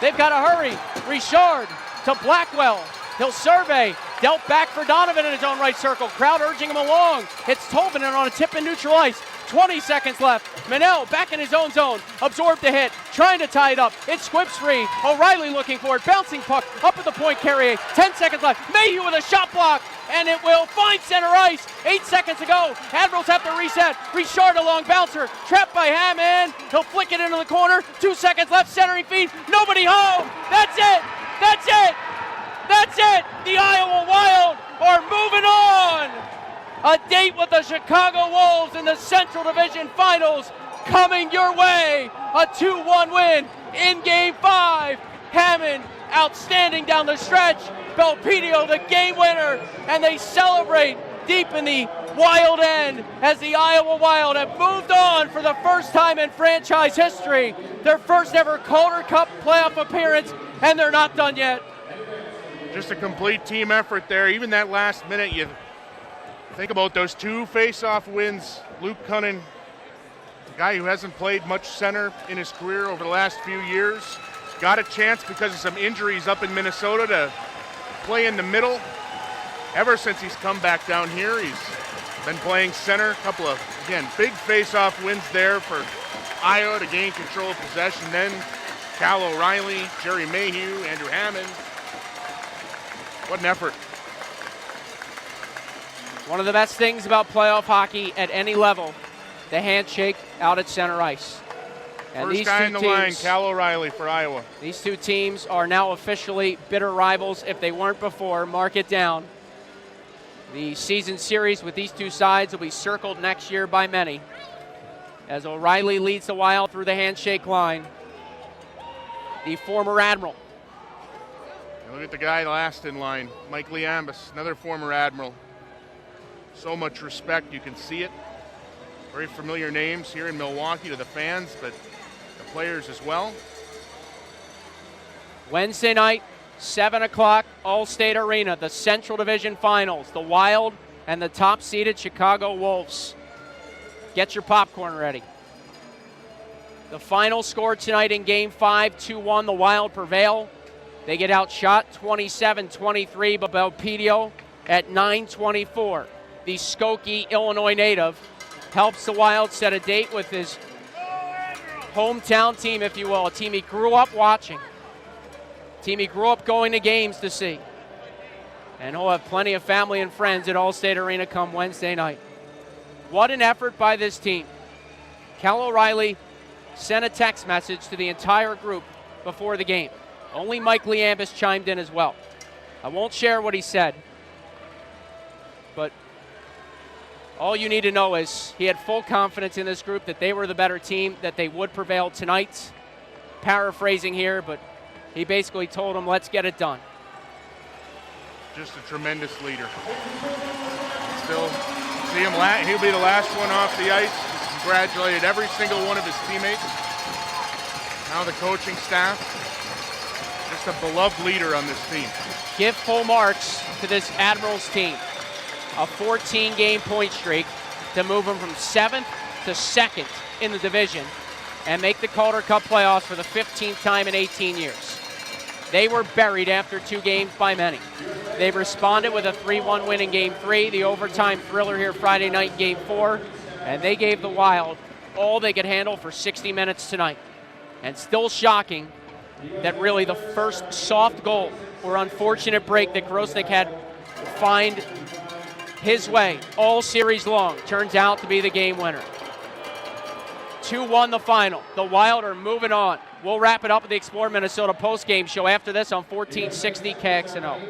They've got to hurry. Richard to Blackwell. He'll survey. Dealt back for Donovan in his own right circle. Crowd urging him along. It's Tolvanen on a tip in neutral ice. 20 seconds left. Manel back in his own zone. Absorbed the hit. Trying to tie it up. It squibs free. O'Reilly looking for it. Bouncing puck up at the point. Carrier. 10 seconds left. Mayhew with a shot block. And it will find center ice. 8 seconds to go. Admirals have to reset. Richard a long bouncer. Trapped by Hammond. He'll flick it into the corner. 2 seconds left. Centering feed. Nobody home. That's it. That's it. That's it! The Iowa Wild are moving on! A date with the Chicago Wolves in the Central Division Finals coming your way! A 2-1 win in Game 5. Hammond outstanding down the stretch. Belpedio the game winner. And they celebrate deep in the Wild end as the Iowa Wild have moved on for the first time in franchise history. Their first ever Calder Cup playoff appearance, and they're not done yet. Just a complete team effort there. Even that last minute, you think about those 2 face-off wins. Luke Cunnin guy who hasn't played much center in his career over the last few years. Got a chance because of some injuries up in Minnesota to play in the middle. Ever since he's come back down here, he's been playing center. A couple of, again, big face-off wins there for Iowa to gain control of possession. Then Cal O'Reilly, Jerry Mayhew, Andrew Hammond. What an effort. One of the best things about playoff hockey at any level, the handshake out at center ice. And First guy in the line, Cal O'Reilly for Iowa. These two teams are now officially bitter rivals if they weren't before. Mark it down. The season series with these two sides will be circled next year by many, as O'Reilly leads the Wild through the handshake line. The former Admiral. And look at the guy last in line, Mike Liambus, another former Admiral. So much respect, you can see it. Very familiar names here in Milwaukee to the fans, but the players as well. Wednesday night, 7 o'clock, Allstate Arena, the Central Division Finals, the Wild and the top-seeded Chicago Wolves. Get your popcorn ready. The final score tonight in Game 5, 2-1, the Wild prevail. They get outshot 27-23 by Belpedio at 9:24. The Skokie, Illinois native, helps the Wild set a date with his hometown team, if you will, a team he grew up watching. Team he grew up going to games to see. And he'll have plenty of family and friends at Allstate Arena come Wednesday night. What an effort by this team. Cal O'Reilly sent a text message to the entire group before the game. Only Mike Liambus chimed in as well. I won't share what he said, but all you need to know is he had full confidence in this group that they were the better team, that they would prevail tonight. Paraphrasing here, but he basically told them, let's get it done. Just a tremendous leader. Still see him, he'll be the last one off the ice. He's congratulated every single one of his teammates. Now the coaching staff. Just a beloved leader on this team. Give full marks to this Admirals team. A 14-game point streak to move them from 7th to 2nd in the division and make the Calder Cup playoffs for the 15th time in 18 years. They were buried after 2 games by many. They've responded with a 3-1 win in Game 3, the overtime thriller here Friday night in Game 4, and they gave the Wild all they could handle for 60 minutes tonight. And still shocking that really the first soft goal or unfortunate break that Grosnick had find his way all series long turns out to be the game winner. 2-1 the final. The Wild are moving on. We'll wrap it up with the Explore Minnesota postgame show after this on 1460 KXNO.